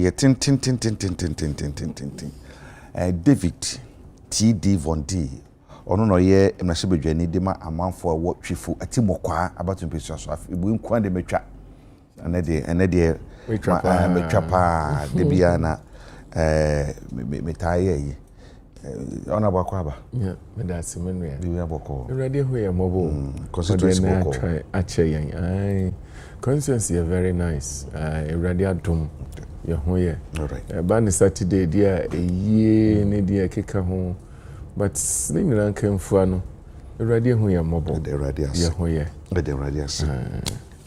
ye tin David T.D. Von D. Ono no ye emnashebedwani de ma amanfo wo twifu atimokwa abato mpesua so ibu nkwa de metwa ene de metwa pa de bia na metaye yi ona bwakwa ba me da simenu ya bia bwako ready ho ye mobo constituency bwako try ache yan ai constituency is very nice ready adom ye ho ye ba ni Saturday dia eye ne dia keka ho but ni nyina nkamfu ano ready ho ye mobo ye ho ye ready as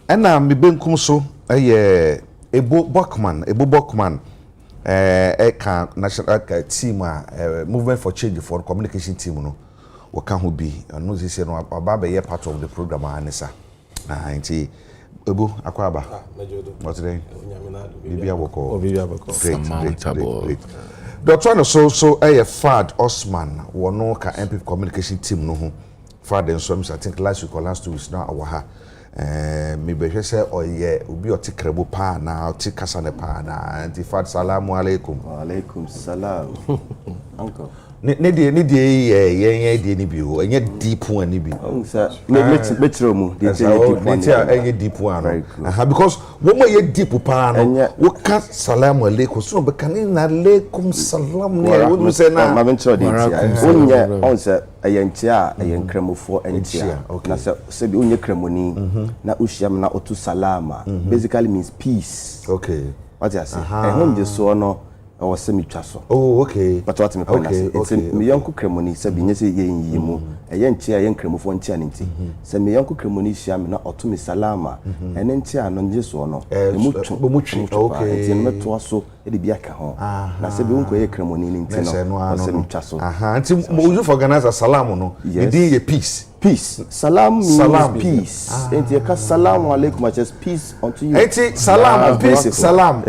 ena me benkum so Ebo Bokman eka national team movement for change for communication team no we can who be no say no aba be part of the program anisa nti Ebo Akwaba what today bibia boko great Dr. no so Fad Osman wono ka MP communication team no ho Fad and so I think last week or last 2 weeks now awaha me be hwese oye obi otikrebo pa na otikasa ne pa na anti Fad salamu alaikum wa alaikum salam uncle ne die ni bi o enye deep one ni bi sir metro mu deep one because wo mo ye deep pa no wo ka salamu alaikum so be kan na alaikum salam ne wo say na ma metro de onye on say ayentia ayenkremofo entia na se bi onye kremoni na ushiam na otu salama basically means peace. Okay, what you say home je so no o se mitwa so. Oh, okay, but what me point it's me yanko kremoni se bi nyese yen yimu ayentia ayenkremofo ntia nti se me yanko kremoni shiam na otu mi salama ene ntia no nje so no mutwi okay it's me to so e de bi aka ho na se bi unko ye kremoni nti no o se mitwa so nti mo you organize salam no e dey ye peace salam means peace enti e ka salamu alaikum which is peace unto you enti salam peace salam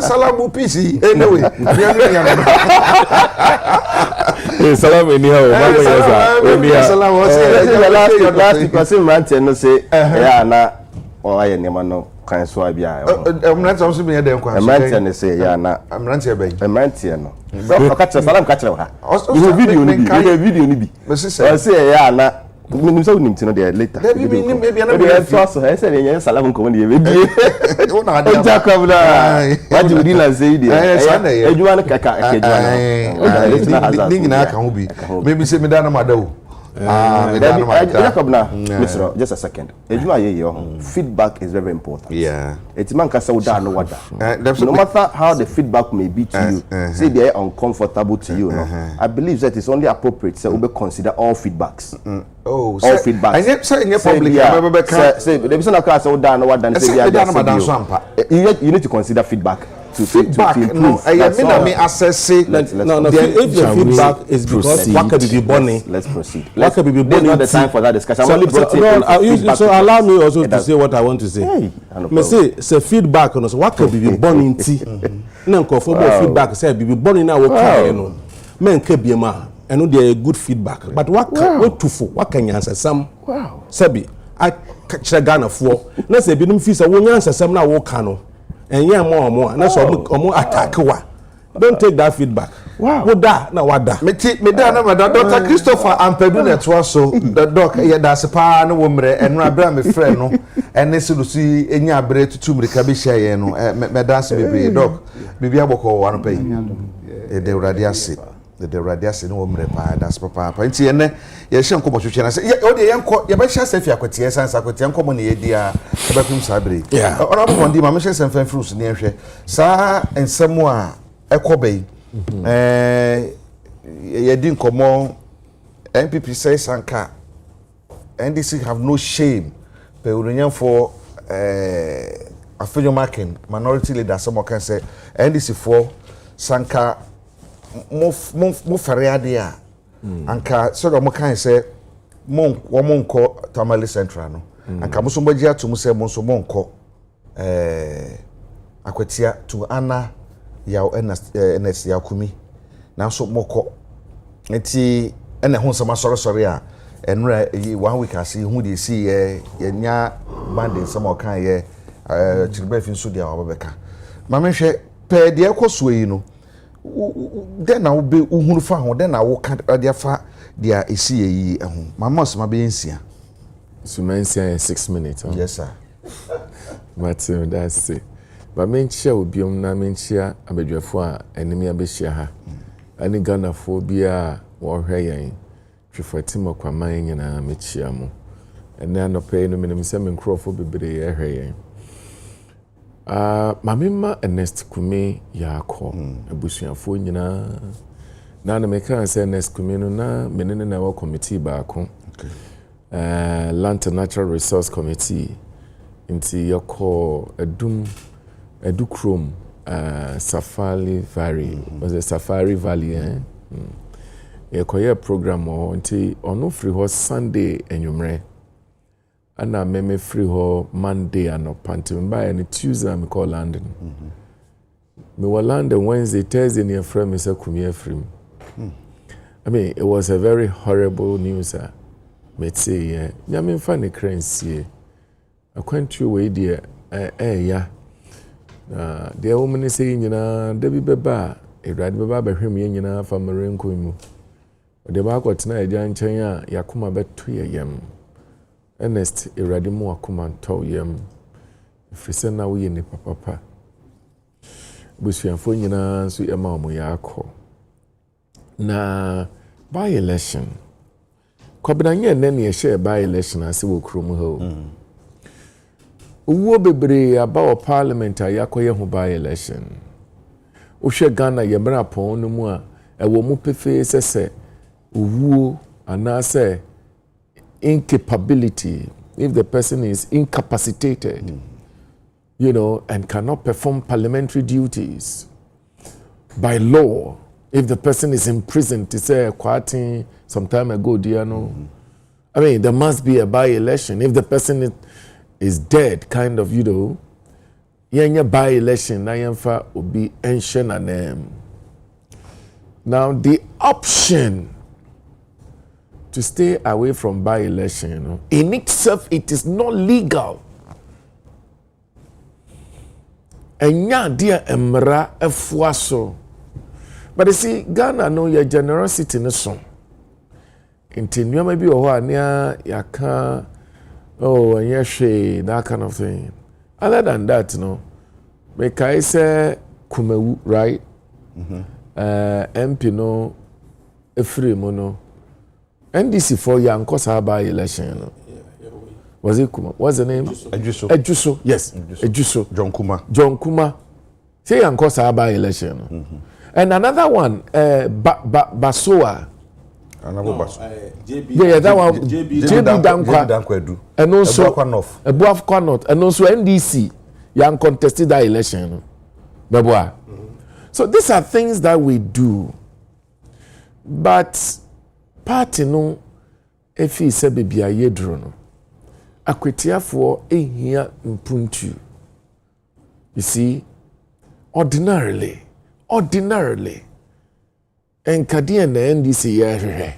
salamu peace anyway salam anyhow salam last person man no say ya na o aye nema no kan so abia mrantia so be dey kwa mrantia ne say ya na mrantia be mrantia no o ka tell salam ka tell ha video ni bi o say ya na minimum so nim tino there later maybe na be so I say yen salam ko dey be una dey Agya Kwabena what do you like say there ejuwa na kaka ejuwa ningi na aka ho bi maybe say me da na madawo Agya Kwabena Mr. just a second ejuwa ye feedback is very important it man ka say we da no wada no matter how the feedback may be to you say they are uncomfortable to you no I believe that it's only appropriate say we consider all feedbacks all feedbacks and say in public say the person that say we da no wada say you need to consider feedback to improve. No, I mean me assess if the feedback is because what could be bonny, let's proceed. What could be bonny? Not the time for that discussion. So allow me also to say what I want to say. Me say feedback on us. What could be bonny tea? No, for more feedback. Say be bonny now. Okay, you know. Men can be ma. I know they are good feedback. But what can you answer? Some Sabi, I catch a gun for. Let's say be no fees. I won't answer some now. What can and yeah more and that's more attack wa don't take that feedback what that na wada me da na Dr. Christopher Ampedu netwa so the doc yeah that's pa na wo mre enu abra me frɛ no ene se lusi enya abre tutu mrika be hia ye no me dance be doc bibia boko wa no pay de radiase the radiase no wo mre pa that's papa nti ene ye hye nko botwetwe na se o de ye nko ye be hye safi akotie sansa akotie nko mo ne ye dia e ba pim sabre ona bo ndi ma me hye semfan fruits ne hwe sa ensemo a ekobai ye di nkomo NPP say sanka NDC have no shame pe urunyan for afenyo marking minority leader some can say NDC for sanka mo fariade a anka so do mo kan say mo nko Tamale Central no anka mo so mbaji atum say mo so mo nko akwatia to ana ya NS ya kumi na so moko enti ene ho nsama sore a enra 1 week asi hu de si ye nya band nsama kan ye chirbe fin so dia obebeka ma me hwe pe de ekoso yi no den na wo be uhunu fa ho den na wo ka de fa dia esi yi ho mama so ma be nsia so mensia 6 minutes huh? Yes sir. But that's it. But menchia obiom na menchia abadwafo a enemi abehia ha ani Ghana fo bia wo hwe yen twefotimo kwaman nyina mechia mo ene anope no menim se me nkrofo bebre ye hwe yen mamima Ernest Kume yakọ abusuafo nyina na meka se Ernest Kume no na menene na wa committee baako Land and Natural Resource Committee inti yako edukrom Safari Valley was a Safari Valley yako program inti ono free ho Sunday enyumre ana meme free ho Monday anopanti mba ya ni Tuesday me call London me wa London Wednesday Thursday near frame is a kumie free I mean it was a very horrible news me say nyame mfa ne kransie akwantu we dia ya de woman say nyina da bi beba Ewrade beba behwem ye nyina fa marenko mu de ba kwatena eja nchen a yakoma beto yem Ernest Ewrade mu akoma nto yem frise na wo ye ni papa busuafo nyina so ema omo yakọ na by election Kwabena nye nene ye share by election ase wo krom ho uwo bebre aba o Parliamentary yakoye ho by election uhwe Ghana ye mra pon no mu a ewo mu pefe sese uwo anase incapability if the person is incapacitated you know and cannot perform parliamentary duties by law if the person is in prison to say quite some time ago dear no I mean there must be a by election if the person is dead kind of you know yenya by election na yemfa obi enhye na name now the option to stay away from by election you know in itself it is not legal enya dia emra efuaso but you see Ghana no your generosity no so inti nneoma bi wo a na yaka oh and yeshe that kind of thing other than that no make I say Kumewu right MP no efiri mo no NDC for yankosa by election no was it Kuma what's the name Ejuso yes Ejuso John Kuma say yankosa by election no and another one Basoa another yeah that one JB Dankwa and also Ebuafkwa North and also NDC yang contested that election no so these are things that we do but party no efi se bibia yedro no akwetiafo ehia mpuntu you see ordinarily enkade na NDC ya hwehwe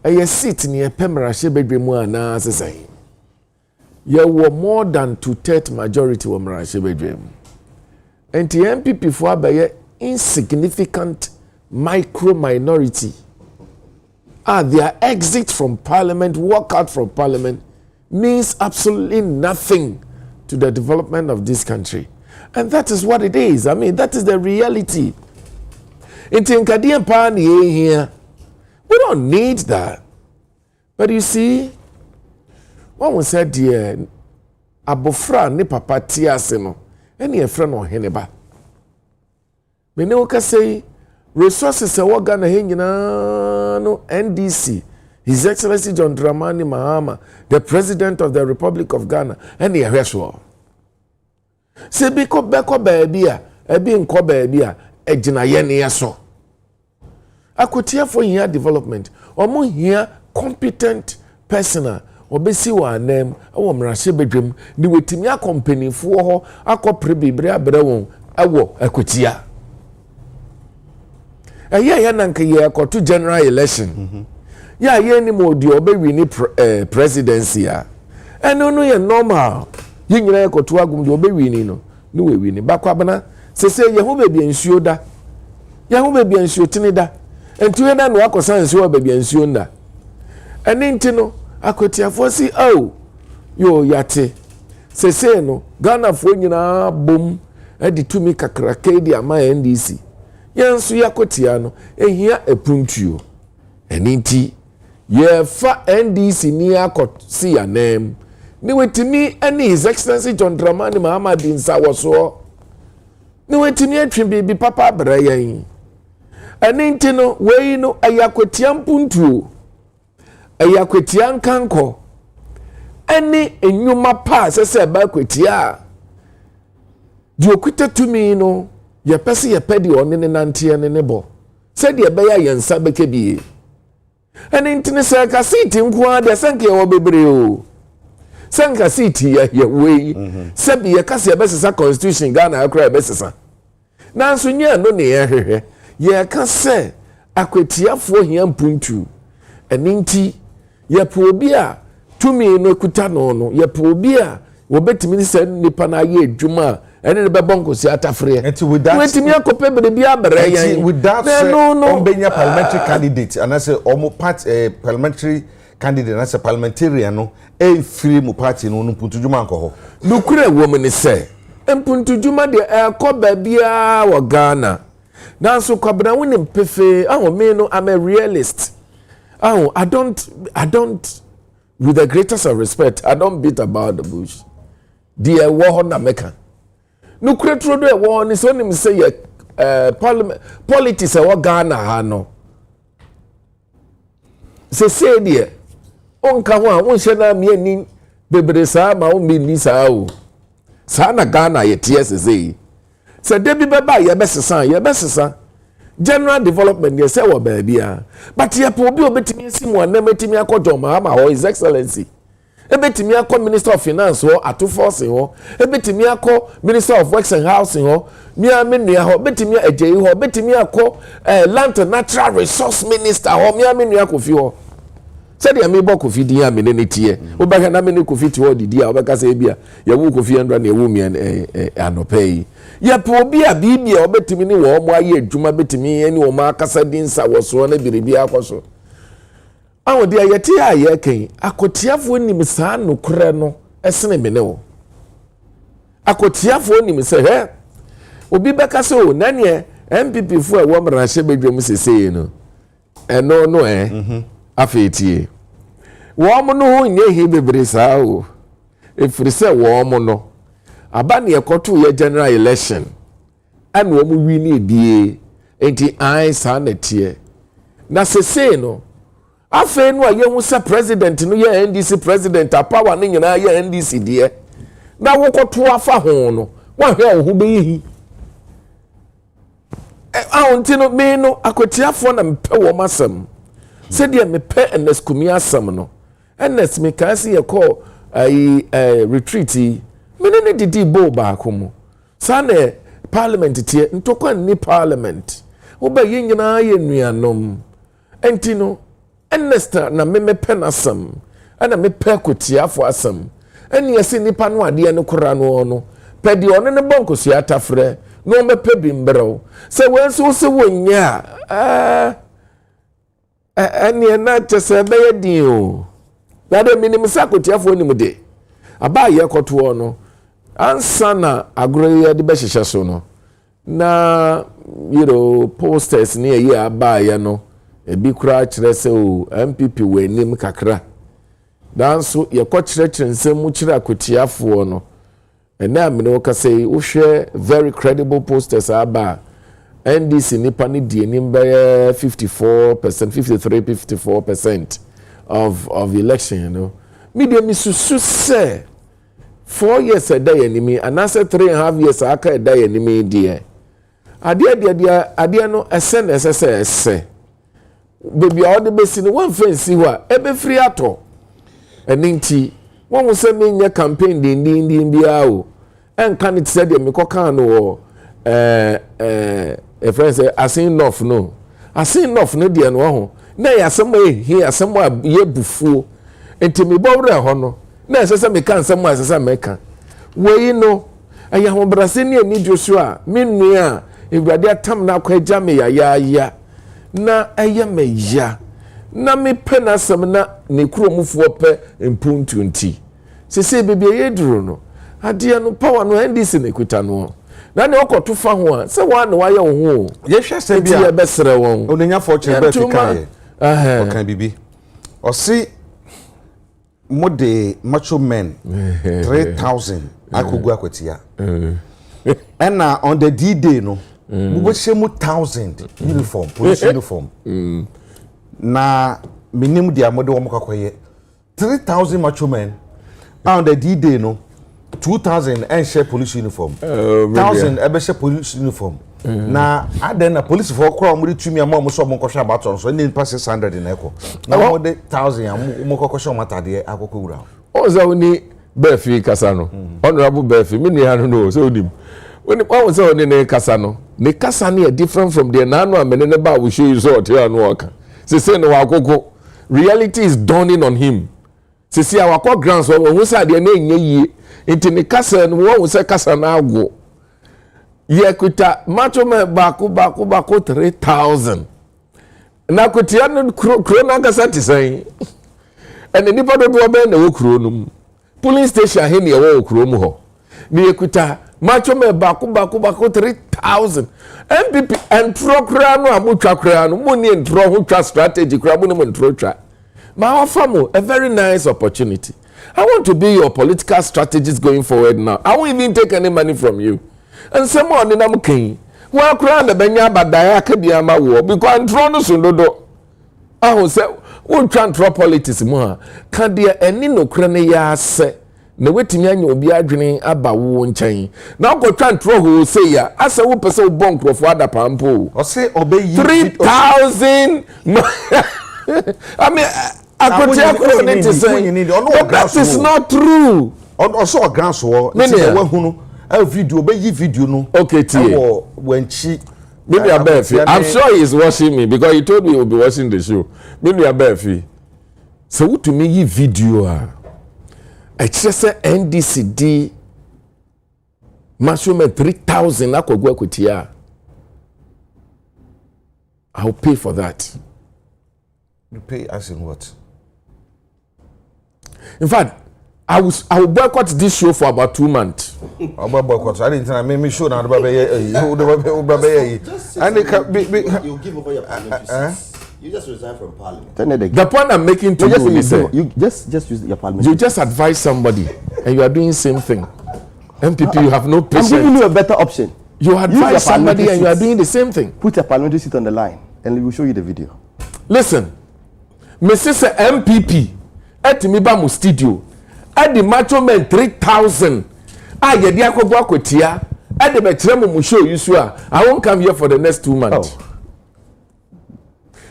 eye seat ne epemra hye bedwemu ana sesan ye wo more than 2/3 majority wo mra hye bedwemu enti MPP fo abaye insignificant micro minority their exit from parliament walk out from parliament means absolutely nothing to the development of this country and that is what it is I mean that is the reality Itinkadian pan here. We don't need that. But you see, one was said, dear, abofra ni papa tiase no, any a friend or heneba. Me no ka say resources a waga na henyina no NDC, His Excellency John Dramani Mahama, the President of the Republic of Ghana, any a hweso. Se biko beko baby a, ebi nko baby a, ejina yene yaso. Akotia for here development omo here competent personal obesi wa name awo mrahye bedwem ni wetimi a company fo ho akopre bibre abere won awo akotia ya nanka ye akoto general election ye ni modi obewi ni presidency a eno no ye normal ye nyina akoto agum de obewi ni no ni we wi ni bakwabana sese ye ho baabi nsuo da ye ho baabi nsuo tini da enti we da no akosa nsuo baabi nsuo nda eni nti no akotiafo si yo yate sese no Ghana fo nyina bom edi tumi kakraka di ama NDC yenso yakotia no ehia epuntuo eni nti ye fa NDC ni akosi anem ni wetimi ani His Excellency John Dramani Mahama Dinsa woso ni wetimi atwe bibi papa bra yen eni nti no wei no ayakotia mpuntuo ayakotia nkanko eni enyuma pa sese ba kwatia di okuta tumi no ye pese ye pedi one ne nante ne bo se de be ya yensa beke bie eni ntine se ka siti nko ade senke ye wo bebre o senka siti ye wei se bi ye kase ye besesa constitution Ghana akra ye besesa nanso nya no ne ye hwehwe ye ka se akwatiafo hia mpuntu eni nti ye po obi a tumi no kuta no ye po obi a wo betimi se nipa na ye adwuma ene be bonko si atafre enti with that wetimi akope be abere yan with that no ombenya parliamentary candidate and I say omo part parliamentary candidate and I say parliamentarian no e free mu party no mpuntudwuma nko ho nukure wo me ne se mpuntudwuma de ko ba bia wo Ghana nanso Kwabena woni mpefe me no I'm a realist I don't with the greatest of respect I don't beat about the bush dear wo na meka no kretro do e wo ni so nim say parliament politics e wo Ghana ha no se de onka ho a won hye na me ani bebre saa ma won me ni saa o saa na Ghana ye tie se de bi beba ye besesa general development ye say wo ba bia but ye po obi obetimi simu anam etimi akojo ma His Excellency ebetimi akọ Minister of Finance ho atofose ho ebetimi akọ Minister of Works and Housing ho mia menua ho betimi agei ho betimi akọ Land and Natural Resource Minister ho mia menua kofi ho said ya me kofi di ya me ne tie obaka na me ne kofi ti ho di ya obaka say bia ya wu kofi andra na ewu mi anopai ya po obi a bibia obetimi ni wo mo aye adwuma betimi ani wo ma akasa dinsa wo so na biribi akoso awo dia yeti a ye kan akotiafo nim saa nokre no esene me ne wo akotiafo nim se he obi beka se o nane MPP fu a wo mra hye bedwam seseye no eno no afetie wo mo no ho nye hi bebre saa o efiri se wo mo no aba ne ekoto ye general election an wo mo wi ni die enti ai saa na tie na seseye no afe no aye hu se president no ye NDC president apawa ne nyina ye NDC die na wokoto afa ho no wa hwe wo ho beyi awonti no me no akotiafo na mpe wo masam se de mepe eneskumi asam no enes me kan se ye call retreat me ne didi bo ba komo sa na parliament tie ntokwa ni parliament wo ba ye nyina ye nuanom enti no Ernesta na me pen asam ana me pe kotiafo asam eni ese nipa no ade ne kora no pedi one ne bonko so atafre no me pe bimbrew se wenso se wonya eni na chese be yedin o na de minim sakotiafo ni mu de aba ye koto no ansa na agro ye de be hihye so no na posters ni ye aba ye no ebi kura kire se o MPP wenim kakra danso ye ko kire nsem mu kire akotiafo no ena amene o ka say wo hwe very credible posters aba NDC nipa ni die nim be 54% 53-54% of election media misusu say 4 years a day enemy and answer 3.5 years aka a day enemy die ade no ese baby all the best in one fancy wa ebe free ato eninti won wo se me nya campaign din bia o enka ne tse de me koka no a friend say asin enough no de no ho na ya asem hi asem a ye bufuo enti me bowre ho no na ese se me kan asem a ese se me kan we no aya ho brase ne ani dwoso a me nua ewurade atam na akwa agya me ya na eye me ya na me pena sam na ne kuromufo pe mpuntu nti sese bebe ye duro no ade no power no ndc ne kuta no na ne okoto fa ho a se wa ne wa ye wo ho ye hwe se bia ye besere won onenya fortune be fika ye okan bibi o si mode macho men 3000 akogu akwatia and on the D-Day no we go shemu 1000 uniform police uniform na minim dia mode wo makakoye 3000 macho men on the D-Day no 2000 and share police uniform 1000 ebe share police uniform na aden na police for kwa omuri tumi ama mo so mo kwhwa baton so ni pass 600 na eko na mo de 1000 ya mo kwhwa matade akoko wura o za oni befi kasa no honorable befi me ni anu no so onim oni pa so oni ne kasa no different from the nano amene ne ba we show you so te anu oka say no akoko reality is dawning on him say awakọ grants wo hu say de na enye yie enti ne kasa no wo hu say kasa na agwo yekuta macho me baku 3000 na kutia no kro na kasa ti sai ene nipa do be na wo kro no police station he ne wo kro mu ho ni yekuta macho me baku 3000 MPP and procura no amutwa kra no mo ni ntro ho twa strategy kra mo ni mo ntro twa ma offer mo a very nice opportunity. I want to be your political strategist going forward now. I won't even take any money from you. And someone in Amukin, well, crown the Benya Badaya Kadiama war because I'm thrown Sundodo. I will say, we'll try and throw politics more. Can there any no crania say, no waiting yan you'll be arguing about one chain. Now go try and throw who say ya, as a whoop so bunk of water pampo. Or say, obey you 3,000. I mean, that is not true. Also a grants war. A video, video no. Okay, when she maybe a Befi. I'm sure he's watching me because he told me he'll be watching the show. Maybe a Befi. So what to me ye video I just say NDCD maximum 3,000 akogwa kutia. I'll pay for that. You pay as in what? In fact, I will boycott this show for about 2 months. I boycott. I didn't tell me show now. And they can be. You give over your parliament. You just resign from parliament. The point I'm making to you is you just use your parliament. You just advise somebody, and you are doing the same thing. MPP, you have no patience. I'm giving you a better option. You advise somebody, and you are doing the same thing. Put your parliamentary seat on the line, and we will show you the video. Listen, Mrs. MPP, at me ba mu studio. At the macho men 3,000. I get the akogwa kwetia. At the betremo mu show you sure. I won't come here for the next 2 months. Oh.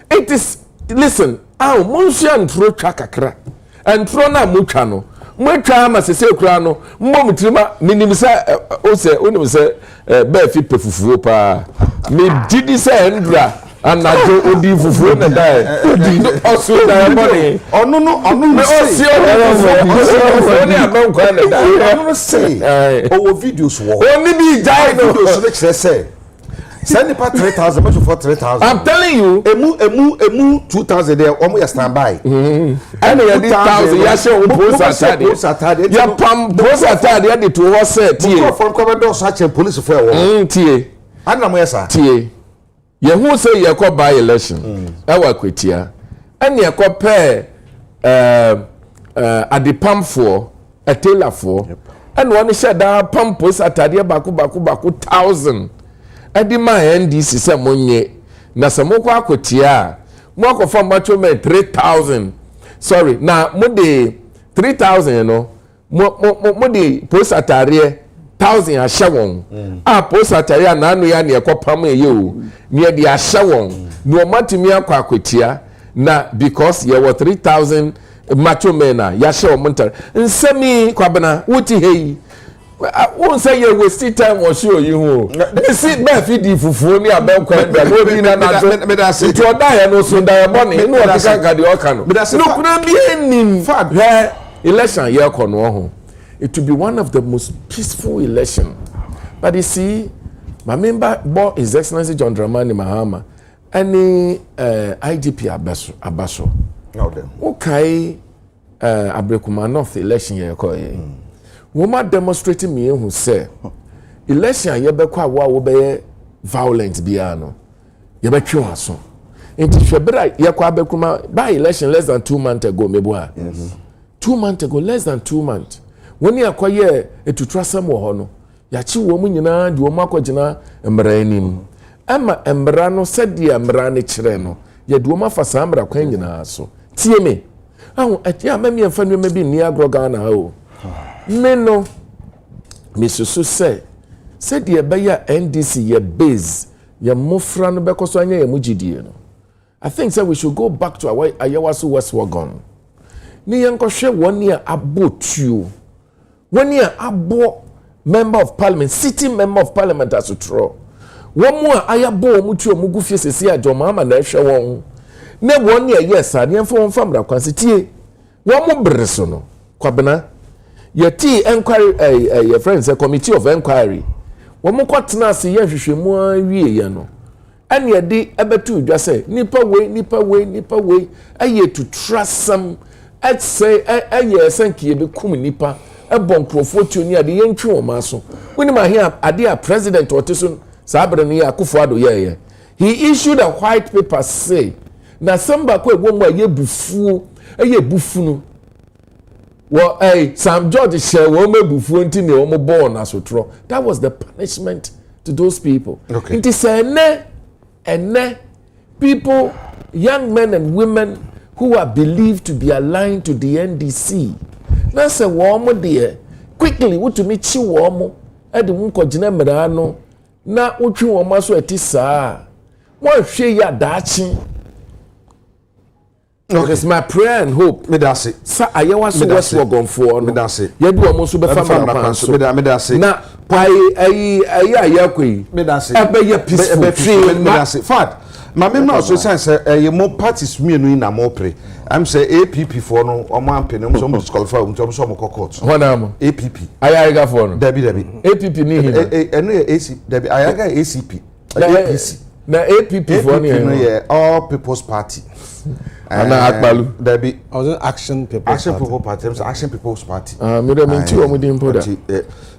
It is listen. Munshi and throw chakakra. And throw na mucha no. Mucha ma se kura no. Mo mutrima minimisa o se oni se be fi pefufuo pa. Me didi se endra. And I do odi fufu na dai odi osu na money onu me osi oni abon kwa na dai onu say o videos wo oni bi jai no videos le kire say send the part 3,000 much for 3,000 I'm telling you emu 2,000 there omo ya standby and you did 1,000 ya show post atade ya pam post atade ya dey to ho set tie from commando search police for wo tie ana mo yesa tie ye hu say ye ko buy election e wa kwetia ene ye ko pair adipamfo atelafo ene woni she da pampos atade baku 1,000 edi ma NDC se monye na se mo kwa kwetia mo akofa macho me 3,000 sorry na mo de 3,000 you know mo de post atare 1,000 ahye won a post atare na anu ya na ekopam eye o ne de ahye won no matimi akwa akwetia na because ye were 3,000 macho men na ya hye won ntare nsemi kwabena wuti hei won say ye waste time or show you ho me see be fidi fufuo ni abenkwa nda no bi na na me da say to da ya no so da ya boni no o ka ga de o ka no no kuna bi enim election ye ko no ho. It will be one of the most peaceful elections But you see, my member bought His Excellency John Dramani Mahama any IGP Abaso. Okay, Abrekuma North election year. Woman demonstrating me who say election yebekwa wa wo be violent biano. Yebetwe waso. Enti hwebera yakwa Abrekuma by election less than 2 months ago meboa. Yes. 2 months ago, less than 2 months. When you acquire a to trust some or yachi woman yina, do makojina, embranim. Emma embrano said the embrani chireno, yet woman for sambra quenina so. TMA. Oh, at ya memi and family maybe near Grogana. Oh, Meno, Mr. Su said the Abaya NDC, ye base, ye mofran bekosanya ye mujidi. I think that we should go back to our Ayawasu West Wagon. Ni yanko she 1 year about you. 1 year abo member of parliament, sitting member of parliament as a tro. 1 more ayabo mutu mugu fie sesi ajo mama na ehwe won. Ne 1 year yes a ne fo famra kwanse tie. 1 mo breso no. Kwabena yeti inquiry your friends a committee of inquiry. 1 mo kwatena ase ye hwehwemu awie ye no. Ane ye di ebetu udwa se nipa we aye to trust some at say aye sankie be kum nipa e bon krofo tuoni ade yentwe o maso woni ma here ade a president oteso sabre ne Akufo-Addo ye he issued a white paper say na samba ko egwo mu aye bufu no wo Sam George share wo mebufu nti ne wo mo born asotro. That was the punishment to those people. Okay. It is ene people, young men and women who are believed to be aligned to the NDC. Na se womo de quickly wotumi chi womo e de nko gina mera no na wotwi womo so ati saa mo hwe ya daachi. Okay, it's my prayer and hope. Me da se. Sa ayewa so west wagonfo no. Me da se. Ye du womo so be famra pan so. Me da se. Na pai ayakoi. Me da se. Ebe ye peaceful. Me da se. Fat. Ma me no so sense ye mo parties mienu na mo pre. I'm say APP for no o mo ampe no so mo disqualify so mo court. Hona mo APP. Ayaga for no. Debi. APP ni hima. Eno ye AC Debi Ayaga ACP. APC. Na APP for no All People's Party. Ana Akpalu. Debi. I was in Action People's Party. Action People's Party. Me do menti o mo di impoda.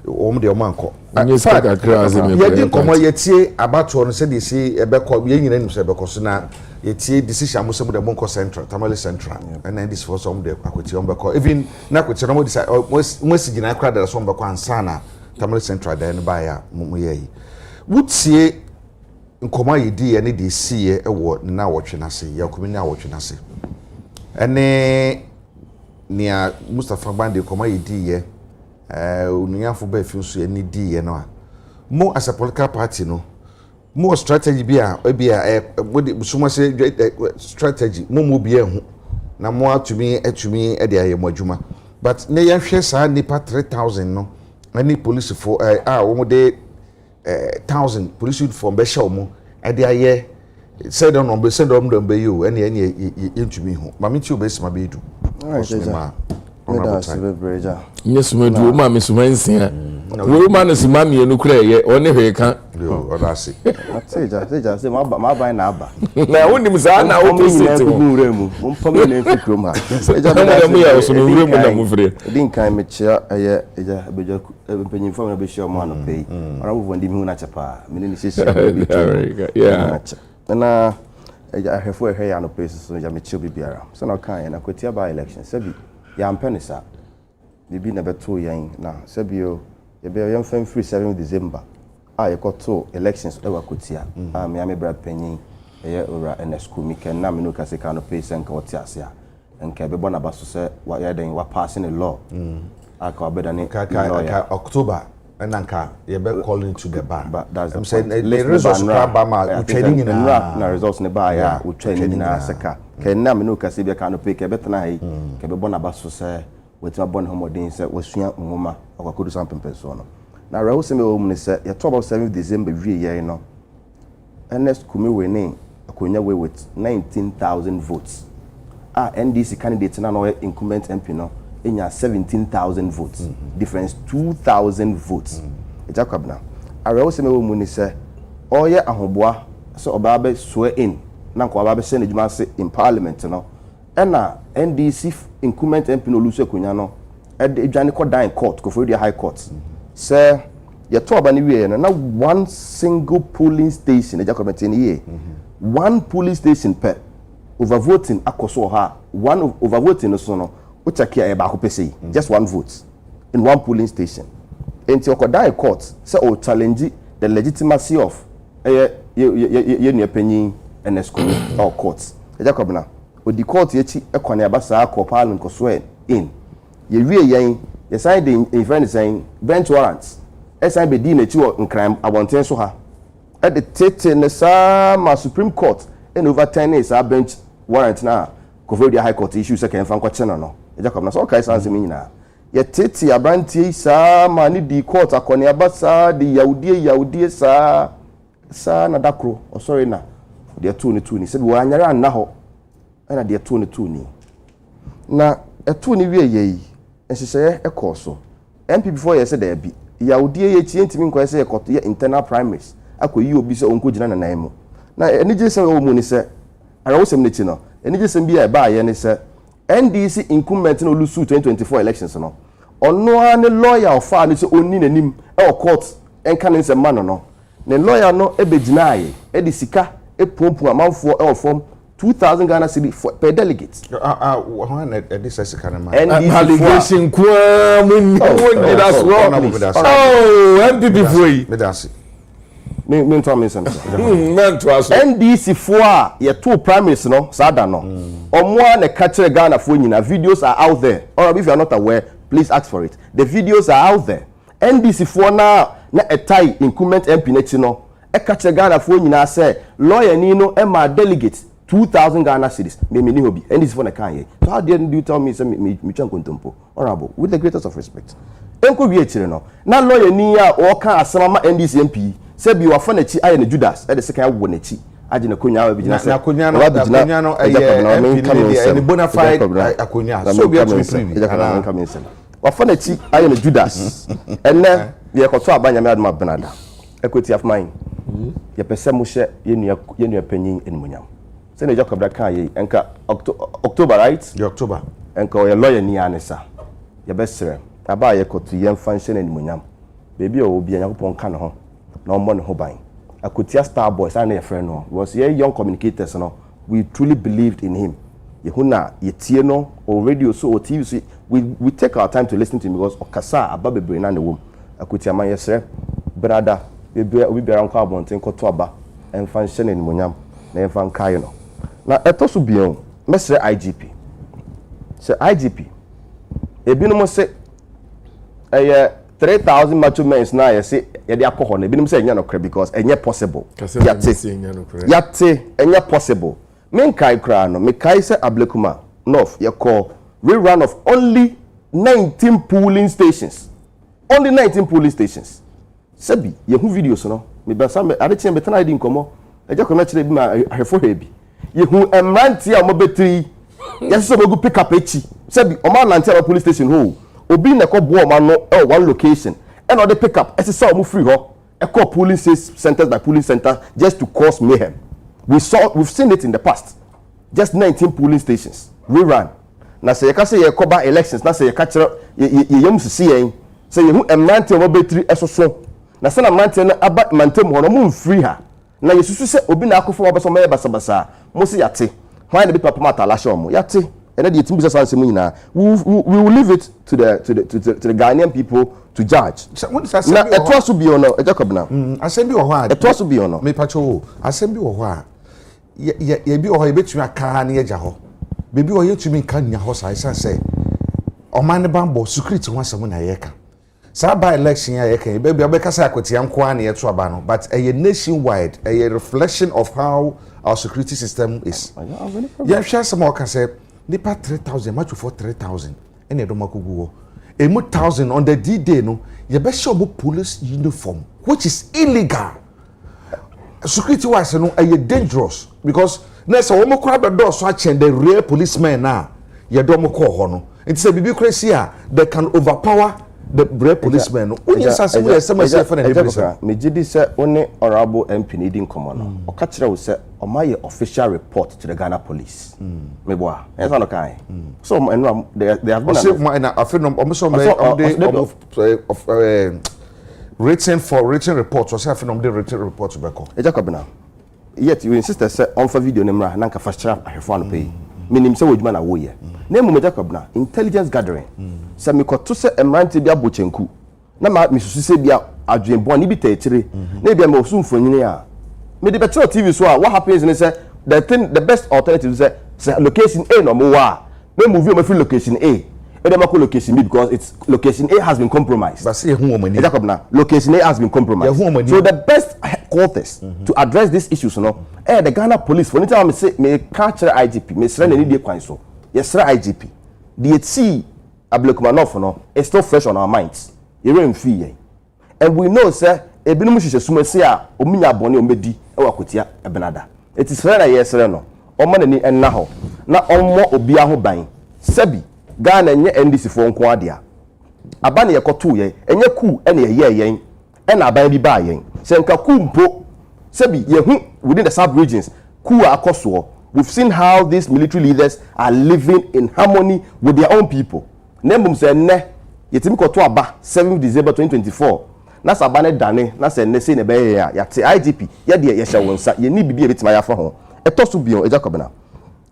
O mo de o manko. Nye saka krazi me. Ye di komo ye tie abato no se de si ebekọ ye nyina nim se ebekọ so na ye tie decision mo se mo de Monko Central, Tamale Central. And then this for some de akweti on beko. Even na akweti no mo decide mo si gina akra de so beko ansa na Tamale Central da no ba ya mo ye yi. Wutie nkoma ye di ye ne de si ye ewo na wotwe na se ya komini a wotwe na se. Ene nia Mustafa Bande nkoma ye di ye unuafo ba fi so ye ni di ye no a mo as a political party no mo strategy bi a suma se strategy mo bi ehu na mo atumi e de aye mo adwuma but ne ye hwe sa nipa 3000 no any police for wo de 1000 police uniform be show mo e de aye send on be you any yentumi hu ma me ti obesima be edu yes me do ma me suma nsia wo ma no suma me enu kura ye one hwe ka odase say ma ban na aba na wonim za na wo positive mu mpam na fikrom ha eja na mu ya so no wure mu na mu fire din kan me chia eye eja beja empanyin fam na be share mo ano pay ora wo ndi mi hu na chapa me ni sisi yeah na eja ahefo ehwe ya no pay so ja me chia bibiara so na kan na kwatia ba election sabi ya mpenisa bibi na beto yen na sabio ye be yen fan free 7 December ye koto elections e wakotia me ame bra panyin ye ora enesku mi ken na me no kase ka no pay senka wote ase a enka be bona baso se wa ye den wa passing a law aka obeda ni ka October enanka ye be calling to the bar but that's I'm saying the results ba ma training na results ne ba ya u training na seka ken na me no kase be ka no pay ke betena yi ke be bona baso se wetin abon homodin se wasua nwoma akwakodu sampempe so no na rawo se me wo mu se ye to about 7 December wie ye no Ernest Kumi winning akonya we with 19,000 votes NDC candidate na no incumbent MP no enya 17,000 votes difference 2,000 votes Agya Kwabena arewo se me wo mu ni se oye ahoboa se oba be swear in na nko oba be se n'edwuma se in parliament no na NDC incumbent MP no Olusegun Akonya no edwane ko dan court ko for the high court se ye to oba ni wie na one single polling station Agya Kwabena ni ye one polling station per overvoting akoso ha one overvoting so no o check here ba ko pese just one vote in one polling station until Okodai court say o challenge the legitimacy of ye nua panyin NSCO or courts Agya Kwabena o di court ye chi ekwane abasa ko parliament ko swear in ye wie yen ye sign the friend saying bench warrants e sign be di na chi o nkran abonten so ha at the tete ne sa Supreme Court and over 10 years a bench warrant na ko for the high court issue say kan fan ko che no Agya Kwabena so kai sanse mi nyina ye tete abrantie sa ma ni di court akone abasa di yaudie sa na dakro o sorry na de tu ni se bi wa anyara na ho na de tu ni na etu ni wie ye nhyehyeye ekoso MP before ye say there be yaudie ye tie ntimi nko say ye koto ye internal primaries akoyi obi se onko gina nanan mu na enije se o mu ni se arawo sem ne chi no enije sem bi e ba ye ni se NDC incumbent no lusu 2024 elections no ono ane lawyer of fa ni se onni nanim e court enka ne se man no ne lawyer no e begina ye e di sika e pompu amanfo e ofom 2,000 Ghana cedi per delegate. When this is kind of allegation kwa mun that's wrong. Oh, MPP foi. Me to me sen. NDC for ye two primaries no sada no. Omo na catch Ghana for nyina videos are out there. Or if you are not aware, please ask for it. The videos are out there. NDC for na a tie incumbent MP nechi no. E catch Ghana for nyina say lawyer ni no e ma delegate 2,000 Ghana cedis. Me ni hobi. And this is for the Kanye. So how dare you tell me say me chankontompo? Honorable, with the greatest of respect. Enko bi echire no. Na lawyer ni a o kan asama NDC MP. Say bi wa fa na chi aye na Judas. E de second wo na chi. Aje na konya wa bi na say. Na konya no MP ni bona fide akonya. So bi atu free. Wa fa na chi aye na Judas. Enne ye koto abanya me aduma benada. Equity of mine. Ye pese mo hye ye nua panyin enumunyam. Say Agya Kwabena kan ye enka October right? The October. Enka o ye lawyer ni anesa. Ye besere. Aba ye koto ye mfa hye enumunyam. Baby o obi anyakopon kan ho. Na ommo ne ho ban. Akotia Star Boys and your friend no. Was ye young communicators no. We truly believed in him. Ye huna ye tie no or radio so or TV so we take our time to listen to him because okasa ababebre na ne wom. Akotia man yesre brother we be around carbon koto aba emfa hye enumunyam na emfa kai no. Na etoso bion mesre IGP. Se IGP ebinom se 3,000 macho men na ye se ye de akọ ho na ebinom se enya no kre because enye possible. Yate enye possible. Men kai kra no me kai se Ablekuma North ye call rerun of only 19 polling stations. Only 19 polling stations. Sebi ye hu videos no me be sam ade chen betana ide nkomo Agya Kwabena kire bi ma ahefo hebi ye hu emranti a mo betri yes so go pick up echi sebi o ma nante a police station ho obi na ko bo o ma no one location and or the pick up ese say o mo free ho e call police centers by police center just to cause mayhem. We've seen it in the past. Just 19 polling stations rerun. Na say ye ka say ye cover elections na say ye ka kire ye yam sisi yen say ye hu emranti a mo betri esoso na say na emranti na aba mantem ho no mo free ha na yesusu se obi na akofo obeso me basabasa mo se yate why na be papa mata lashe omo yate ene de timbi sanse mu nyina we will leave it to the Ghanaian people to judge na etoso bi ono Agya Kwabena asembi wo ho a etoso bi ono me pacho wo asembi wo ho a ye bi wo ho ye betumi aka na ye gya ho bebi wo ye tumi kan nya ho sai sanse oman ne bambo security ho asem na ye ka sa by election ya yake baby abekasa akotia nko an ye to aba no but a nationwide a reflection of how our security system is yeah share some more can say nipa 3,000 much for 3,000 ene do makuguwo a 1,000 on the D-Day no ye be show police uniform which is illegal security wise no a dangerous because na say wo mokura be do so a chen the real policemen na ye do moko ho no it say bibi crazy a they can overpower the brave policemen when you say some say for the me gidi say only honorable MP needing common o ka kire wo say o my official report to the Ghana police me boa e so no kai so they have been I feel of written report or say from the written report be ko Agya Kwabena yet you insist say on for video nemra na nka fast trap ahefo no pay minim say wodjuma na wo ye na mu Agya Kwabena intelligence gathering say me koto say emrante bia bochenku na ma misusu say bia adwenbon ni bi taachire na bia me osu mfonyini a me de betre TV so what happens is say the best alternative is say location A no mo wa me move you me feel location A Edemako location B because it's location A has been compromised. But see who money. Location A has been compromised. So the best quarters to address these issues, the Ghana police. For anytime I say me catch IGP, me send any day kwanso. Yes, IGP. DHC Ablekumanof is still fresh on our minds. And we know, sir, ebinum hihye suma se a omunya bone omedi e wakotia ebenada. It is fair yes no. Omo nani enna ho. Na ommo obi aho ban. Sebi Ghana nye NDC fo nko adea aba ne yekoto ye enye ku ene ye yen ena aban bi ba yen se nka ku mpo sebi yehu within the sub regions ku akoso we've seen how these military leaders are living in harmony with their own people nembum se ne yetimi koto aba 7 December 2024 na sabane dane na se ne se ne be ya yate IGP ye de ye hye wonsa ye ni bibi e betima ya fa ho etoso bion Agya Kwabena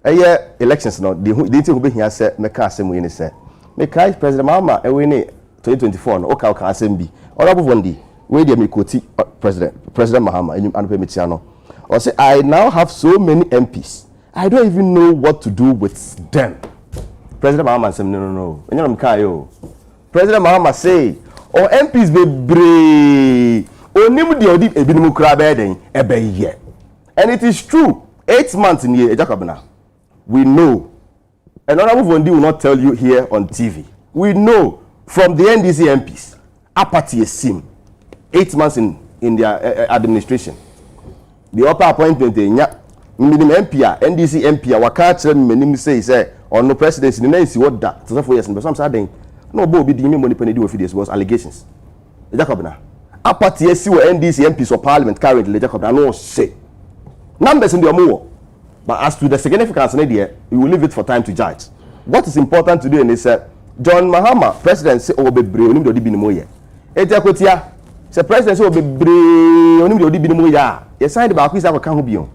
elections no the thing who be here say meka asem we ni say meka President Mahama we ni 2024 no oka asem bi honorable Vondi we dey mekoti President Mahama and permitia no or say I now have so many MPs I don't even know what to do with them. President Mahama say no enyo meka yo President Mahama say or MPs be brave onim de odi ebinim kra be den e be ye and it is true 8 months in here Agya Kwabena. We know, and Honorable Vondi will not tell you here on TV. We know from the NDC MPs, apathy is seen 8 months in their administration. The upper appointment, minimum MP, NDC MP, Wakatch, minimum say, on no presidency, the name is what that, 4 years, but some saying, no, Bobby, the money penny do with this was allegations. Agya Kwabena. Apathy is see NDC MPs or Parliament currently, Agya Kwabena, no say. Numbers in the Amuo. But as to the significance, we will leave it for time to judge. What is important to do is John Mahama, president, say, oh, be brave, onim do di binimoye. Agya Kwabena, say, president, say, oh, be brave, onim do di binimoye. You sign the back, we say, can be on.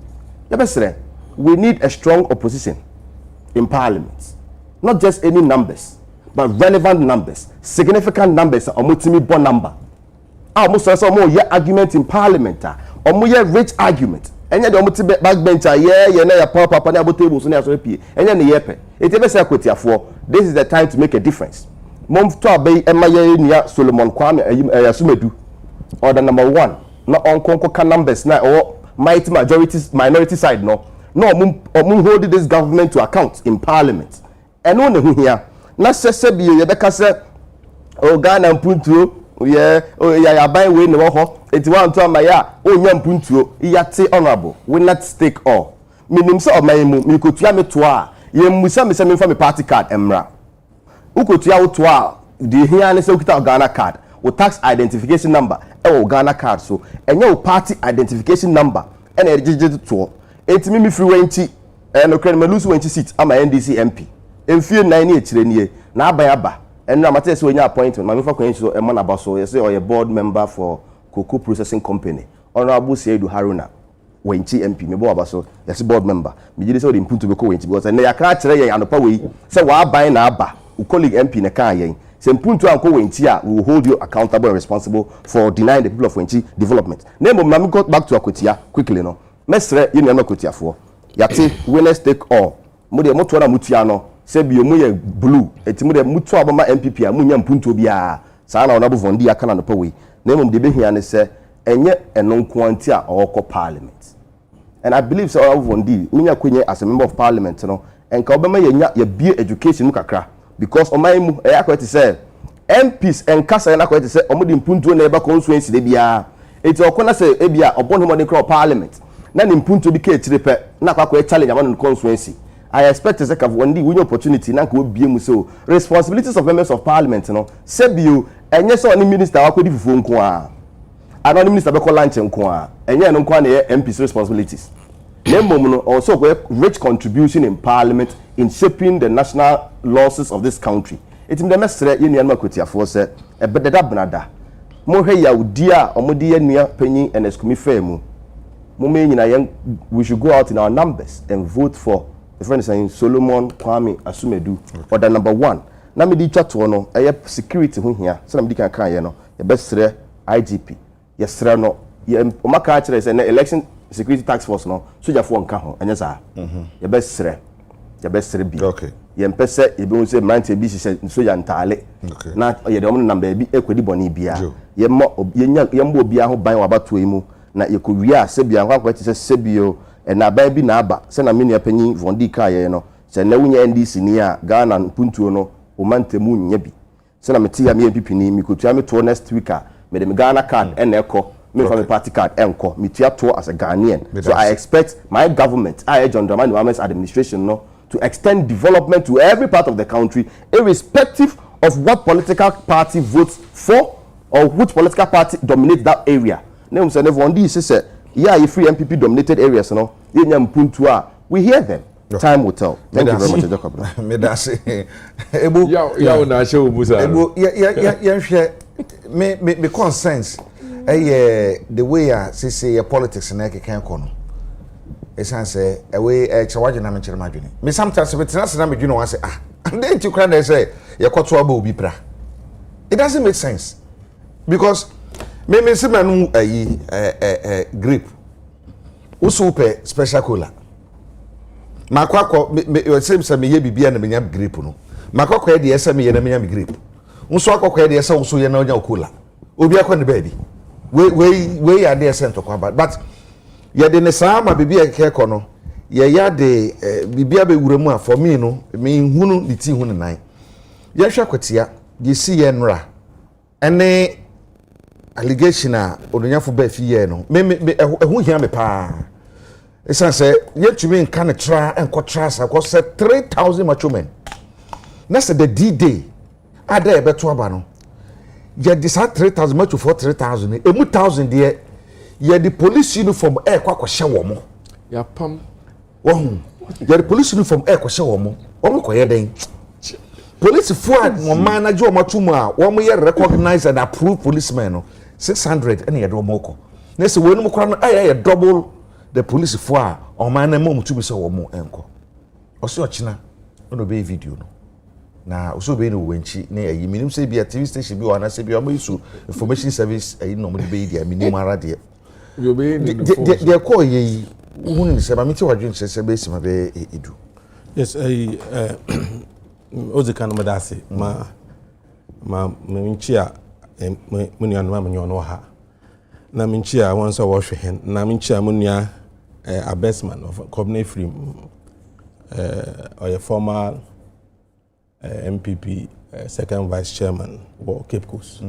We need a strong opposition in parliament. Not just any numbers, but relevant numbers, significant numbers, or multi bon number. Almost also more argument in parliament, or more rich argument. Enya de omuti backbencher ye na ya papa na abotable so na so pie enya ne yepe etiebe say akotiafo this is the time to make a difference mom to abey emaye nia Solomon Kwame Asumedu order number 1 na onkonko ka numbers na or minority side no hold this government to account in parliament and no ne hu hia na sese bi ye beka say o Ghana mpuntuo yeah ya buy we ne wo ho eti wan to amaya onya mpuntuo yate honorable we not stake all minim se omayimu mi kotua meto a ye musa me se me fa me party card emra ukotua wo to a de hia ne se ukita Ghana card wo tax identification number wo Ghana card so enye wo party identification number ena ejije to eti mi free wenti no kren me lose wenti seat ama NDC MP emfie 9 ni ekire nie na aba and now Matthias when you appointment, my friend so a man about so you say or a board member for cocoa processing company. Honorable Seidu Haruna, when MP, me bo abaso, yes board member. Me just say the input to be co-went because and they are can't tell and the way say why buy na aba, colleague MP na can yen. Say input to uncle Wentia will hold you accountable and responsible for denying the people of Wenchi development. Name of Mami got back to Akotia quickly no. Mesre you never Akotia for. Yate winners take all. Mode moto na mutiano. Say bi omu ye blue etimu de mutu abama MPP a munya mpuntu bia saa na Honorable Vondi aka na no pawe na mum de be hia ne se enye enonko anti a okọ parliament and I believe so Honorable Vondi munya kwenye as a member of parliament no enka obema ye bie education mu kakra because oman mu e akwete say MPs enka say na akwete say omudi mpuntu na eba constituency de bia eti okona say e bia obon ho de crow parliament na ni mpuntu bi ka etire pe na akwa challenge amon constituency. I expect to say one day we opportunity na ko bie mu so responsibilities of members of parliament no say you enye so ni minister akodi fufu nko a anoni minister be call lunch nko a enye no nko na MP's responsibilities nemom no also go rich contribution in parliament in shaping the national losses of this country it me mesre ye nuan makotiafo se ebededa benada mo hwe ya udi a omode ye nua panyin eneskumi famu mo me nyina yen we should go out in our numbers and vote for the friend saying Solomon Kwame Asumedu or the number 1 na me di twato no security ho hia se na me di kan ye no ye besre IGP ye sre no ye omaka kire se na election security task force no soja fo nka ho anya sa ye besre bi okay ye mpese ye be say mante bi sise soja ntale na ye de om number bi ekwedi boni bia ye mo ye mbo bia ho ban wabato yi mu na ye ko wia se bia kwa kwati se bio na ban bi na aba se na menua panyin vondi ka ye no se na wunya NDC ni a Ghana puntuo no o mantemu nya bi se na meti ya me MPP ni mi kotua me to next week a me de Ghana card na ekọ me from party card enko me tia to as a Ghanaian so I expect my government John Dramani Mohammed's administration no to extend development to every part of the country irrespective of what political party votes for or which political party dominates that area. Name say never on this say yeah you free MPP dominated areas no yenya mpuntu a we hear them. Time will tell. Thank you very much, Agya Kwabena. Me da say ebu ya na she obusa ebu ya hwe me consensus the way say your politics na keken ko no esan say we chewaje na me chere madwene me sometimes be tena na me dwene wan say dey ti kra na say ye kwoto aba obi pra it doesn't make sense because me see manu grape usupe special cola makwakọ me say me ye bibia na me nya grape no makwakọ ye de say me ye na me nya grape nso akọkọ ye de say uso ye na nya cola obi akọ ne baby we ya de sent kwa but ye de ne sama bibia kekọ no ye ya de bibia be wuremu a for me no me hunu ni ti hunu nan ye hwa kwatia ye si ye nra ene allegation a odonyafo ba fi ye no me ehu hia me pa esan say ye tumi nka ne tra enko tra sa ko say 3000 macho men na say the D-Day ada e beto aba no ye de sa 3000 macho for 3000 emu 1000 de ye the police uniform e kwa hye wo mo ya pam wo ye the police uniform e kwa hye wo mo ko ye den police forward mo manager o matum a wo mo ye recognize and approve policemen no 600 ene ye do mo ko na se wo no kora no aye double the police for o man na mo mutu bi se wo mo enko o se o china no be video no na o so be no wenchi na ayi minim se bi a TV station bi o na se bi o mo isu information service ayi no mo de be dia minim ara de yo be de ko yi hu ni se ba mi ti wadwen se be sima be edu yes ozi kan madase ma minchi a munua no ma nyono ha na minchi a won so wo hwe hen na minchi a munua a bestman of Parliamentary or a former MPP second vice chairman for Cape Coast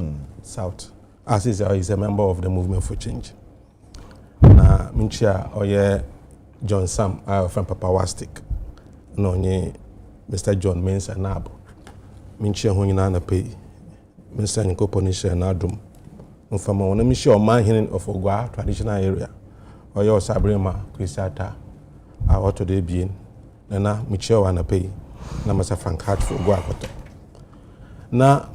South as is a member of the Movement for Change na minchia or John Sam from Papa Wastic no nye Mr. John Mensa Nab minchia ho nyina na pay Mr. Nkoponisha na adum mfama wona minchia o man hin of Ogwa traditional area oyo Sabrima Chrisata a auto de bien na minchia wa na pay na Mr. Frank Hart for Ogwa akoto na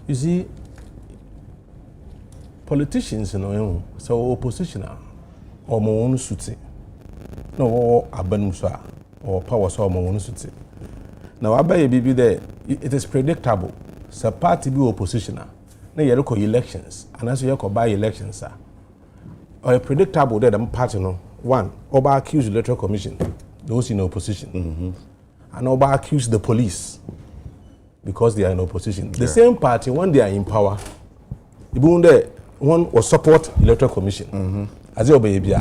you see politicians so opposition or mo wonu suti no abanum so or power so mo wonu suti now abaye bibi there it is predictable so party be opposition na ye recall elections and as you call by elections or predictable that the party no one oba accuse the electoral commission those in opposition and oba accuse the police because they are in opposition the same party when they are in power even there one was support electoral commission as your baby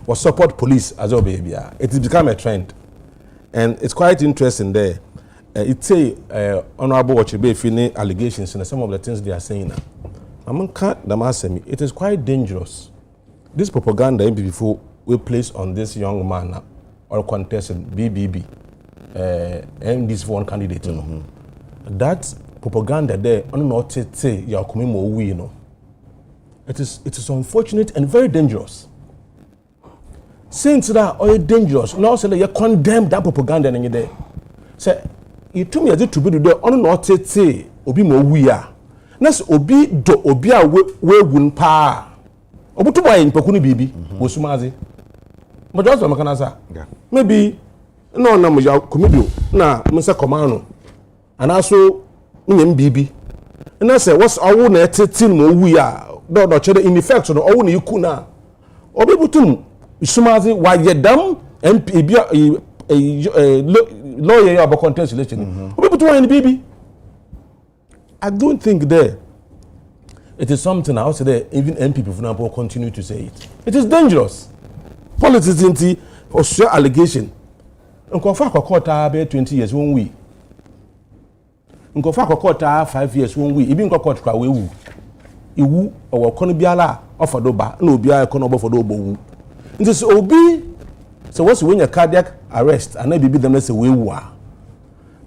was support police as your baby it has become a trend and it's quite interesting there it say honorable Wachibe fini allegations and some of the things they are saying now it is quite dangerous this propaganda MPP we place on this young man or contestant BBB and this one candidate that propaganda there on not say your community we know. It is unfortunate and very dangerous. Since that are dangerous, now say you condemn that propaganda and you there. Say you told me as it to be do on not say obi mo we are. Nas obi do obi a we wun pa. Obutu boy in pekunu bibi wo sumazi. But just makanasa. Maybe no na mo ya comedy na mo say command and also nyem bibi. Na say what's awu na etetin mo we are. Do chere in effect no awu na yiku na. Obi butum sumazi wa yedam MP bia lawyer ya about contest election. Obi butum wa in bibi. I don't think there. It is something else there. Even MP, for example, continue to say it. It is dangerous. Politics into or share allegation. Nkofa kokota be 20 years one we. Nkofa kokota 5 years one we. Even kokota kwa wewu. Iwu or kono biala ofado ba na obi a kono bo fodo obowu. Nti so obi so what's when your cardiac arrest and na bibi dem say wewu a.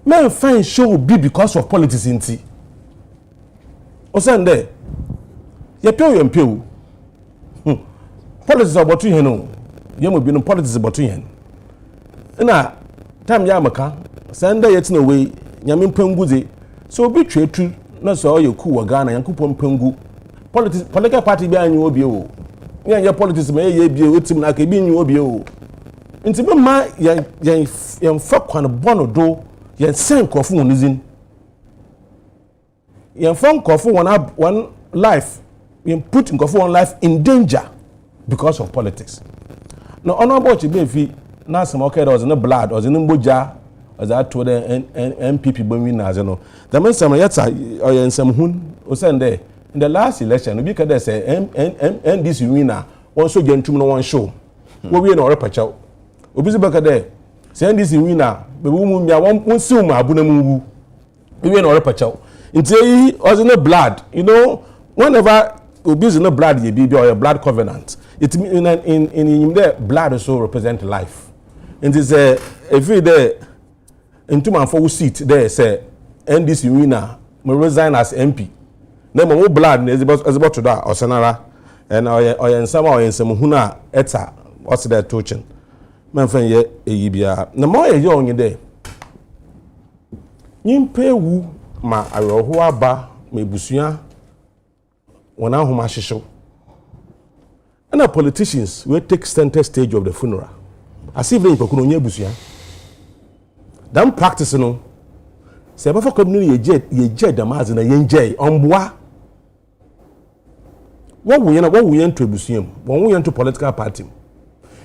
Men find show be because of politics into. Osande ye peo politics about you no ye mo bi no politics about you na time ya maka sande yet no we nyame mpanguze so obi twetu na so ye ku wa Ghana yankopon mpangu political party bi anyi obi o ye politics ma ye bi otim na ka bi anyi obi o nti be ma ye fa kwan bono do ye sen krofo wonizin ye fa krofo one life we put one life in danger because of politics. Now, honorable Chibefi, now some okay, there was no blood, or in Boja, as I told the MPP Bomi Nazano. The man some yetsa or in some hun or send there. In the last election, we could say, and this winner also get to one show. What we know, Repacho. Obizabaka there. Send this winner, but we won't soon, Abunamu. We know Repacho. Until he was in the blood, you know, whenever obi is in the blood, you be or a blood covenant. It in there blood also represent life. And this every day into my full seat there say NDC winner may resign as MP. Then my blood is about to die or senara and or in some or in some huna eta what's that touching. Man friend ye yibia. Na more young in there. Nyimpe wu ma aroho aba me busua wona homa hihyew. And the politicians will take center stage of the funeral. As if they could only busua. That practice no. Se ba for community ye je damaze na yenje onboa. What we enter busua, when we enter political party.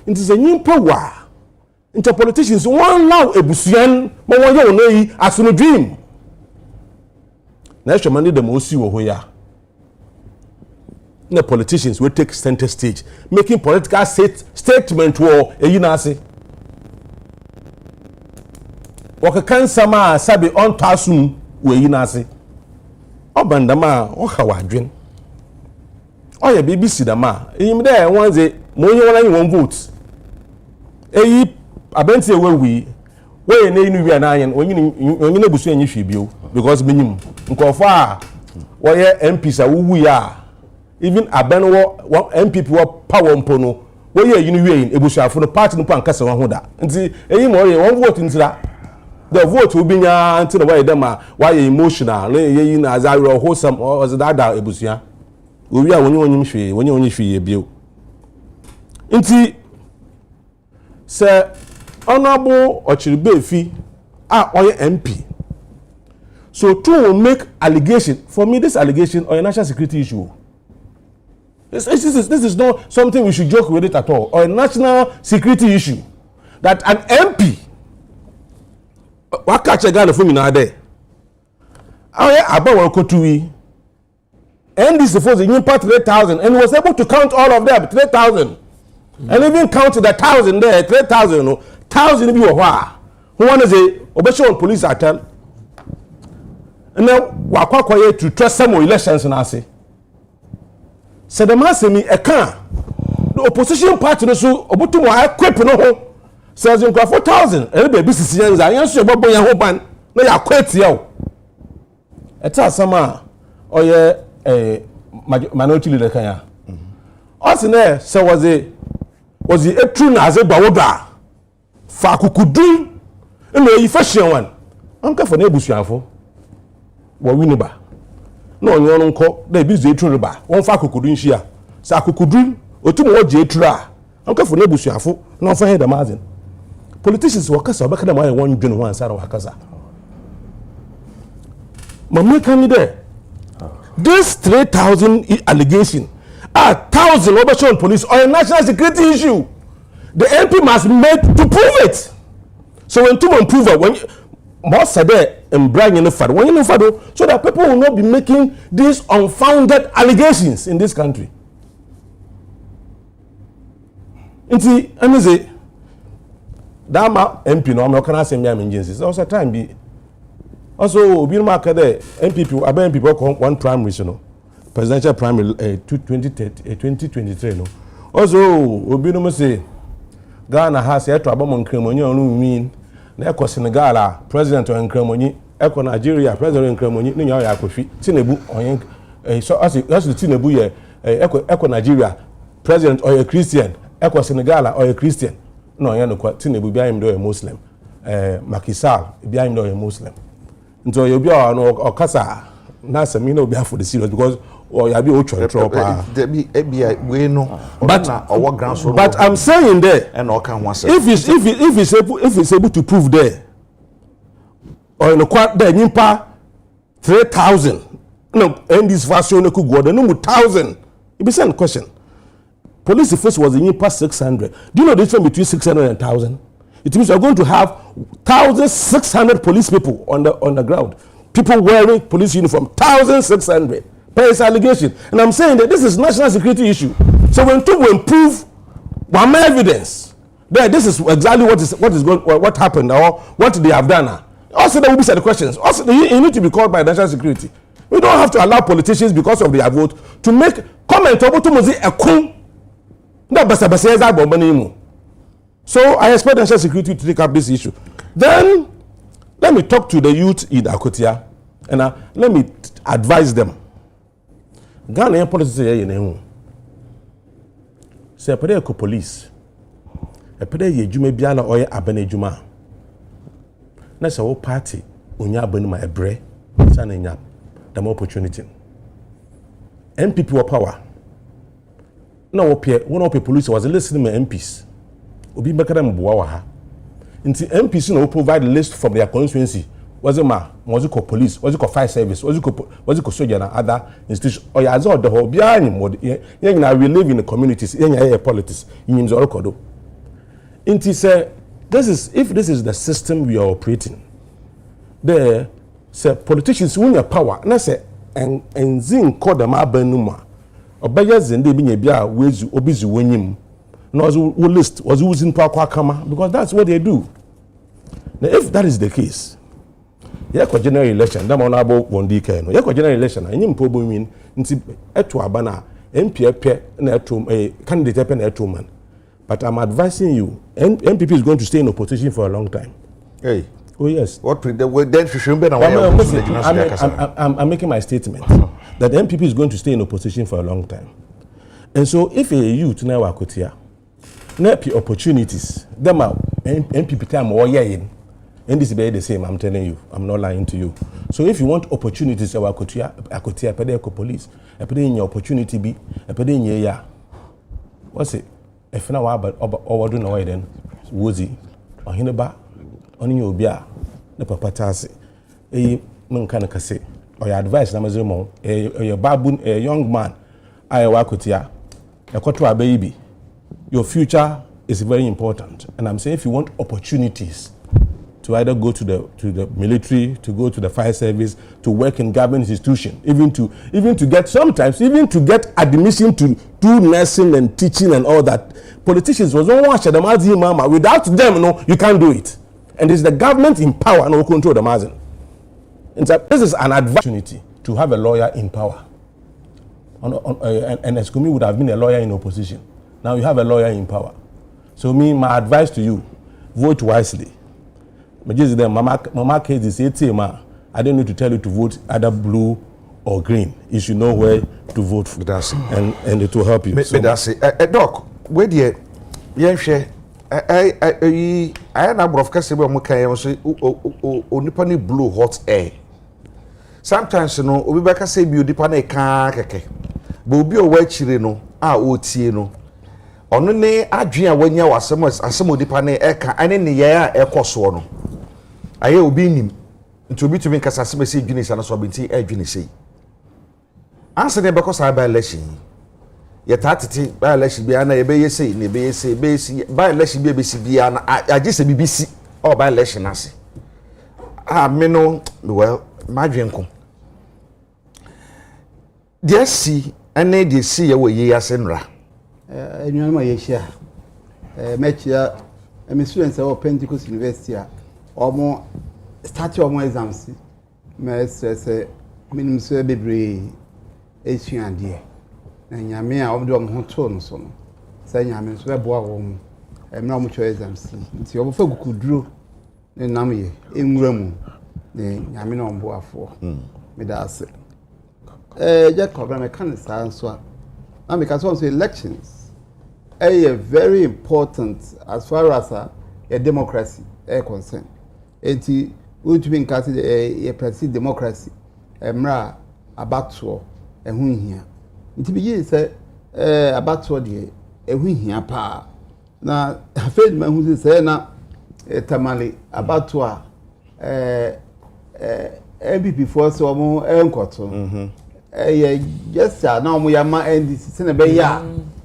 It is a new power. Into politicians one allow a busuan, but one you know as no dream. National money the most you who the politicians will take center stage, making political statement war a unasi. Waka kan sama sabi on tasum we unasi. Obandama o hawadwen. Oya BBC dama. Him there one say mo yin one vote. Eyi abenti we na inu wi na yen onyin na busu anyi hwebio because menyim nkofo a wo ye MPs a wuwu ya even abenwo MPP wo power mpo no wo ye inu wi ebusuafo no party no pa nkasa ho ho da nti eyi mo ye one vote ntira the vote obinya nti na wo ye dem a wo ye emotional na ye yi na azaro wholesome or that ebusua owi a wonyim hwe wonyim hwe bio nti se honorable Ochiribefi oye MP. So to make allegation, for me this allegation or a national security issue. This is not something we should joke with it at all. Or a national security issue. That an MP what catch a guy from in there. About Kotui. And this supposed to impact 3,000 and was able to count all of them 3,000. And even count the 1,000 there, 3,000, no, 1,000 be wha. Who want to say, Obesho police attack. And now, Wakwa to trust some more elections and I say. Said the man say me a car. The opposition party no so Obutumo I equip no home. Says you got 4,000. And the business I answer about boy and hope and no ya quit yo. Eta sama oye minority leader kanya. Osine se was it true na ze bawoda. Fa kukudun eno yi fashion one. Anka for na ebusuafo. Wo winiba. Na onye no nko na ebizu etru riba. Won fa kukudun hia. Sa kukudun otumo wo je etru a. Anka for na ebusuafo na on fa head amazing. Politicians wakasa obeka na ma won dwene ho ansa na wakasa. Mama can there. This 3,000 allegation are 1,000 overshot police or a national security issue. The MP must make to prove it. So when two men prove it, when most said there and brag in the fad, when you know fado, so that people will not be making these unfounded allegations in this country. And see, I say, that MP no, I'm not gonna say me I'm agencies. Also time be. Also, we mark there MPP, Abe MPP one primary, you know, presidential primary 2023, no. Also, we no say Ghana has a trouble on Cremoni on mean. Eko Senegal president on Cremoni, Eko Nigeria president on Cremoni, Ninya Yakofi, Tinebu on so as the Tinebu ye Eko Nigeria president or a Christian, Eko Senegal or a Christian. No, I know what Tinebu behind a Muslim. Macky Sall behind a Muslim. So you be on or kasa na me no be for the serious because or you be ocho trouble. We know but our ground so but I'm saying there and all can one if it's able to prove there or in the quad there nimpa 3,000 no and this version could go the number 1,000 it be same question. Police force was in nimpa 600. Do you know the difference between 600 and 1,000? It means you're going to have 1,600 police people on the ground. People wearing police uniform, 1,600 per his allegation. And I'm saying that this is national security issue. So when people prove one evidence, that this is exactly what happened or what they have done. Also, there will be certain questions. Also, you need to be called by national security. We don't have to allow politicians because of their vote to make comment about to So I expect national security to take up this issue. Then let me talk to the youth in Akotia and let me advise them. Ghana politics say you say pede ko police. E pede ye dwuma bia na oye abane dwuma. Na say wo party onya abane ma ebre sa na nya the opportunity. MPP wa power. Na wo pe one of the police was listening to MPs. Obi bekada mboa wa ha nti MPC no provide list from their constituency was it called police was it called fire service was it called soldier and other institutions or ya zo the whole bia ni mod we live in the communities yen politics yin zo record nti say if this is the system we are operating there say politicians win your power na say enzin call them abanuma obeya zende bi nya bia wezu obizu wonyim no list was using power kama because that's what they do. Now if that is the case, yako general election that man about one DK no yako general election any mpobo mean nti eto abana MPP na eto candidate na eto man. But I'm advising you MPP is going to stay in opposition for a long time. Hey. Oh yes. What then I'm making my statement that MPP is going to stay in opposition for a long time. And so if a youth now Akotia NEP opportunities. Them are MPP time or in. And this is the same. I'm telling you. I'm not lying to you. So if you want opportunities, I could pede police. I put in your opportunity be. I put in your what's it? If now about do no then Wozy or Hineba on your bia the papatasi. A man can say or your advice Namazimo a baboon a young man. I work with ya. A quarter baby. Your future is very important, and I'm saying if you want opportunities to either go to the military, to go to the fire service, to work in government institution, even to get admission to do nursing and teaching and all that. Politicians was don't watch them as mama. Without them, no, you can't do it. And it's the government in power no control the margin. And so this is an opportunity to have a lawyer in power. And Escomi would have been a lawyer in opposition. Now you have a lawyer in power. So my advice to you, vote wisely. Mama case is 80 ma I don't need to tell you to vote either blue or green. You should know where to vote for. And it will help you. That's it. Doc, where do you share? I number of customers who can say, only blue hot air. Sometimes, you know, we back say, you depend a car, but be away, you know, no. Only Adria when you was some depend a car, and in the year air cost one. I will be him to be to make us a message, Guinness and a sobbing a Guinness. Answer them because I buy election. Yet at by election be an a say, maybe say, by election be an I just a BBC or by election. Ah, me well, my dream. Dear see, and they see away ye as enra. And you know my year. Met here, a students of Pentecost University, or more start your more exams. May say, minimum survey, and dear. And Yamia of the Hoton, son. Saying I'm in Swabo, and no much exams. It's your folk could draw the Nami in room, the Yamin on board for. Me that's it. Agya Kwabena, I can't answer. And because also elections are very important as far as a democracy is concerned. Enti we mean consider a president democracy emra abattoir ehun hia. Nti bi say abattoir de ehun hia pa. Na afed ma hu say na tamale abattoir MPP for so mo enkoto. Yes sir, now we are NDC send be ya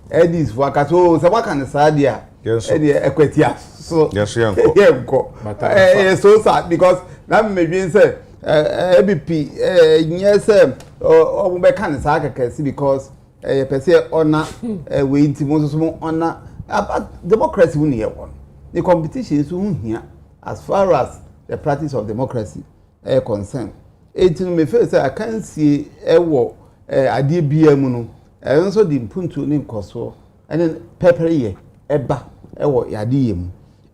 NDC for akato so what can say dia equity so yes yeah so sad because na me be say ABP yes o be can say akakasi because person honor we intimo so honor about democracy we here one the competition is here as far as the practice of democracy is concerned. Eighteen me feel say I can't see ewo ade bia mu no enso di mpuntu ni nkoso ene pepper ye eba ewo yade ye mu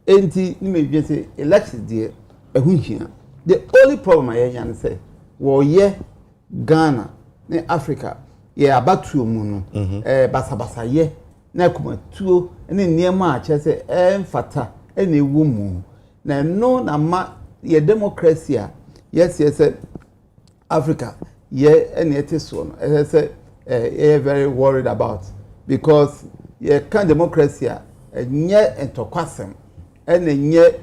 enti ni me dwe say election de ehunhia. The only problem I yan say wo ye Ghana ne Africa ye abatuo mu no basabasa ye na kumatuo ene niema a che say emfata ene ewo mu na no na ma ye democracy a yes Africa, and it is one. As I said, very worried about because can democracy and yet and tokwasem and yet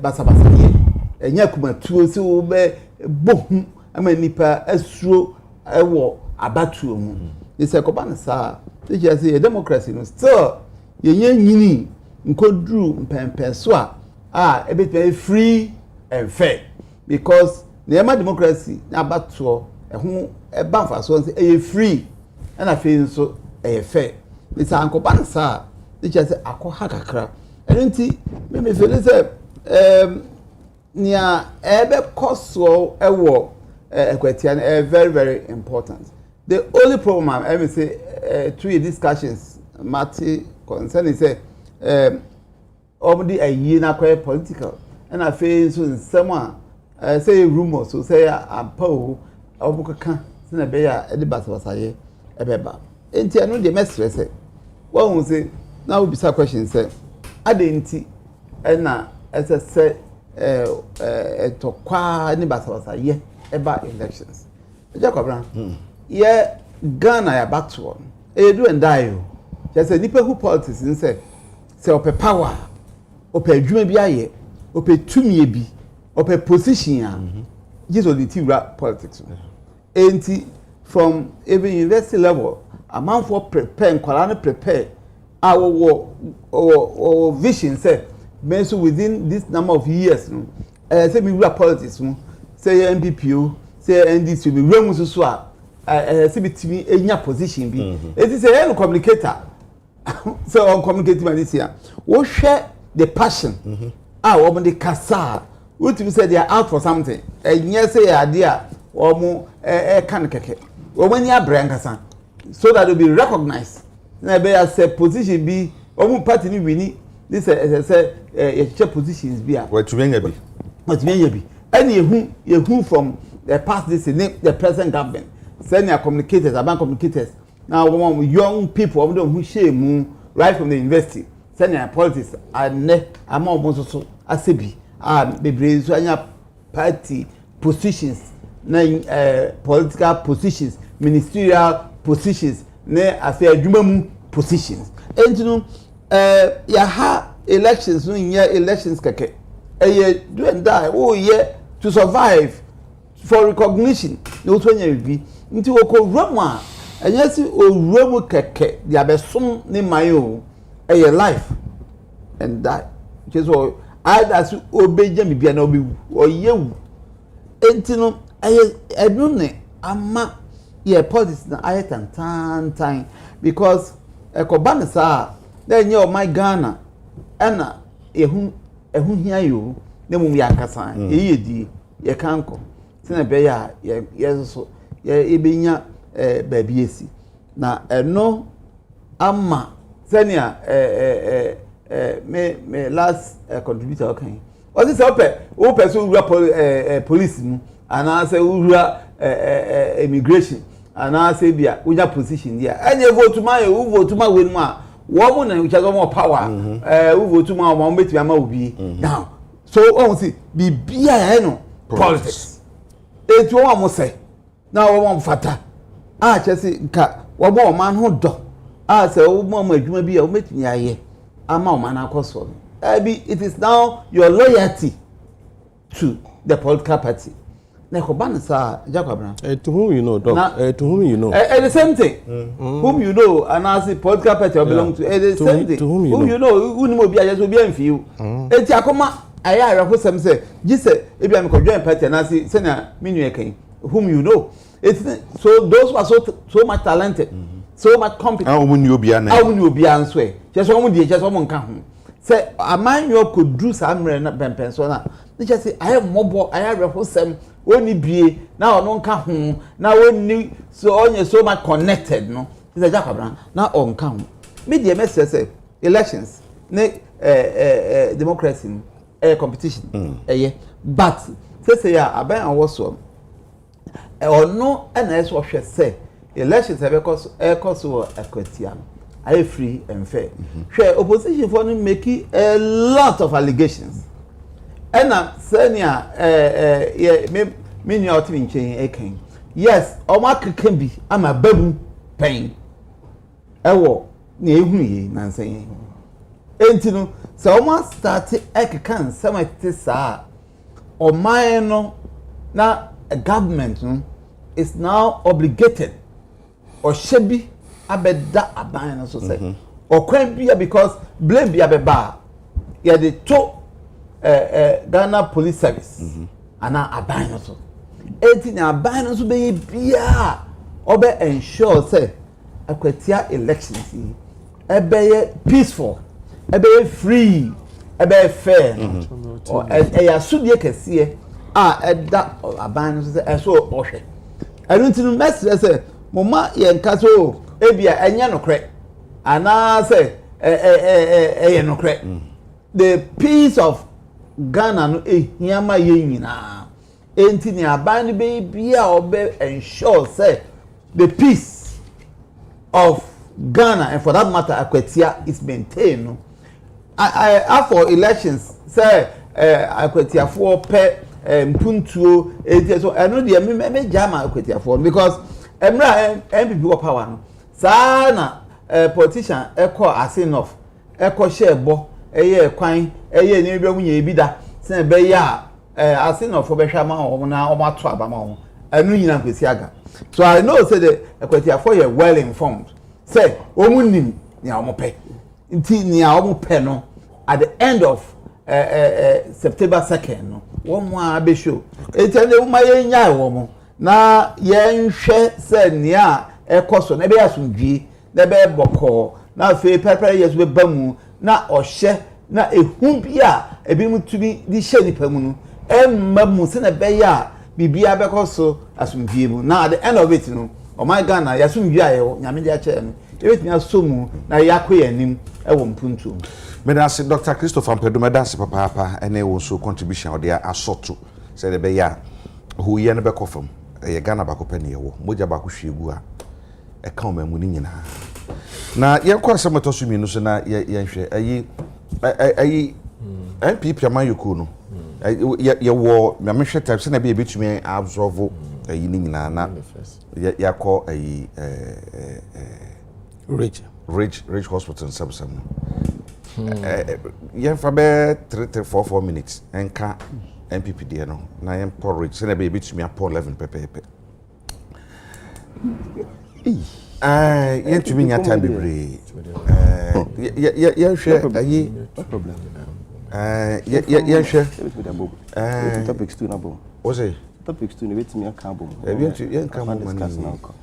basabasa and yet kuma two so be boom. I mean, nipa esro ewo abatu mu. It's a Kwabena sir. They just say democracy no still ye nyini nkodru mpempe so a bit free and fair because the democracy abattoir ehun eba fa so say free and afei so fair. It's an Kwabena sir. They just say akoha kakra. Enti me feel say nia ebe koso ewo equity very very important. The only problem I say through discussions Marty concerning say obviously a year na political and afei so in someone say rumors so say ampo obukaka na be ya e de basabasaye ebeba enti anu de mestre say won say na we bisa question say adenti na say tokwa ni basabasaye eba elections Agya Kwabena ye Ghana ya back to one do and die o just say nipa who politics say ope power ope adwuma bi aye ope tumie bi ope position just on the TV politics. Enti from even university level, a man for prepare, prepare our vision say, so within this number of years, say we politics, say MPP, say NDC, we run so say between any position be. It is a communicator. So on communicating this year, we share the passion. Woman the kasa. What you say they are out for something. And yes, say idea or more can keke. Or when you are brankasa, so that will be recognized. Na be as a position be or party ni wini. This as I say positions be. What you mean be? What you mean be? any who from the past this the present government senior communicators urban communicators now young people who share right from the university senior politics and among so asebi bebre so anya party positions political positions ministerial positions ne afi adwuma positions and you know ya ha elections no nya elections keke do and die to survive for recognition no to nya bi nti okowram a enya si owram keke dia besom ne mayo life and die so either so obeja me bia na obewu oyewu enti no enu ne ama politics na tan because ekobane sa na nye o my Ghana na ehun hia yo na mum ya kasa eyedi ye kanko sina be ya ye so ye ebenya baabi esi na eno ama senia me last contributor okay what is open so police mu ana say ura immigration ana say bia unya position dia enye vote ma you vote ma we mu a wo mu na uchazo more power u vote ma o beti ama obi now so on see bibia no politics etu o am say na wo am fata a chese nka wo bo man ho do a say wo mo adwuma bi a wo metumi aye ama o man akoso it is now your loyalty to the political party. Na Kwabena sa Agya Kwabena. To whom you know, Doc. To whom you know. The same thing. Whom you know, and as the political party belong to. The same thing. To whom you know. Who know be just be enfiu. Eti akoma aya rahwo sem say, "Jise ebi am ko join party and as say na menu eken." Whom you know. So those who are so much talented, so much competent. Ah, who knew obi an. Ah, who knew obi an swe. Just one dey, just one nka ho. Say amanyo could do some na pempen so na. They just say I have mobo, I have rahwo sem. Oni bie na ono nka ho na oni so onye so much connected no is Agya Kwabena na on nka ho me dey message say elections ne democracy competition but say ya aban awoso ono na eso hwe say elections because equity are free and fair hwe opposition for no make a lot of allegations ena senior me nua otimi nchen eken yes o ma keken bi ama babu pen ewo na ehunu yi na nsen enti no so o ma start ekekan samati sa o man no na government no is now obligated or shebi abeda aban no so say o kwan bia because blame bia beba ya de to Ghana Police Service ana aban no so enti na aban no so be bia obe ensure say akwatia elections ebe peaceful ebe free ebe fair or ya sudie kese eda aban no so say so ohwe enu tinu message say mama ye nka so ebia enye nokre ana say ye nokre the peace of Ghana no ehiama ye nyina enti ni aban ni be bia obe ensure say the peace of Ghana and for that matter Akwatia is maintained no after elections say Akwatia for pe mpuntuo enti so eno de me jama Akwatia for because emra MPP go power no sa na politician eko enough eko share bo eye kwan eye ni bia munye ebida se be ya enough for be hwa ma ho na o ma to aba ma ho anu nyina kwesi aga so I know say the Akwatia for you well informed say omunim ni amope nti ni amope no at the end of September 2nd no one more be show etende uma ye nya wo mo na ye nhwe se ni a ekoso na be asundwie na be boko na fe pepper yesu be bamu na ohye na ehun bia ebi mutumi di hye nipa mu no emmamu se na be ya bibia be koso asundwie mu na at the end of it no oh my Ghana yasundwie ayo nyame dia che no ebetimi asomu na yakoye anim ewo mpuntu Medasi Dr. Christopher Mpedumedasi papa ene wo so contribution o dia asoto say the be ya who ye no be kofam e Ghana ba ko pe ne ye wo moja ba ko hwegu a e ka o mamu ni nyina na ye kwa se metoso mi no so na ye hwe ayi NPP amayoku no ye wo me hwe type se na be betumi absorb ayi ni nyina na ya ko ayi Rich Hospital some yen fa be 3-4 minutes enka MPP de no na yen pour Rich se na be betumi pour 11 pepe yen tumi nya time bebre yen hwe ayi no problem yen hwe topics too na bom o say topics too wait me can bom yen can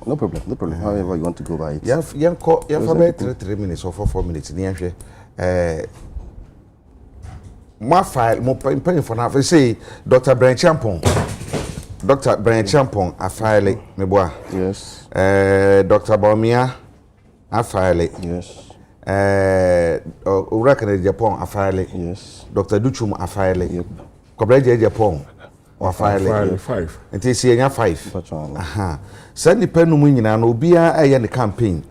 no problem however you want to go by it yen fa be 3 minutes or 4 minutes ni yen hwe my file mo pen for na say Dr. Brian Champon a file me boa yes Dr. Baumia a file yes Ura Kennedy Japan a file yes Dr. Duchum a file yep Kobreje Japan a file 5 nti see nya 5 aha send the pen mu nyina no obia aye ne campaign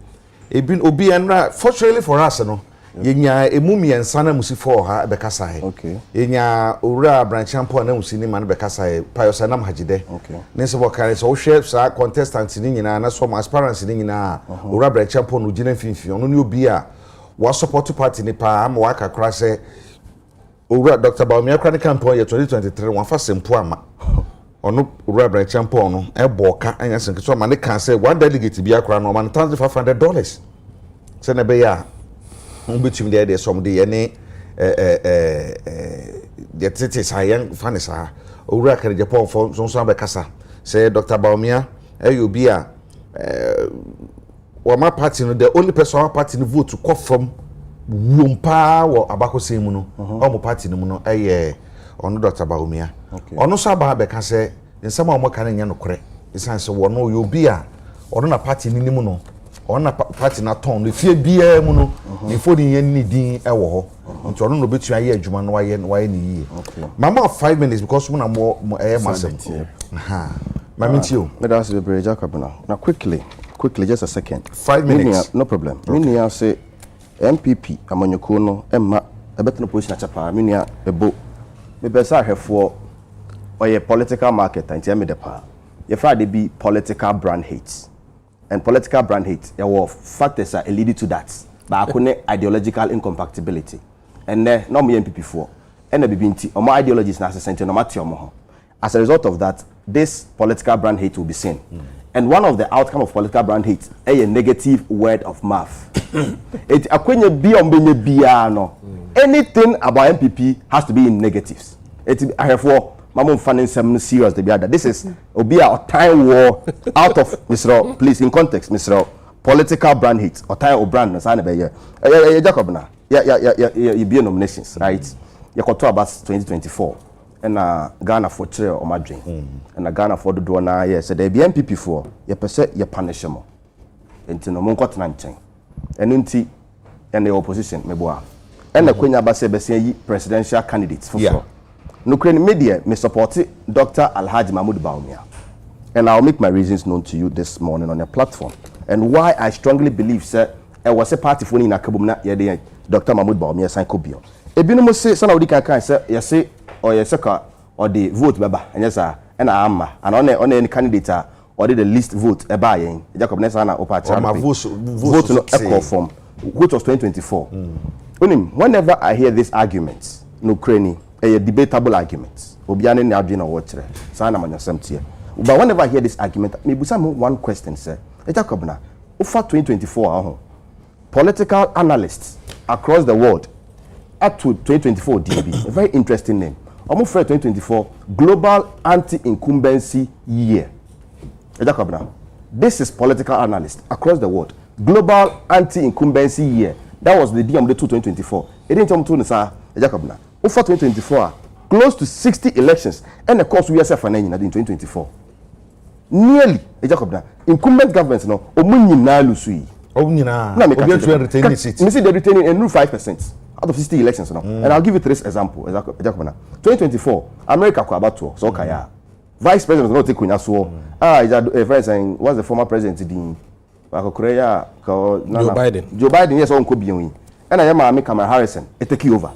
obia nra fortunately for us no yenya emumiensa na musifo ha be kasae okay yenya owura branchampo na musini man be kasae payosa na mhagide okay nese bo kare so hwe sa contestant ni nyina na so aspirants ni nyina owura branchampo no gina finfin ono ne obi a wa support party ni pa am wa kakra se owura Dr. Baumia kra ne campaign ye 2023 wan fa sempo ama ono owura branchampo no e bo ka anya senke so ma ne kan se one delegate bi akra no man $1,500 se ne be ya between there some day any the titis hayan fanisa owura kan Japan for so be kasa say Dr. Baumia obi a wa ma party no the only person our party no vote to come from wumpa wo abakose mu no o mo party no mu no ono Dr. Baumia ono so aba be ka say nsema o mo kan nya no kore isan se wo no obi a ono na party ni mu no ona party na ton no fie bia mu no ifo ni yen ni din e wo ho nti ono no betu aye adwuma no waye ni yie mama 5 minutes because na mo masem aha mama tio let us be Agya Kwabena now quickly just a second 5 minutes no problem mini ya say MPP amanyoko no emma ebetno position achapa mini ya ebo me besa ahwefo oye political marketer nti me de pa ye fa de be political brand hate. And political brand hate, there were factors that lead to that. But I couldn't ideological incompatibility. And then, no more MPP4. And the BBNT, or my ideologies now sent no. As a result of that, this political brand hate will be seen. And one of the outcome of political brand hate is a negative word of mouth. Anything about MPP has to be in negatives. I have Mamon fanning some serious the other. This is Obia or time war out of Mr. Please in context, Mr. Political brand hits or time or brand na sana be here. Agya Kwabena. You be nominations, right? You got about 2024 and Ghana for chair or Madrid and Ghana for the door na yes. So there be MPP for you percent you punish them. Enti no mon kwat na nchen. Enu nti and the opposition meboa. And the Queen Abase be presidential candidates for sure. Ukraine media may support Dr. Alhaji Mahmoud Baumia. And I'll make my reasons known to you this morning on your platform. And why I strongly believe, sir, I was a party for in a kabumna yede Dr. Mahmoud Baumia sign Kobio. Ebino mo say son of the can say you say or your second or the vote baba and yes sir and amma and on any candidate or the least vote e buy yin Jacob Nesana vote no equal form which was 2024. Whenever I hear these arguments in Ukraine a debatable argument. Obiane ni adwena watchere. Sana manyasem tie. But whenever I hear this argument, me busa one question sir. Agya Kwabena, over 2024 political analysts across the world up to 2024 DB. A very interesting name. Almost for 2024 Global Anti-Incumbency Year. Agya Kwabena, this is political analysts across the world. Global Anti-Incumbency Year. That was the DMD 2024. It didn't come to sir Agya Kwabena. Over 2024, close to 60 elections, and of course we are in 2024. Nearly, Agya Kwabena, incumbent governments no, omunyi na lusui. Omunyi na. Obi retain seat. Me see they retaining a new 5%. out of 60 elections, and I'll give you 3 examples. 2024, America ko abato so kaya. Vice President no take kunya so. A friend saying what's the former president din? Joe Biden. Joe Biden yes on ko biyan. And I am Kamala Harrison take over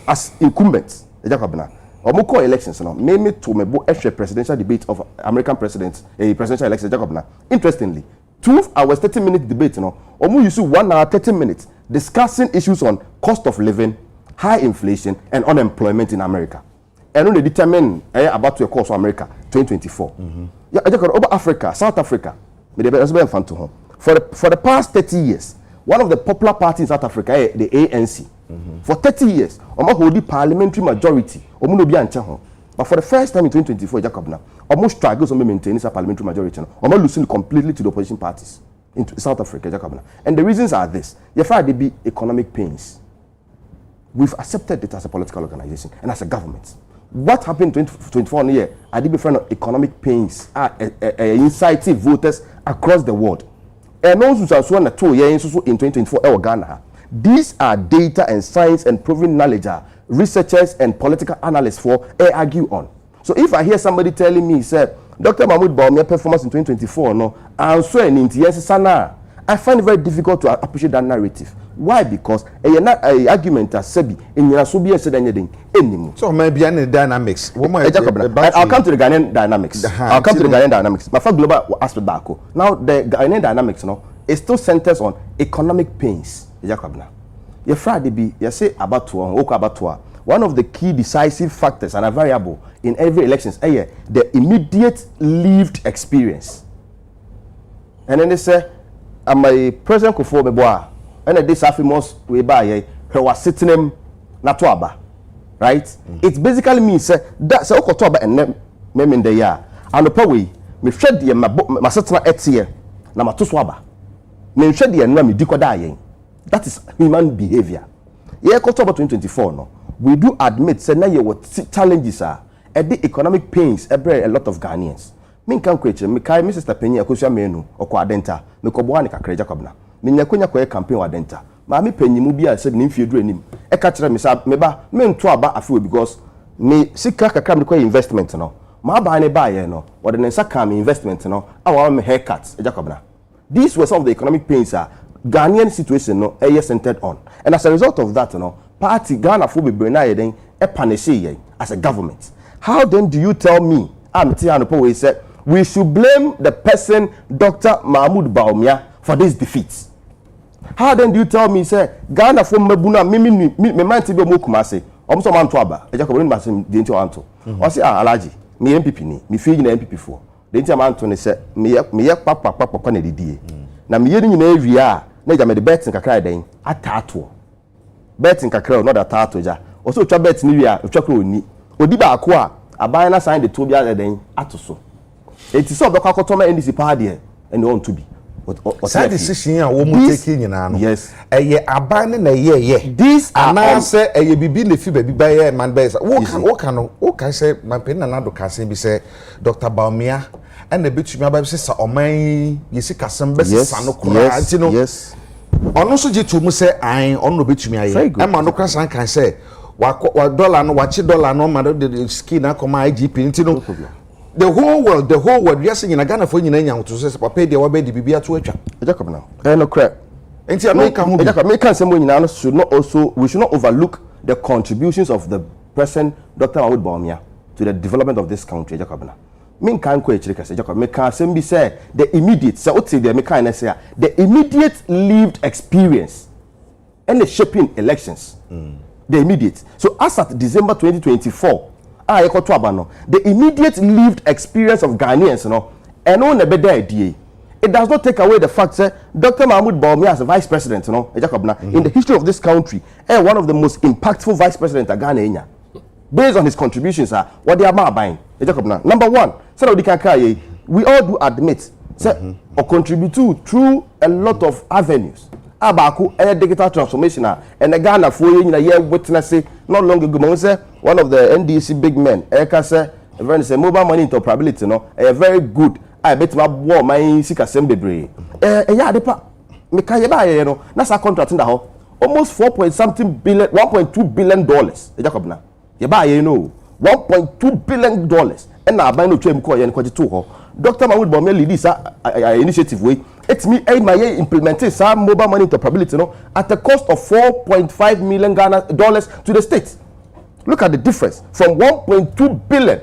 as incumbent. Kwabena. Omoko elections no me to me bo presidential debate of American presidents presidential elections Kwabena. Interestingly, 2 hours 30-minute debate omu use 1 hour 30 minutes discussing issues on cost of living, high inflation and unemployment in America. And they determine about to course of America 2024. Yeah, over Africa, South Africa. For the past 30 years, one of the popular parties in South Africa, the ANC, for 30 years, hold the parliamentary majority. But for the first time in 2024, Kwabena, almost struggles to maintain this parliamentary majority. Almost losing completely to the opposition parties in South Africa, Kwabena. And the reasons are this: you find there be economic pains. We've accepted it as a political organization and as a government. What happened in 2024 year? I did be friend of economic pains inciting voters across the world. And also, in 2024, Ghana. These are data and science and proven knowledge. Researchers and political analysts argue on. So if I hear somebody telling me, say, Dr. Mahmoud Bawumia performance in 2024, no, and so I find it very difficult to appreciate that narrative. Why? Because a argument as Sebi in Yasubi said anything anymore. So maybe any dynamics. I'll come to the Ghanaian dynamics. I'll come to the Ghanaian dynamics. My first global aspect back. Now the Ghanaian dynamics, it still centers on economic pains. Your Friday be you say about one of the key decisive factors and a variable in every election is the immediate lived experience. And then they say, "Am I President Kufuor Meboa?" And this famous way by he was sitting him natuaba, right? It basically means that so Okotoba and mem in the year. And the way me shed the my setna etie na matoswaba. Me shed the na me dikoda. That is human behavior. Yeah, October 2024 no. We do admit say na ye what challenges are the economic pains a lot of Ghanaians. Me kan kweche me kai me sister Penny akosua menu okwa adenta me koboa ne kakra Kwabena. Me nyakonya kwa campaign wa denta. Ma me Penny mu bia said ni mfie duru anim. E ka kire me sa me ba me nto aba afi because me sika kakra me kwa investment no. Ma ba ne ba ye no. Wo de nsa ka me investment no. Awa me haircut Kwabena. These were some of the economic pains Ghanaian situation no centered on. And as a result of that party Ghana for be na yeden punish as a government. How then do you tell me we said we should blame the person Dr. Mahmoud Bawumia for this defeat? How then do you tell me say Ghana for mabuna me man ti be mo kumase omso man to aba Kwabena ni masem de nti wanto o say alaji me MPP ni me fi nyina MPP for de nti man to ne say me ye papa na didie na me ye ni nyina awia na ja me de bet nkakra den atato bet nkakra no da tato ja o so twa bet ni wia twa kra oni odi ba ako a aban na sign de to bia den atoso eti so be kwakoto ma NDC party and on to be that decision a wo mu take nyina no yes eye aban na ye these are na say eye bibi le fi baby baye man baye wo kan say man pen na do kan say bi say Dr. Bawumia and the bitch me aba say sa oman yesi kasem be sa no kura anti no yes ono so je to mu say an ono betumi aye e ma no kra san kan say wa dollar no wachi dollar no ma the skin na come IGP nti no the whole world we are saying na Ghana for nyina nya to say papa de wa be di bibia to atwa Kwabena no cra nti America ho me kan say mo nyina no we should not overlook the contributions of the person Dr. Mahmoud Bawumia to the development of this country Kwabena. Me kan ko echire kase Jacob me kan sem bi say the immediate say what say me kan na say the immediate lived experience and the shaping elections the immediate so as at December 2024 yekoto aba no the immediate lived experience of Ghanaians no eno na beda adie it does not take away the fact that Dr. Mahmoud Bawumia as a vice president Jacob in the history of this country one of the most impactful vice president Ghana enya based on his contributions what they are buying number one we all do admit or contribute to through a lot of avenues abaku digital transformation and the Ghana for you witness not long ago say one of the NDC big men say mobile money interoperability a very good I bet my war my sika sembebre yeah depa me kan ye ba ye no na sa contract nda ho almost 4.something billion, $1.2 billion. Agya Kwabena. You buy, you know, $1.2 billion. And now buy no train call and quality to her. Dr. Mahmoud Bawumia lead this initiative way. It's me my implementing some mobile money interoperability, you know, at a cost of $4.5 million to the state. Look at the difference from 1.2 billion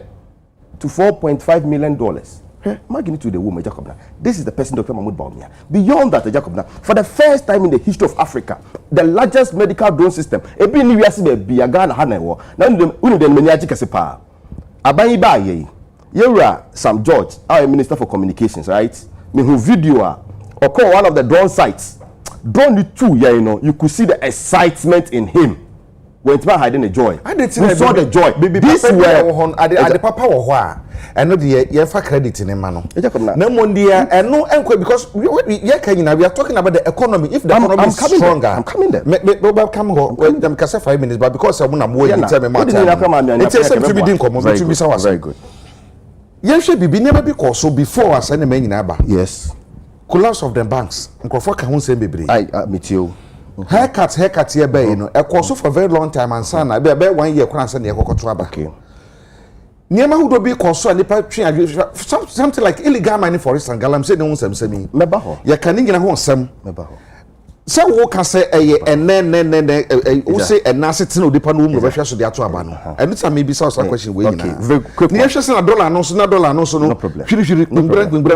to $4.5 million. Imagine it to the woman, Agya Kwabena. This is the person, Dr. Mahmoud Bawumia. Beyond that, Agya Kwabena, for the first time in the history of Africa, the largest medical drone system. Ebi ni wiase be Ghana ha na ewo. Na unu de mani agi kese pa. Aban ba ye. Yewura Sam George, our Minister for Communications, right? Me who video or call one of the drone sites. Drone too, yeah, you know, you could see the excitement in him. When it's hiding the joy. We saw the joy. This were at the papa or and not the year for credit in a man. No one dear and no uncle because we are talking about the economy. If the economy is stronger, I'm coming there. Come home, them 5 minutes, but because I want to wait and tell me it's to be doing common, to be so very good. Yes, should be never because so before us any main neighbor. Yes. Collapse of the banks. Nkofo ka ho say bebre. I meet you. Haircut here be you know. E course for a very long time and son na be 1 year kwan say na ekokoto aba. Okay. Niema hu do be course and the something like illegal mining for instance galamsey ne ho nsem meba ho. Ye kan ngina ho nsem meba ho. Se wo ka say ene wo say enase no dipa no mu be hwe so de ato aba no. Enu time be say question we nyina. Very quick. Ni hwe say na dollar no so no. No problem. Hwiri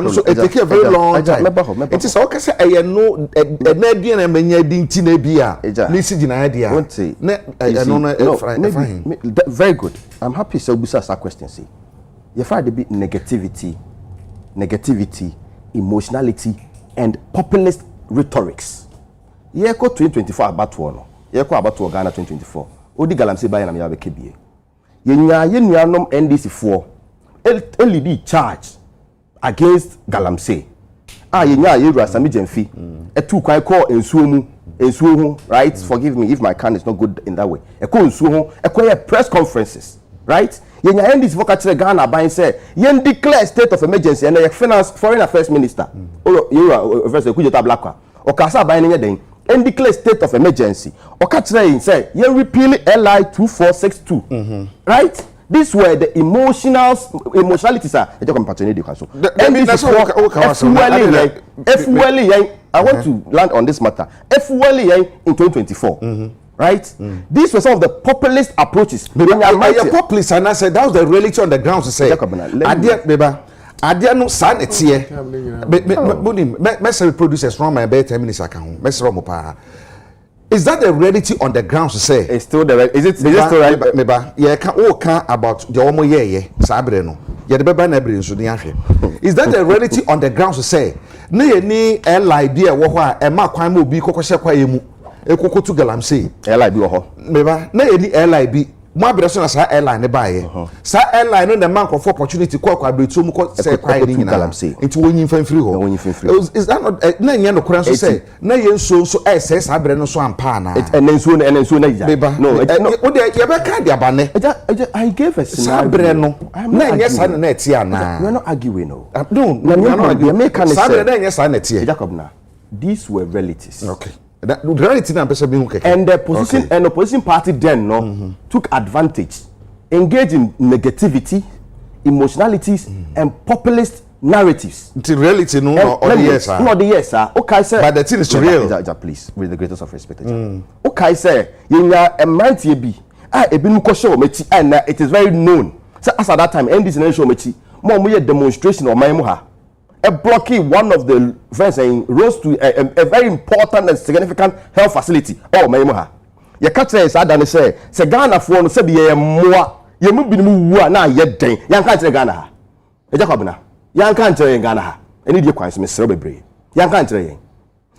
no so it take a very long time. It is okay say no na dien na manya di nti na bia. Ni si gina dia. Na no very good. I'm happy so busa that question say. You find the bit negativity, emotionality and populist rhetorics. Ye ko 2024 abatoɔ no ye ko abatoɔ Ghana 2024 odi galamsey baye na me abeke bie ye nuanom NDC foɔ lead charge against galamsey ye yewura Sami Gyamfi etu kwai call ensuo hu right. Forgive me if my can is not good in that way e ko ensuo hu e ko press conferences right. Ye NDC for catch Ghana ban say ye declare state of emergency and the finance foreign affairs minister yewura first Kujota Blakwa o kasa ban ne den and declare state of emergency. Or catch say, you repeal LI 2462. Right? These were the emotionalities are I want to land on this matter. In 2024. Right? These were some of the populist approaches. Populist and I said that was the reality on the ground to say. Adia no san etie me producers from my better 10 minutes account me pa. Is that the reality on the ground to say? It's still the is it still right? Meba ye can about the omo ye sabre no ye de beba na bre nso ni ahwe. Is that the reality on the ground to say? Na ye ni airline dia wo ho a e ma kwan ma obi kokoshe kwa ye mu ekokotu galamsey airline bi wo ho meba na ye ni airline bi mo abreso na sa airline ne baaye sa airline no na man for opportunity kwa abretu mu ko say kwa ni nyina nti wonyi mfamfiri ho is that not na nya no kran so say na ye nso say sa abre no so ampa na enenso na ija no wo de ye be ka dia bane I gave a sa abre no na nya sa na eti ana we are not arguing no no make can say sa abre na nya sa na eti Agya Kwabena these were relatives. Okay. That reality na person being okay. And the position and opposition party then took advantage, engaged in negativity, emotionalities, and populist narratives. The reality no or the yes sir. No the yes sir. Okay sir. But the thing is real. Please, with the greatest of respect. Okay sir. You a mighty be. Ebinu ko show mechi and it is very known. So as at that time, NDC na show mechi. Mo ye demonstration or my ha. A blocking one of the friends saying rose to a very important and significant health facility. Oh, my moha. You catch say Adani say Ghana for no say be more. You move be mu na ye den. Yan can't say Ghana ha. Agya Kwabena. Yan can't say Ghana ha. Any dey kwans me sere bebre. Yan can't say.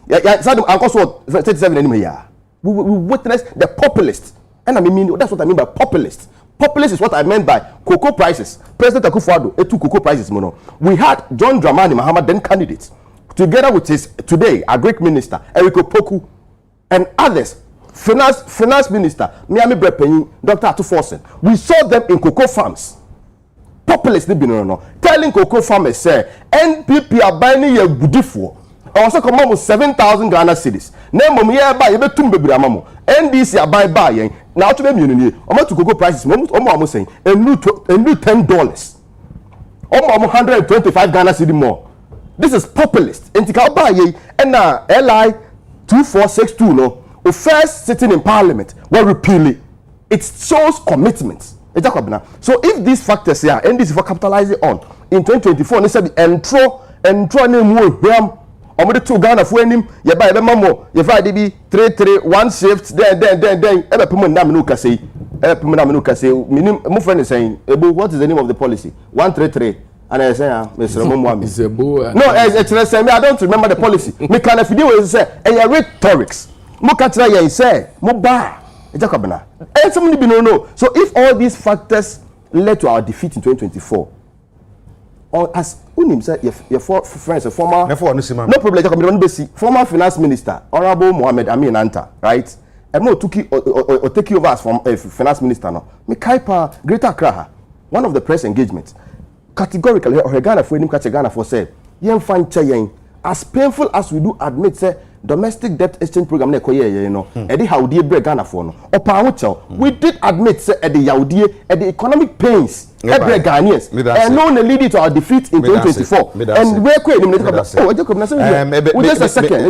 Ya say uncle so 37 anyway ya. We witness the populist. And I mean that's what I mean by populist. Populist is what I meant by cocoa prices. President Akufo-Addo took cocoa prices. We had John Dramani Mahama, then candidate, together with his today Agric Minister Eric Opoku and others, Finance Minister Miami Brepenyi, Dr. Atuforsen. We saw them in cocoa farms. Populists telling cocoa farmers say NPP are buying your budifo. Also come on 7,000 Ghana cedis. Name mum here buy you betum bebre amamo. NDC buy yen. Now to be munini. Omo to go prices. Omo saying a new $10. Omo 125 Ghana cedi more. This is populist. Entika buy yen and now LI 2462 no. The first sitting in Parliament will repeal it. It shows commitment. Agya Kwabena. So if these factors here, NDC for capitalizing on in 2024, they said entro ne mu hwam. Omode to Ghana for enim ye ba be mamo ye Friday be 3-3 one shift then ebe pemo ndam no kase minim mo friend is saying ebo what is the name of the policy 133 and I say Mr. Momo is ebo no it's say me I don't remember the policy me can if you say e rhetorics mo ka try ye say mo ba Agya Kwabena and somebody be no so if all these factors led to our defeat in 2024 or as unim say your friends a former no problem Agya Kwabena former finance minister Honorable Mohammed Amin Anta right Emo took over as from finance minister no me kaipa Greater Accra one of the press engagements categorically or Ghana for him catch Ghana for say yen fan chayen as painful as we do admit say domestic debt exchange program na koye you know e dey howdie break Ghana for no opa ho we did admit say e dey howdie e dey economic pains every Ghanaians and no na lead to our defeat in 2024 and we ko eliminate Agya Kwabena say we just a second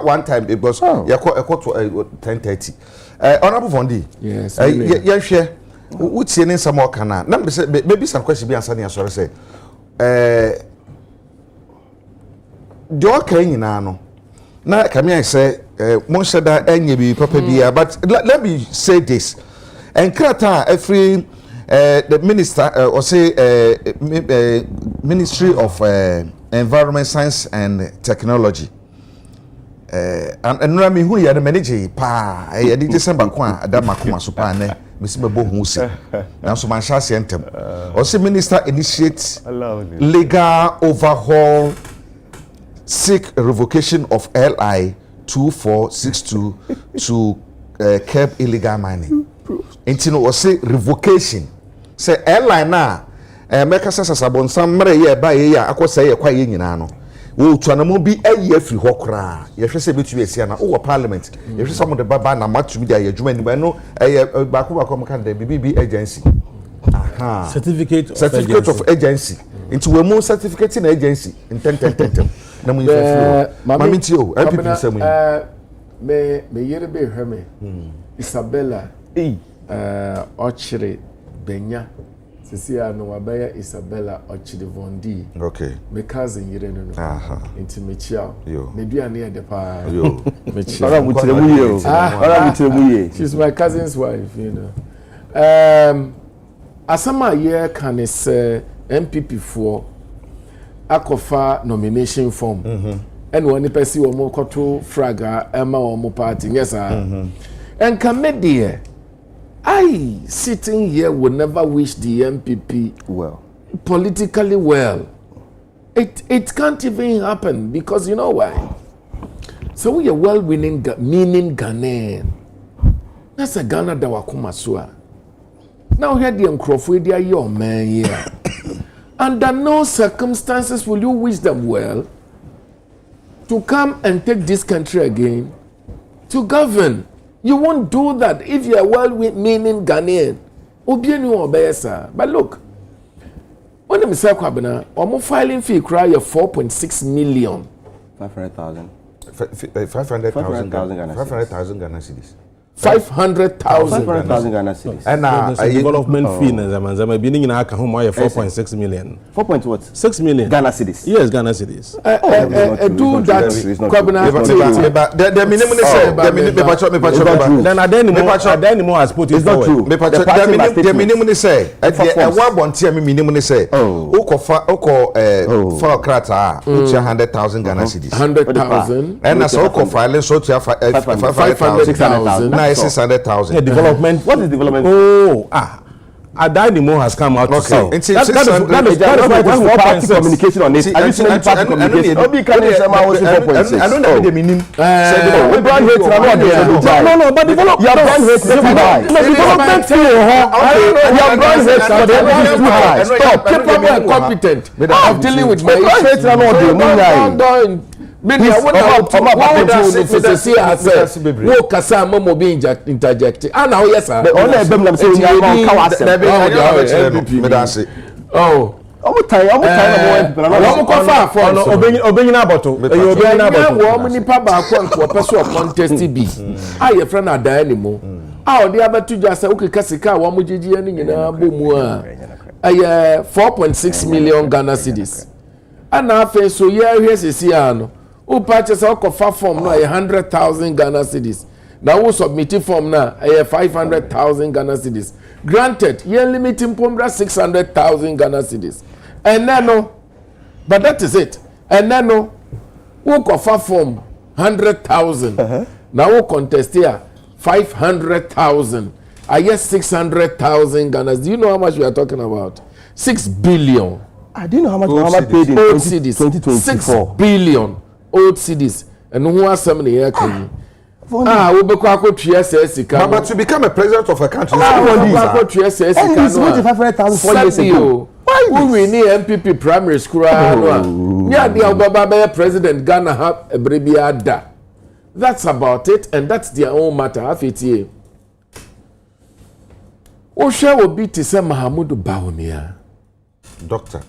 one time it was to 10:30 honorable Vondi yes yen hwe utie ne nsam okana na maybe some question be answer ne asore say the okay nyina no na kame say mon sheda enye bi papa bia but let me say this and krata every the minister or say Ministry of Environment, Science and Technology and no me hu ya the manager pa e di December kwa adamakoma so pa ne mesi bebo hu si na so man sha sentem or say minister initiates legal overhaul seek revocation of LI 2462 to curb illegal mining. Intino was say revocation. Say LI na make us sabon samre ye ba ye ya akwa say ye kwa ye nyina no. Wo tuanamo bi ayi afri ho kra. Ye hwe say betu esia na wo parliament. Ye hwe some de baba na matumi dia ye dwuma ni no ba ko mka de BBB agency. Aha. Certificate of agency. Into we mo certificate in agency in 10. Na mu ifefu mami ti o MPP say mu me yere be hweme Isabella ochire benya sisia no wabaya Isabella ochire Vondi okay me cousin yere no aha inti me chia yo me duane e de pa yo me chia ora mutire mu ye she's my cousin's wife you know asama ye kan is MPP for akofa nomination form and one person wo mo koto fraga ema wo mo party yes and comedy I sitting here would never wish the MPP well politically well. It can't even happen because you know why? So we are well meaning Ghanaian. That's a Ghana da wakuma soa. Now here the Nkrofo dia your man here. Under no circumstances will you wish them well to come and take this country again to govern. You won't do that if you are well-meaning Ghanaian. Obienu obeyesa. But look, when I'm saying Kwabena, I'm filing fee cry 4.6 million. 500,000. 500,000 Ghana cedis. 500,000 Ghana cedis. And a development fee na zaman beginning na aka home 4.6 million. 6 million Ghana cedis. Yes, Ghana cedis. Do that Kwabena. The minimum say then Adenimo has put it forward. The minimum say one bontia minimum say oko for krata 100,000 Ghana cedis. 100,000 and as oko filing so to 500,000 600,000. Development. What is development? Adanimo has come out to say. That is party communication on it. Have you seen any party communication? Obi can say I was 4.6. I don't know the meaning. Brand hate no, but develop your brand hate is too high. No, development too high. Your brand hate is too high. Stop. Capable and competent of dealing with my brand hate na no dey Many I want to see ourselves. No kasa mo be interject. Ah now yes sir. On e bem na say we are on kawa say. Oh. Omo time na mo Omo ko fa for no obenyina aboto. Obenyina aboto. Wo ni pa ba ko nko person contest bi. Ah your friend adan ni mo. Ah odi abatu dwa say okay kasika wo mo gigi ani nyina bomu a. 4.6 million Ghana cedis. Ana afa so ye hwe sisi ano. Who purchase a form now 100,000 Ghana cedis. Now who submit form now 500,000 Ghana cedis. Granted, you're limiting Pombra 600,000 Ghana cedis. And then no, but that is it. And then no, who offer form 100,000. Now who contest here 500,000. I guess 600,000 Ghana. Do you know how much we are talking about? 6 billion. I didn't know how much paid in old cedis. 2024. 6 billion. Old cedis and who are some here can we be quite but to become a president of a country and it's worth 500,000 4 years ago. Who we need MPP primary school yeah the Obama president Ghana have a baby ada. That's about it and that's their own matter. Have it here. Osha will be to say Mahamudu Bawumia Dr.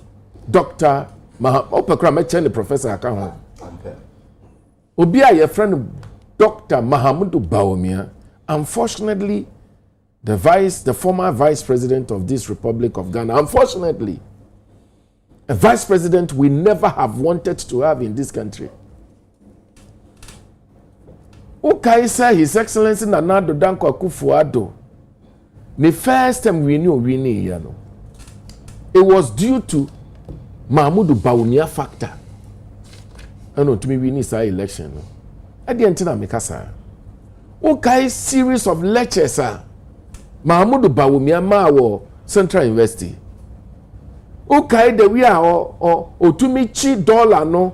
Opekra mentioned the professor account. Obi a your friend Dr. Mahamudu Bawumia, unfortunately, the former vice president of this Republic of Ghana, unfortunately, a vice president we never have wanted to have in this country. Okay, sir, His Excellency Nana Addo Dankwa Akufo-Addo, the first time we knew, it was due to Mahamudu Bawumia factor. I know to me we need say election. At the end of the day, okay, series of lectures, Mahamudu Bawumia Mawo Central University. Okay, the we are or to me cheap dollar no,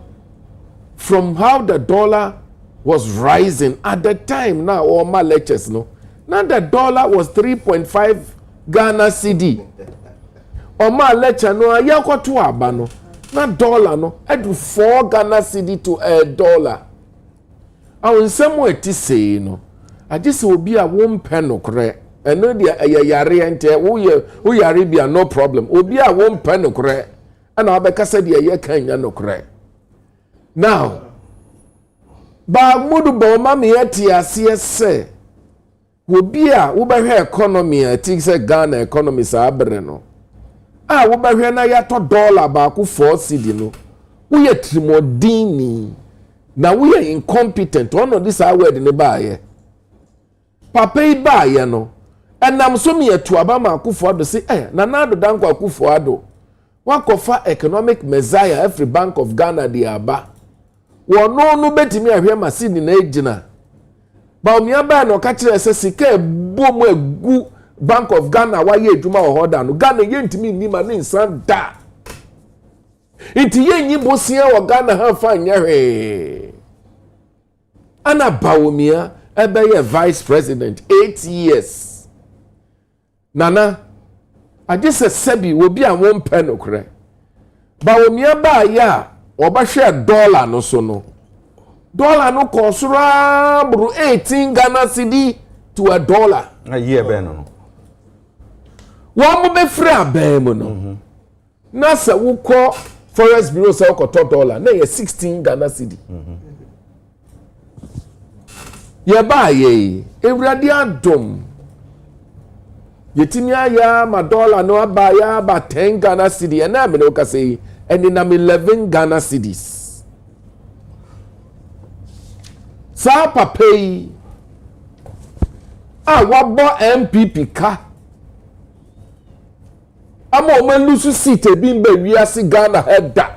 from how the dollar was rising at the time now all my lectures no. Now the dollar was 3.5 Ghana cedi. Or my lecture no ayako to abano. Na dollar no edu 4 Ghana cedi to $1. Awon nsemo eti sei no agise obi a won pɛ no korɛ eno de yare ente wo yare bia no problem obi a won pɛ no korɛ ana abɛkasa de ye kan nya no korɛ. Now ba mudu ba ma me yeti ase se obi a wo bɛhwɛ economy a ti se Ghana economy sa abre no wo bahwe na ya to dollar ba ku 4 cedi no wo ye trimodini na wo ye incompetent ono this word ne ba ye papa yi ba ye no enam so me atu aba ma Akufo-Addo say Nana Addo Dankwa Akufo-Addo wakofa economic messiah every bank of Ghana de aba wo no betimi ahwe machine na ejina ba omi aba na ka kire se sika bomu egu Bank of Ghana wa ye adwuma wo hoda no Ghana ye ntimi ni ma ne nsan da inti ye nyi bosia wo Ghana ha fa nyahwe ana Bawumia ebe ye vice president 8 years Nana agise sebi obi a won pɛ no korɛ Bawumia ba ya obahwe dollar no so no dollar no kosura bru 18 Ghana cedi to $1 a year ben no wọ́n mú bẹ́ firi abẹ́ẹ̀ mu no na sẹ́ wọ́kọ́ forest bureau sẹ́ wọ́kọ́ $1 na yẹ 16 Ghana cedi yẹ bá yẹ ewurade adom yẹ timi ayá ma $1 no aba ayá aba 10 Ghana cedi ẹ̀ náà mi ní o ka sẹ́ ẹni nam 11 Ghana cedis sáà papa yi a wabɔ MPP ka ama o man lusu seat ebi mba wiase Ghana heda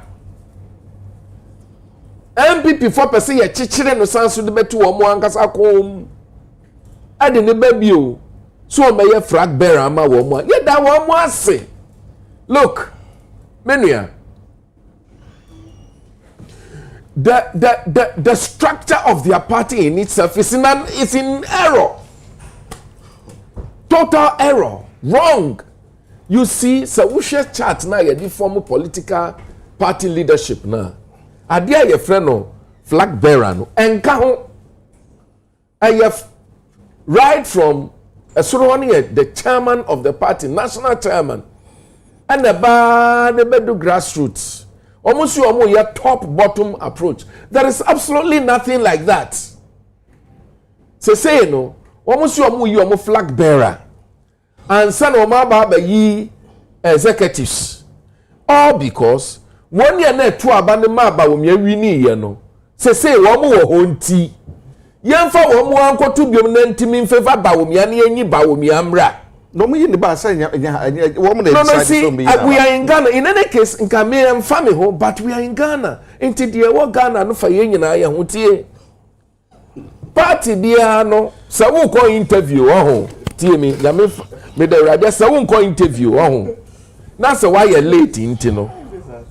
MPP for person ye chichire no sanso de betu wo mo ankasa kom ade ne ba bio so may flag bearer ama woman yeah that one more say look menua the structure of their party in itself is in error, total error, wrong. You see, so we share chat now. You form political party leadership now. Adia your friend no flag bearer no. Enka I have right from the chairman of the party, national chairman, and the bedu grassroots. Almost you your top bottom approach. There is absolutely nothing like that. Say no. Almost you flag bearer. And son of my ye executives. All because 1 year net to abandon my ba wini no. Say womu honti. Yamfa womu anko to be in favor ba wumi ba wumi amra. No, me in the bar saying, woman, no, see, we are in Ghana. In any case, in Kame and family, but we are in Ghana. Into the war Ghana, no for yen and I am with party, dear, no, so won't call interview, oh, dear me, me the radio, so won't call interview, oh. That's why you're late, into no.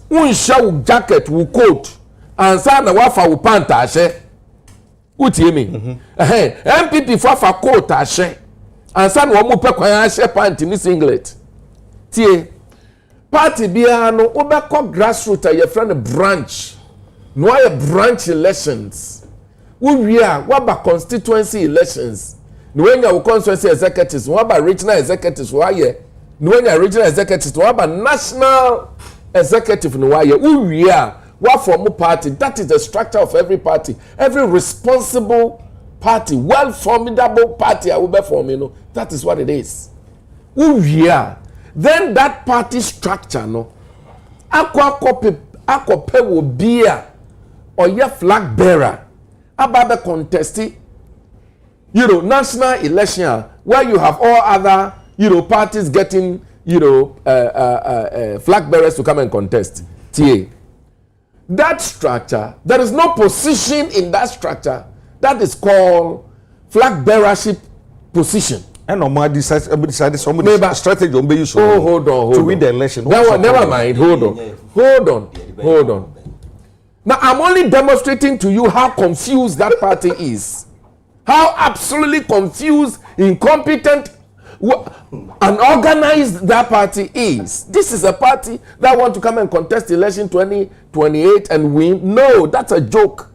Won't show jacket, who coat, and son of wafa who panta, what you mean? MPP for coat, I say. And some woman pe kwan share pant in singlet. Tie. Party bia no obekọ grassroots your friend branch. No a branch elections. We are what about constituency elections. No when your constituency executives, what about regional executives why no when your regional executives, what about national executive no why we are what form party. That is the structure of every party. Every responsible party, well formidable party I will be forming, you know, that is what it is. We are. Then that party structure, no, akwa will be or your flag bearer, about contesting, you know, national election where you have all other, you know, parties getting, you know, flag bearers to come and contest. TA. That structure, there is no position in that structure. That is called flag bearership position. And somebody decided somebody strategy on use hold on. To win the election. Never mind. Hold on. Now I'm only demonstrating to you how confused that party is. How absolutely confused, incompetent, unorganized that party is. This is a party that want to come and contest election 2028 and win. No, that's a joke.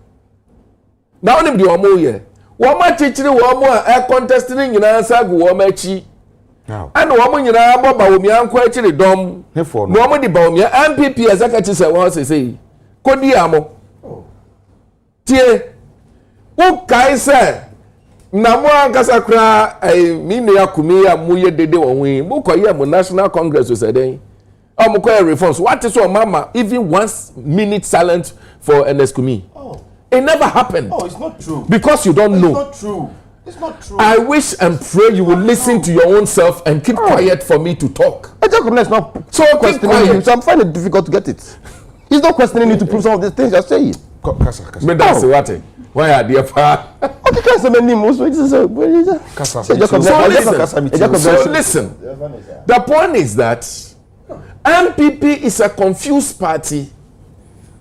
Now only the omo here. Woma chichiri woma a contesting nyina sagu woma chi. And woma nyina abo ba omi anko achiri dom. No omo di ba omi MPP executive say won say. Kodi amo. Tie. Who kai say na mo ankasa kra minu yakumi ya muye dede wonwe. Mo koye mo National Congress say den. Mo koye reforms. What is your mama even 1 minute silent for Neskumi? It never happened. Oh, it's not true. Because you don't know. It's not true. It's not true. I wish and pray you will listen to your own self and keep quiet for me to talk. Agya Kwabena is not so questioning you, so I'm finding it difficult to get it. He's not questioning you to prove some of these things you're saying. Me that's what. Why are they far? Okay, can say my name also. So listen. The point is that MPP is a confused party.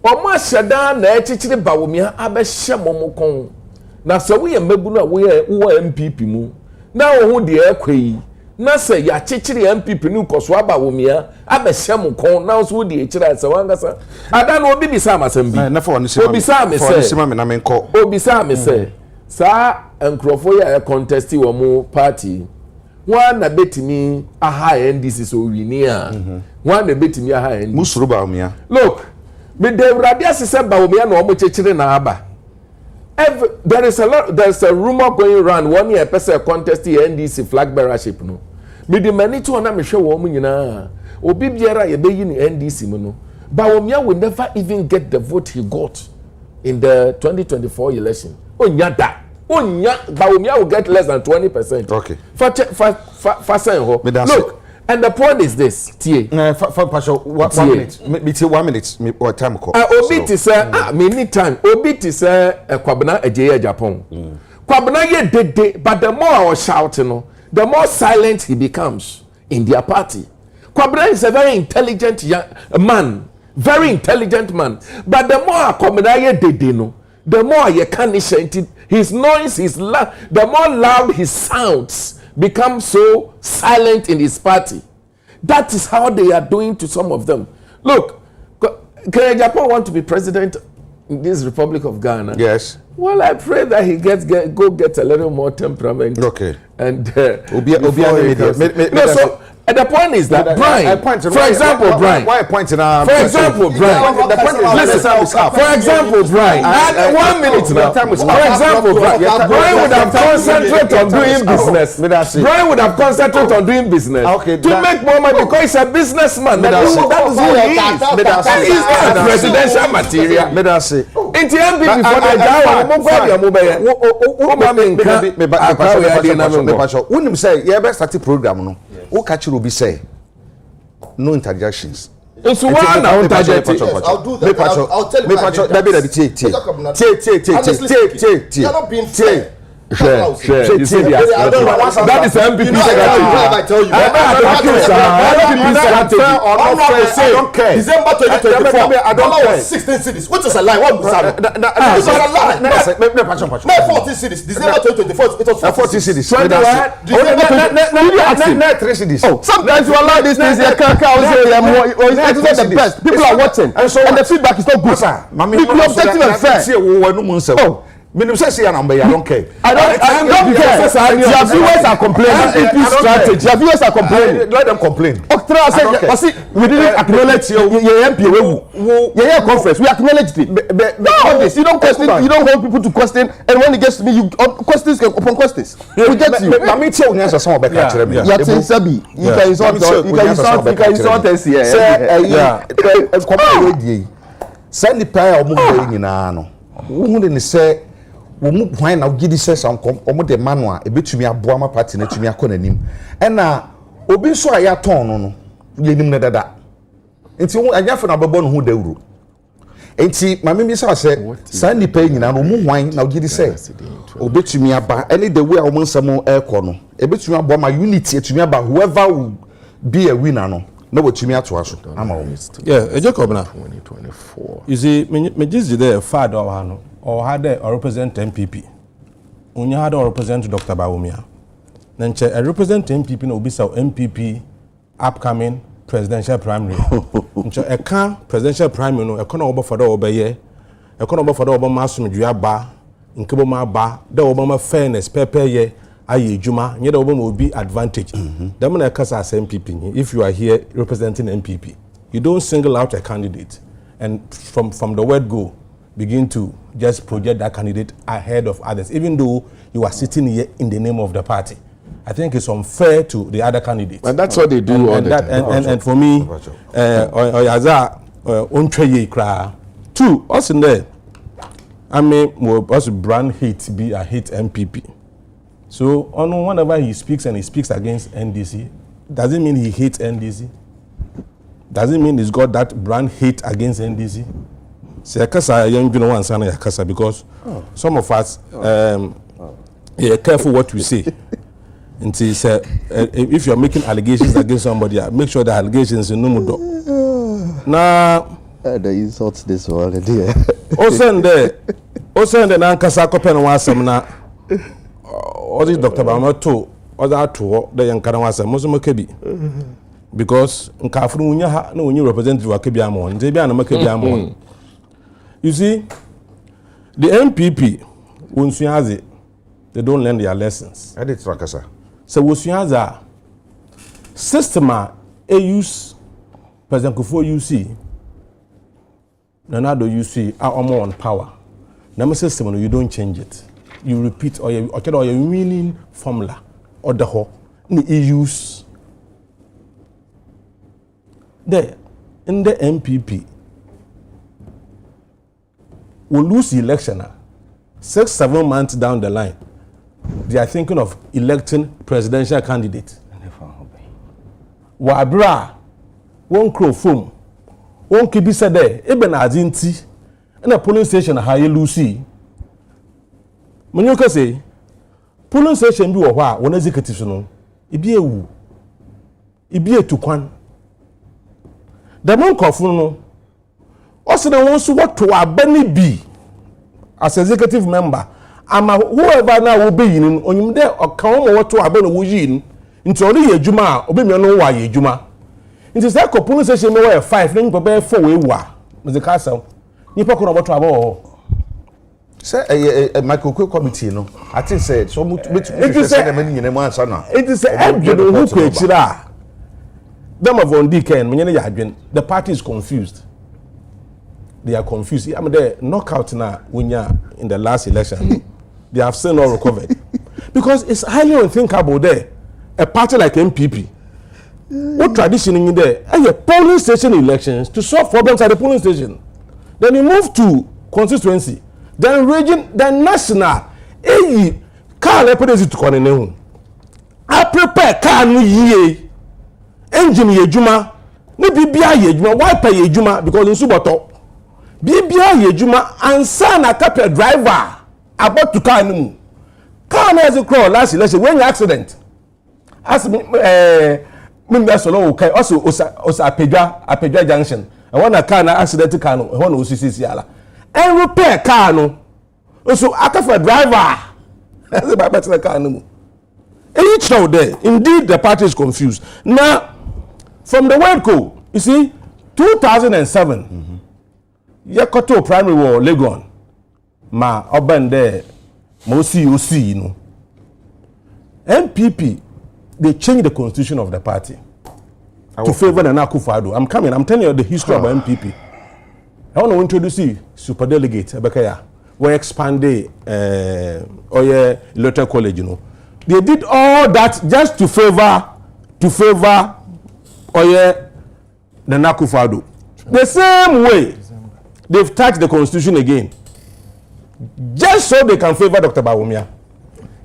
Oma shada na echichiri bawumia abehye momokon na so we embebu na we MPP mu na ohun de ekwe na se ya chichiri MPP nu koso abawumia abehye momokon na so de echira se wangasa ada na obi bisa amasem bi na for no obi sa me se sa enkrofo ya contest wo mu party one na betimi aha NDC so wini a one na betimi aha NDC musuru bawumia look me the radia sise bawumia na omo chechire na aba there's a rumor going around 1 year person contest the NDC flag bearership no me the many to na me hwe wo mu nyina obi biara ye be yi ni NDC mu no bawumia will never even get the vote he got in the 2024 election onya bawumia will get less than 20%. Okay, look, and the point is this, TA. 1 minute. 1 minute. Me what time call? Obi ti say me need time. Obi ti say Kwabena Agya Japan. Kwabena ye dede, but the more I was shouting, the more silent he becomes in their party. Kwabena is a very intelligent man, very intelligent man. But the more Kwabena dedeno, the more you can his noise, the more loud his sounds become so silent in his party. That is how they are doing to some of them. Look, can Japan want to be president in this Republic of Ghana? Yes. Well, I pray that he get a little more temperament. Okay. And and the point is that Brian, for example, Brian. Why point in For example, Brian. Listen, for example, Brian. 1 minute now. For example, Brian would have concentrated on doing business. Brian would have concentrated on doing business to make more money because he's a businessman. That is who he is. And he's not presidential material. In the end, before the Jawa, when you say you best start program, no. Who catch you be say no interjections. So why now interject? I'll do that. I'll tell you. You're not being fair. Share. You see the that is MPP secretary. I tell you. I don't care. December 2024. Dollar was 16 cities, which is a lie. What was that? It's not a lie. No 14 cities. December 2024. It was 14 cities. Net 3 cities. Sometimes you allow these things. It's not the best. People are watching, and the feedback is not good. People are objective and fair. I don't care. I don't care. Your viewers are complaining. Strategy. Your viewers are complaining. Let them complain. We didn't acknowledge your MP. Your conference. We acknowledged it. No, you don't question. You don't hold people to question. And when it gets to me, you questions upon questions. We get you. Let me tell you some of the country. You can insult. You can insult us here. Send the prayer of Mugay. Who didn't say? Womu hwan na gidi say some omo de manua ebetumi aboa ma party na tumi akọ nanim e na obi so aya ton no yenim na dada enti anyafo na bebo no hu dawuro enti mame mi say san nipa nyina no mu hwan na gidi say obetumi aba any the way omo nsam ekọ no ebetumi aboa ma unity etumi aba whoever will be a winner no na wotumi ato aso ama o Agya Kwabena 2024 you see me just there father or no or had or represent MPP. Unya had or represent Dr. Bawumia. Then I represent MPP no be so MPP upcoming presidential primary. A can presidential primary no a can over for the obeye. A can over for the Obama Sumidua ba in Kiboma ba the Obama fairness pepe ye aye juma nye the Obama will be advantage. Them na kasa as MPP if you are here representing MPP. You don't single out a candidate and from the word go begin to just project that candidate ahead of others, even though you are sitting here in the name of the party. I think it's unfair to the other candidates. And that's what they do all the time. And for me, two, us in there, I mean, us brand hate be a hate MPP. So, whenever he speaks and he speaks against NDC, doesn't mean he hates NDC. Doesn't mean he's got that brand hate against NDC. Say Yakasa, young you know one son Yakasa because some of us are careful what we say. And say if you're making allegations against somebody, make sure the allegations in Numudo. Now the insults this one dear. Also in the Nankasa Copen was some na or this Dr. Bamato or that two the young Karawasa Muslim Kebi. Because in Kafrunya no new representative of Kebiamon, Zebian Makebiamon. You see, the MPP, they don't learn their lessons. I did Rakasa. So, Wusunyaza, system a use President Kufuor UC, Nanado UC are more on power. Number system, you don't change it. You repeat or your winning formula or the whole use. There, in the MPP, will lose the election 6-7 months down the line. They are thinking of electing presidential candidate. Wabra won't crow foam. Won't keep it there. Even as in tea and a polling station high Lucy. When you can say polling station be a while when executives no. ibi ewu ibi etukwan the monkofun no also the ones what to abani be as executive member ama whoever now will be in onyim de okan what to abani wo yin nti ori ye adwuma obemi no wa ye adwuma nti say ko police station me wa 5 na nyipa be 4 we wa muzika asem nyipa ko no what to abo say Michael Kwe committee no I think say so it say the many nyina answer na it is everybody who ko chira them of on DKN menye ya adwen the party is confused. They are confused. I mean, the knockout now in the last election, they have still not recovered because it's highly unthinkable there. A party like MPP, what tradition in there? And a polling station elections to solve problems at the polling station. Then you move to constituency, then region, then national. Hey, car represents to Konene. I prepare car new year engine yejuma. No bibia yejuma. Why pay yejuma? Because in Subato. Bibia yejuma ansa na kapia driver about to car no car na as crawl last election when accident as me be solo okay also apedwa junction I want a car na accident car no e osisi ala and repair car no also akafa driver as ba better car no each show there indeed the party is confused now from the word go you see 2007 Yakoto primary war Legon ma obende mo COC no MPP they changed the constitution of the party to favor the Akufo-Addo. I'm telling you the history of MPP. I want to introduce you super delegate Ebekaya. We expanded electoral college, you know. They did all that just to favor the Akufo-Addo. The same way they've touched the constitution again, just so they can favor Dr. Bawumia.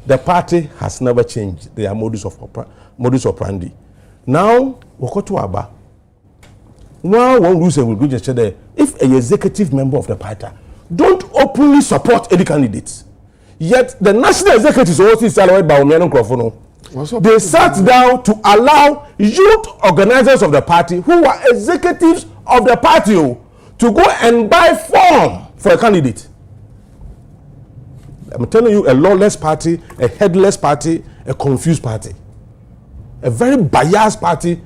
The party has never changed their modus operandi. Now, Wokoto Aba. Now, one reason will go just there. If an executive member of the party don't openly support any candidates, yet the national executives also salaried by Bawumia and Krofono, they sat down to allow youth organizers of the party who were executives of the party to go and buy form for a candidate. I'm telling you, a lawless party, a headless party, a confused party, a very biased party,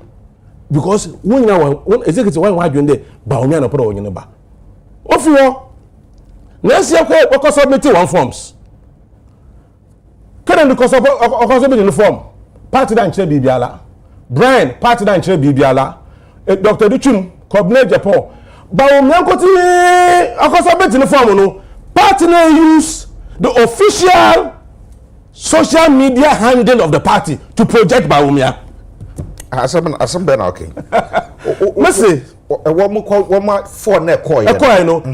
because when executive one doing there, Bawumia no put on your ba. Of you, next year we submitting one forms. Can because of submitting the form? Party dan chere bibiala, Brian party dan chere bibiala, Dr. Duchum coordinate Japan. Bawumia ko submitting the form no. Party na use the official social media handle of the party to project Bawumia. Asem okay. Mercy.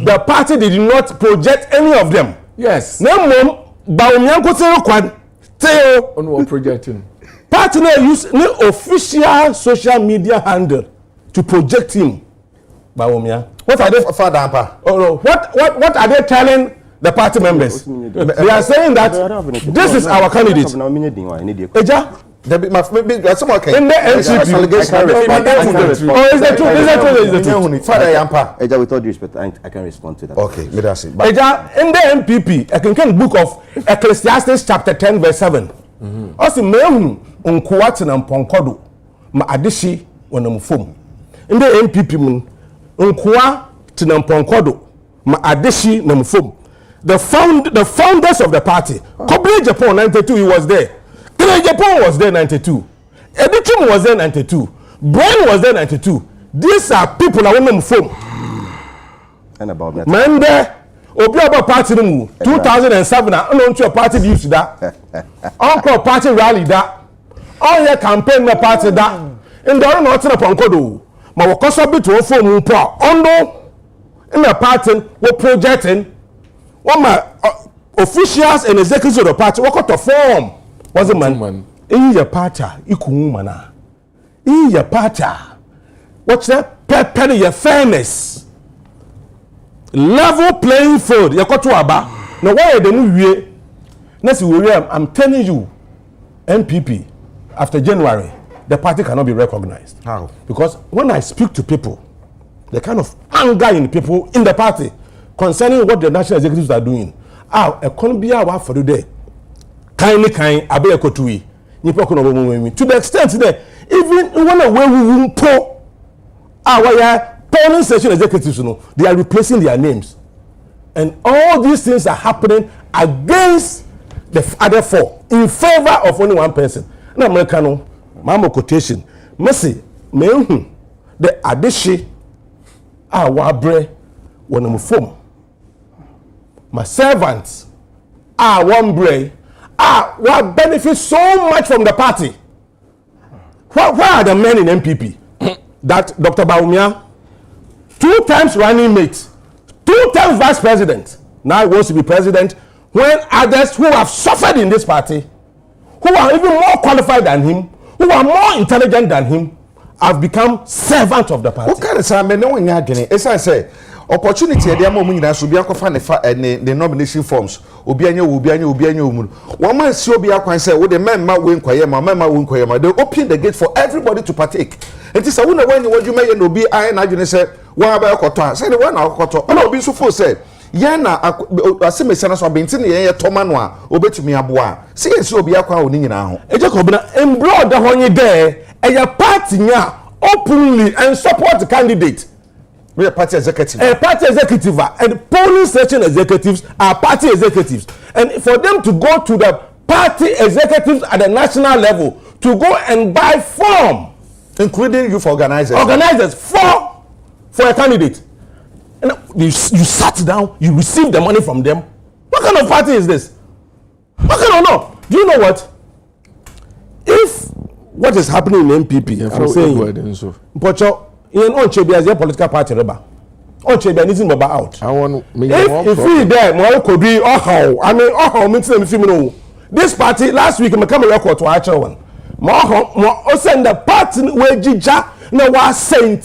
The party did not project any of them. Yes. No mom Bawumia ko say kwan tell on projecting. Party na use the official social media handle to project him. Bawumia. What are they father? Oh no. What are they telling the party members? They are saying that this is our candidate. Eja, in the NCP. Oh, is that true? Is that true? Father Yampa. Eja, with all due respect, I can respond to that. Okay, me that's it. Eja, in the MPP, I can book of Ecclesiastes chapter 10 verse 7. Also, mehu unkuwati na mponkodo ma adishi wana mfumu. In the MPP mun unkuwati na mponkodo ma adishi na mfumu. The founders of the party, Kobe Japan 92, he was there. Kene Japan was there 92. Edichum was there 92. Brian was there 92. These are people that want from. And about that. Mende, Obiaba party no 2007. I don't know party used that. Uncle party rally that. All your campaign na party that. In the other not upon Kodo. Ma wakoso bit to form po. Ondo in the party we projecting. What my officials and executives of the party work out to form was a man in your party ikumana in your party what's that prepare your fairness level playing field you got to aba now why the new way next we I'm telling you MPP after January, the party cannot be recognized. How? Because when I speak to people, the kind of anger in people in the party concerning what the national executives are doing, economy for the day, kindly abe ekotui, to the extent that even when we pour our polling station executives, they are replacing their names, and all these things are happening against the other four in favor of only one person. Na Americano, mama quotation, mercy, mehu the adishi wabre when I'm from my servants one bray what benefit so much from the party. Where are the men in MPP that Dr. Bawumia, 2 times running mate, 2 times vice president, now he wants to be president, when others who have suffered in this party, who are even more qualified than him, who are more intelligent than him, have become servants of the party. What kind of time? No one yagini. As I say, opportunity at the moment that should be a coffin the nomination forms. Obianyo. One man see Obiakwan say, "Would the men win Kwayama? They open the gate for everybody to partake." It is a wonder when you may no be I and say, "One about Kota." Say the one out Kota. No, be so full say. Yana asime sana so benti ne ye tomanwa obetumi aboa se yenso obi akwa oni nyina ho Agya Kwabena embroad the honye there a party nya openly and support the candidate. We are party executive. A party executive and polling station executives are party executives, and for them to go to the party executives at the national level to go and buy form, including youth organizers for a candidate. And you sat down, you received the money from them. What kind of party is this? What kind of no? Do you know what? If what is happening in MPP, I'm saying, Pocho, in Onchebia as a political party, Onchebia needs him out. I want if we there, more could be how means them this party last week, I come a record to actual one. More send the party where Jija no was saying,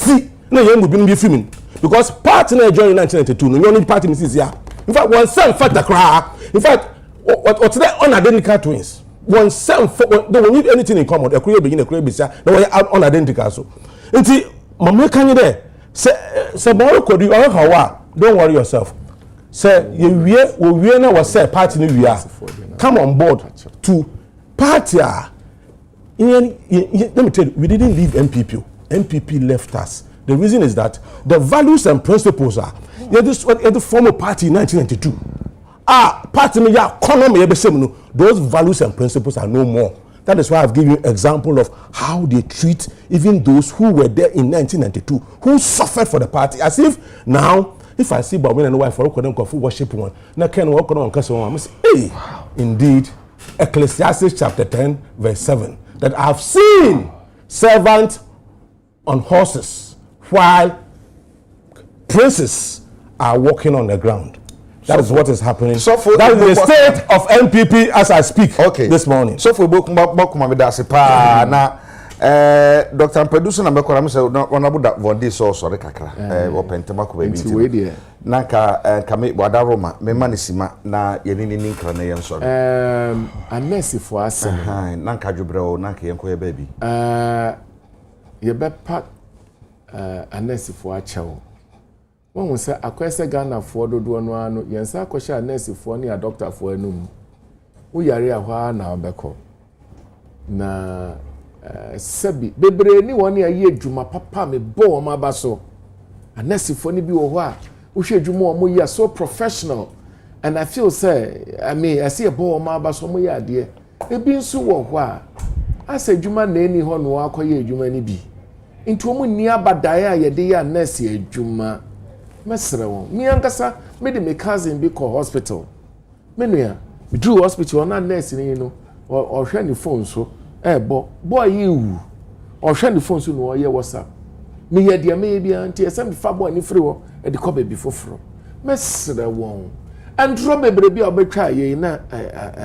no, you would be filming. Because party na join in 1992, no only party is here. In fact, one son fought the cry. In fact, what's that unidentical twins? One son they don't need anything in common. A career begin a career beside. No way out unidentical. So, until Mama can you there? Say, more could you how? Don't worry yourself. Say, we now was say party we are. Come on board to party. Let me tell you, we didn't leave MPP. MPP left us. The reason is that the values and principles are the former party in 1992. Party economy, those values and principles are no more. That is why I've given you an example of how they treat even those who were there in 1992, who suffered for the party. As if now, if I see Bawumia and wife for worship one, now can walk on I say, hey, indeed, Ecclesiastes chapter 10, verse 7, that I've seen servants on horses, while princes are walking on the ground. That is what is happening. So that is the state of MPP as I speak this morning. So for Bokuma Dasipa na Dr. Producer na mekora me say honorable Vondi so sorry kakra open temako baby nanka kame wada Roma me manisima na yenini nkra na yen sorry anesi fo asem nanka dwobre o nanka yen ko ye baby ye be pack anesifoɔ akyɛw wɔn sɛ akwɛsɛ Ghanafoɔ dodoɔ no ano yɛnsa akɔhyɛ anesifoɔ ne adɔktafoɔ anum wo yare a hɔ na ɔbɛkɔ na sɛbi bebree ni wɔn a yɛ adwuma papa me bɔ wɔn aba so anesifoɔ ne bi wɔ hɔ a wohwɛ adwuma wɔn yɛ so professional, and I feel say I see a bɔ wɔn aba so wɔn yɛ adeɛ ebi nso wɔ hɔ a asɛ adwuma na eni hɔ no akɔyɛ adwuma ne bi into omu ni abadae a yede ya nurse adwuma mesre won mi ankasa me de me cousin bi call hospital me nua me do hospital na nurse ni no o hwe ni phone so boy you o hwe ni phone so no ye WhatsApp me ye de me bia anti esem fa boy ni free wo e de ko be befoforo mesre won andro bebre bia obetwa ye na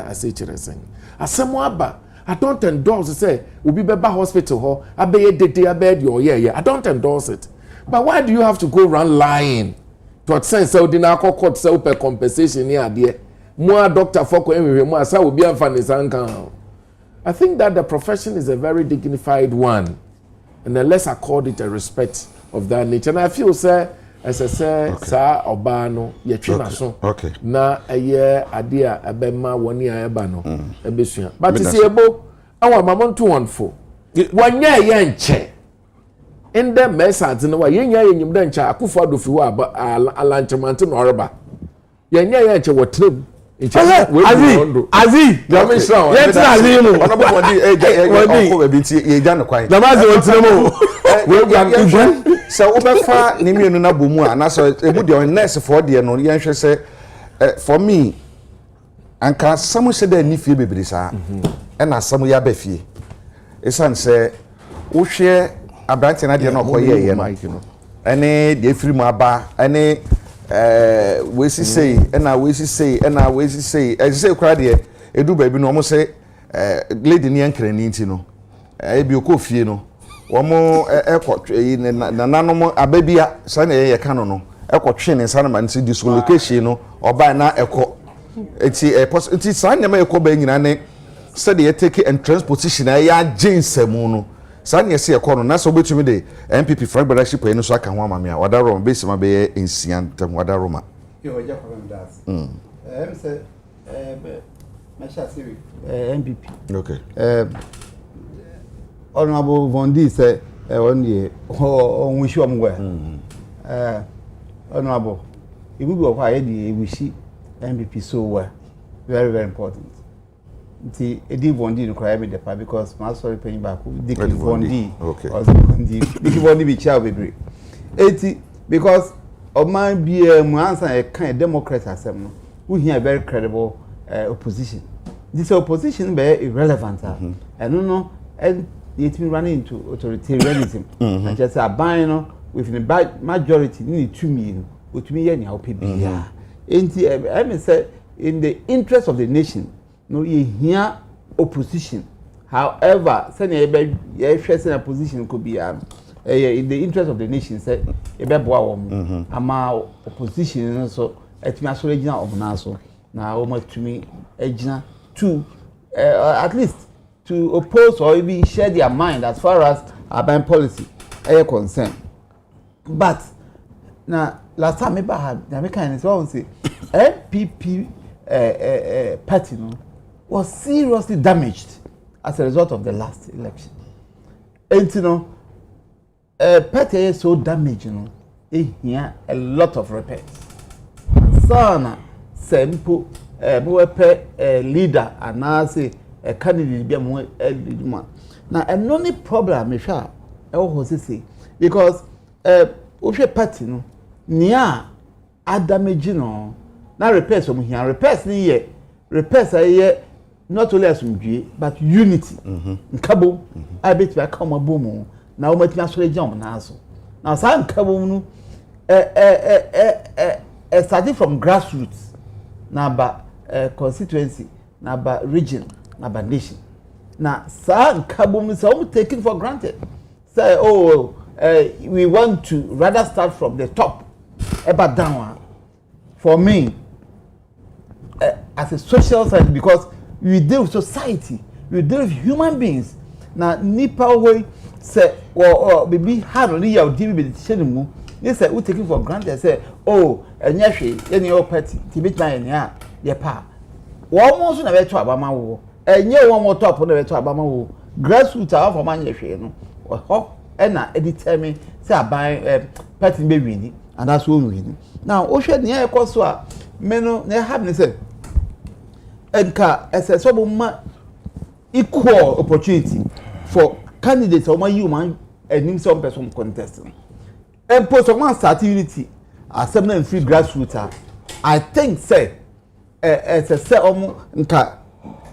ase kiresen asem aba I don't endorse say obi beba hospital ho abeye dede abed your yeah I don't endorse it, but why do you have to go run lying to sense say odina court say per compensation ni ade mo a doctor for ko enwe mo asa obi amfa ne sankan I think that the profession is a very dignified one, and then let's accord it a respect of that nature. And I feel, sir, as I say, sir, Obano, Yachinaso, na a year, idea, a bema, 1 year, Ebano, a bishop. But it's able, our mamma 214. 1 year, yanche. In the message, in the way, you don't check, who for the few, but a lunch mountain or a bar. Yanche, what trip? Azi, Jami Shaw. Yet Azi mo. Honorable Wadi, you done quite. The master wants to know. We can so Obefa Nimianu na Bumu, and so a good your nurse for the no Yansha say for me, and can someone say the Nifi Bibrisa, and as some Yabefi. It's say, who share a branch and I did not call ye, any the free maba, any. We say, and I we say, and I we say, as you say, crowd here, a do baby no almost say, lady Nyankre no, a biocofie no, one more airport in Nanomo, a baby, son a canon, airport train in Sanaman, see this location or by now a co. It's a possibility, sign the mail banging and study a ticket and transposition. I am Jane Semono. Sanya see a corner na so betumi de MPP Frank Brothership eno so aka ho amamia wadaro base ma be ensian tam wadaro ma yo Agya Kwabena das say ma sha see MPP okay honorable Vondi say one year on wish am well honorable e bi go kwa ye dey wish MPP so well very very important. Nti edi Vondi no cry me depa because my sorry paying back Dick Vondi okay Dick Vondi be chair bebre eti because of my be mu answer a kind democrat asem no we hear very credible opposition this opposition be irrelevant and no and it been running into authoritarianism and just a ban no with the majority need 2 million with me any how people yeah enti I say in the interest of the nation no you hear opposition however say you face in a position could be in the interest of the nation say e be boa wo ama opposition so etimi aso regina omna so na o matumi egina to at least to oppose or even share their mind as far as urban policy concerned. But now last time I had the American say MPP party no was seriously damaged as a result of the last election. And you know, party is so damaged, you know, here a lot of repairs. Sana simple leader and now say a candidate be more leader. Now and only problem me sha say because we party no near a damage no na repairs from here repairs ni here repairs are not only as but unity nkabo I bet you come abomu na o matimi asore jam na so now san nkabo no starting from grassroots na ba constituency na ba region na ba nation na san nkabo no so taken for granted say we want to rather start from the top ever down for me as a social science because we deal with society, we deal with human beings. Now, nipa way say, or maybe hard on your deal with the channel. They say we take it for granted. Say, and yes, any old party, Tibet man, yeah, pa. One more soon about to Abama, and you one more top on the way to Abama. Grassroots are for man, you know, and I determine say I buy party be winning, and that's what we win. Now, Ocean near Koswa, Meno, near happiness. Enka as a so equal opportunity for candidates or my human and some person contesting. And post one start unity as 7 and 3 grassroots. I think say as a say nka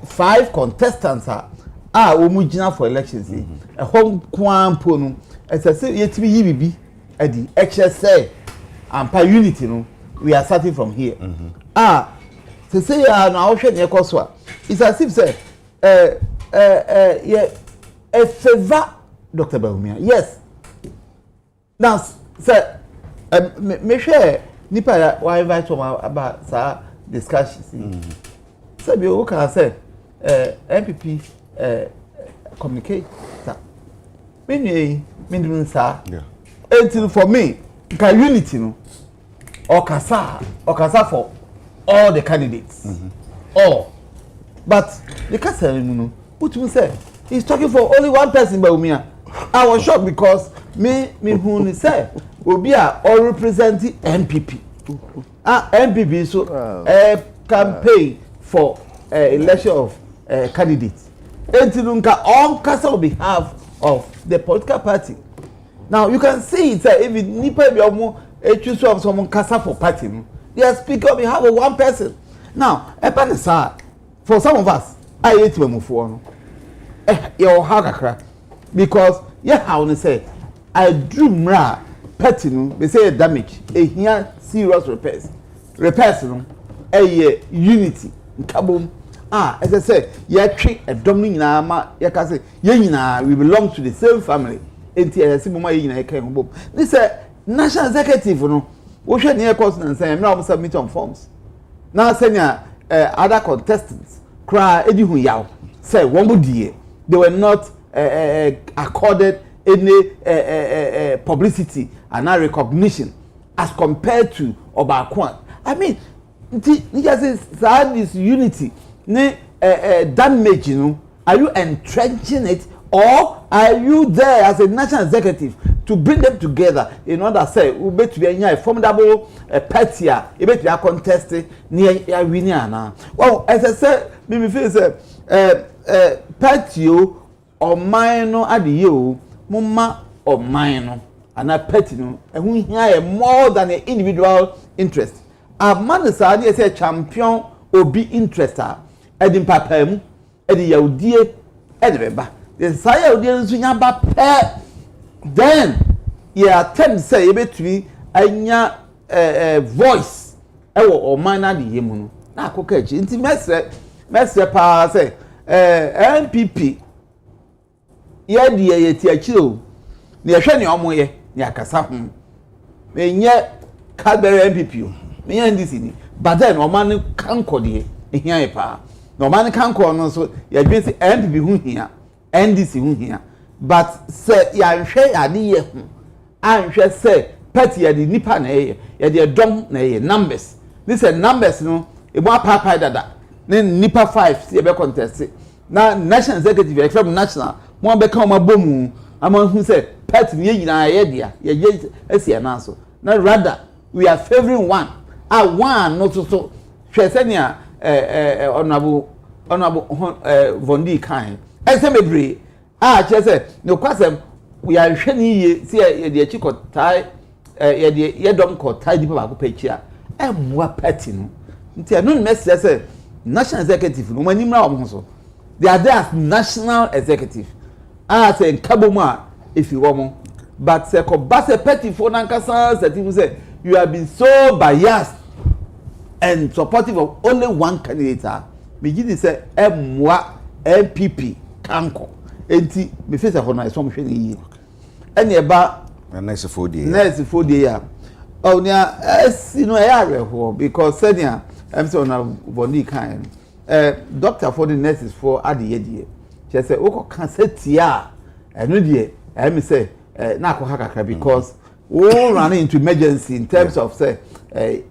5 contestants are omujina for elections. A home kwan pono as I say yet me yibi at the HSA and per unity no we are starting from here. To say now ocean ye koswa it's as if say a favor Dr. Bawumia yes now say me share nipa why invite about discussions say be o can say MPP communicate sa me ndim sa until for me ka unity no okasa for all the candidates all but the kasa no put him say he's talking for only one person by Umia. I was shocked because me who say obi a all represent MPP MPP so campaign for election of candidates until on cast on behalf of the political party. Now you can see it if nipa be omo choose of someone cast for party they are speaking on behalf of one person. Now for some of us I hate to move for your hakakra because how they say I drew mra party they say damage here serious repairs no unity kabom as I say treat a dominant na ma can say we belong to the same family enti as mama yina kan bom this national executive no wo hwe ne course na say me am submit on forms na senior other contestants cry edi hu yaw say one budie they were not accorded any publicity and recognition as compared to Obakwan. I mean this unity ne damage you know, are you entrenching it or are you there as a national executive to bring them together in order say we bet to be a formidable party e bet to contest near winner na well as I said me feel say party or mine no ade o mumma or mine no and a party no ehun hia more than an individual interest a man say dey say champion obi interest edim papa mu edi yaudie edebeba the say yaudie nso nya ba pe then attempt say e betumi anya voice ewo o man na de yemu no na akoka echi nti mesre pa say MPP ye de ye ti akiro ne hwe ne omo ye ne akasa ho menye Cadbury MPP o menye ndisi ni but then o man kanko de ehia ye pa no man kanko no so ye dwen se MPP hu hia NDC hu hia but say ya hwe ade ye hu anhwe say party ya de nipa na ye de dom na ye numbers this numbers no e mo papa dada ne nipa 5 ye be contest na national executive from national mo be kan ma bomu ama hu say party ye nyina ye dia ye asia na so na rather we are favoring one one no so hwe se nia honorable Vondi kan esemebre che say no kwasem we are hwani ye se ye de chikotai ye dom kotai di ba ko pechia emwa party no nti anu message say national executive no mani mra wo so they are there as national executive say kaboma if you want but say ko base party for nankasa certificate say you have been so biased and supportive of only one candidate begin say emwa MPP kanko enti me face hono e so mo hwe ni yi ene e ba nice for day ya oh nia you know ya reho because senior I'm so na Vondi kan doctor for the nurses for adie die she say o ko kan setia eno die me say na ko hakaka because we run into emergency in terms of say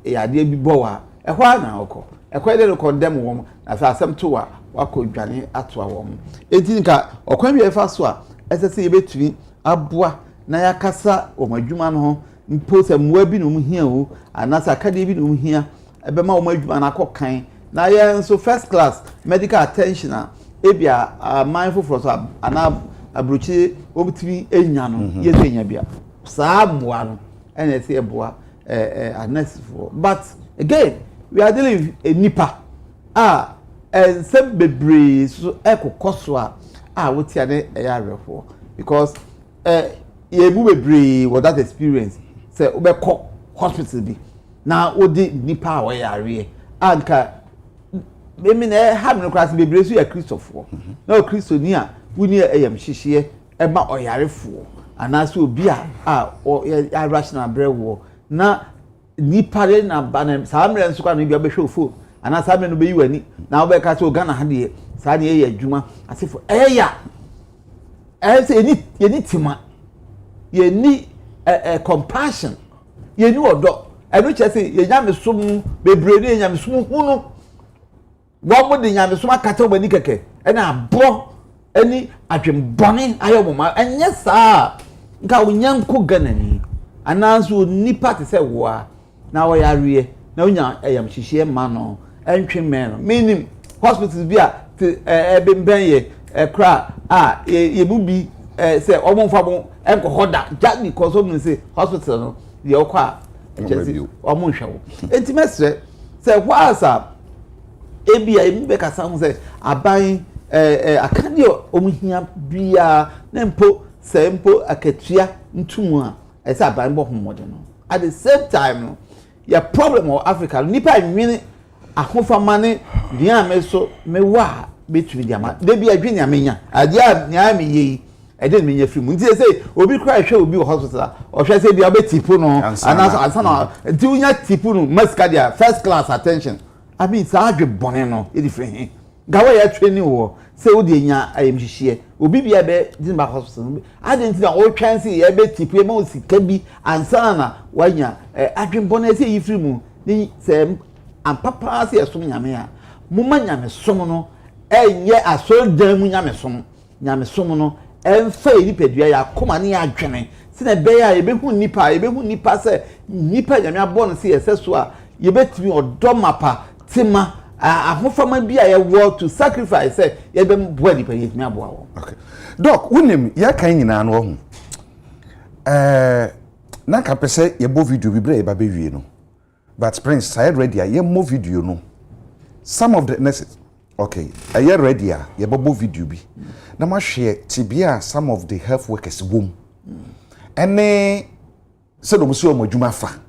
adie bi bowa ehwa na oko ekwa dey condemn wom afa asem to wa wakodwane ato awom enti nka okwan bi efa so a esese ye betumi aboa na yakasa omadwuma no ho mposa mwa bi no hia o anasa akade bi no hia ebema omadwuma na akokan na ye nso first class medical attention a ebia mindful for so ana abrochi obitimi enya no ye enya bia saa moa no ene ese eboa anas for but again we are dealing with a nipa and some bebre so ekokoso a wotia ne eyarefo because ye bu bebre with that experience say obekọ hospital bi na odi nipa we yare anka me na ha me class bebre so ya Christopher na Christo ni a wuni eyam hihie e ma oyarefo anaso obi a rational brewo na nipa re na banem saa mre nso kwa no bi obehwe ofo and as I'm be you any now be catch Ghana hade saa de ye adwuma asefo eya say you need tima you need compassion you need odo enu che say ye nya me som bebre ne nya me som hunu wo mo de nya me som akata obani keke ena abo eni adwembone ayoboma enye saa nka wonyanko Ghana ni anazo nipa te say wo a na wo yareɛ na wonya eyam hihie ma no entwe men no meaning hospitals bi a bemben ye kra ye mu bi say omonfa bon enko hoda just because of say hospital no ye okwa ejesi omonhwe wo enti mesre say whaasa ebia emi be kasa ho say aban akade omuhia bia na mpo say mpo akatua ntumu a say aban bo homode no at the same time no your problem of Africa nipa nwini ahofa mane dia me so me wa betumi dia ma de bia adwene amenya adia nya me yi ede me nya fimu nti say obi cry hwe obi hospital o hwe say bia betipu no anasa na nti unya tipu no maskadia first class attention I mean sa adwe bone no e different gawa ya training wo say wo de nya ayemhihie obi bia be dinba hospital adenti na o twansi ye betipu e ma o sika bi ansa na wanya adwe bone say yi fimu ni say ampapa se esom nyame a muma nyame som no enye asoldan mu nyame som no emfa nipadua ya koma ne adwene se na be ya yebehu nipa se nipa nyame abo no se yeseso a yebetimi odomapa tima ahofama bia ye wo to sacrifice say yebem bo nipa yetimi abo awo. Okay doc wonim ya kan nyina no ho na ka pese yebo video bi bre ye ba be wie no but Prince side ready ye mo video no some of the next okay aye ready ye bobo video bi na ma hwe tibia some of the health workers wom ene se do muso mo adwuma fa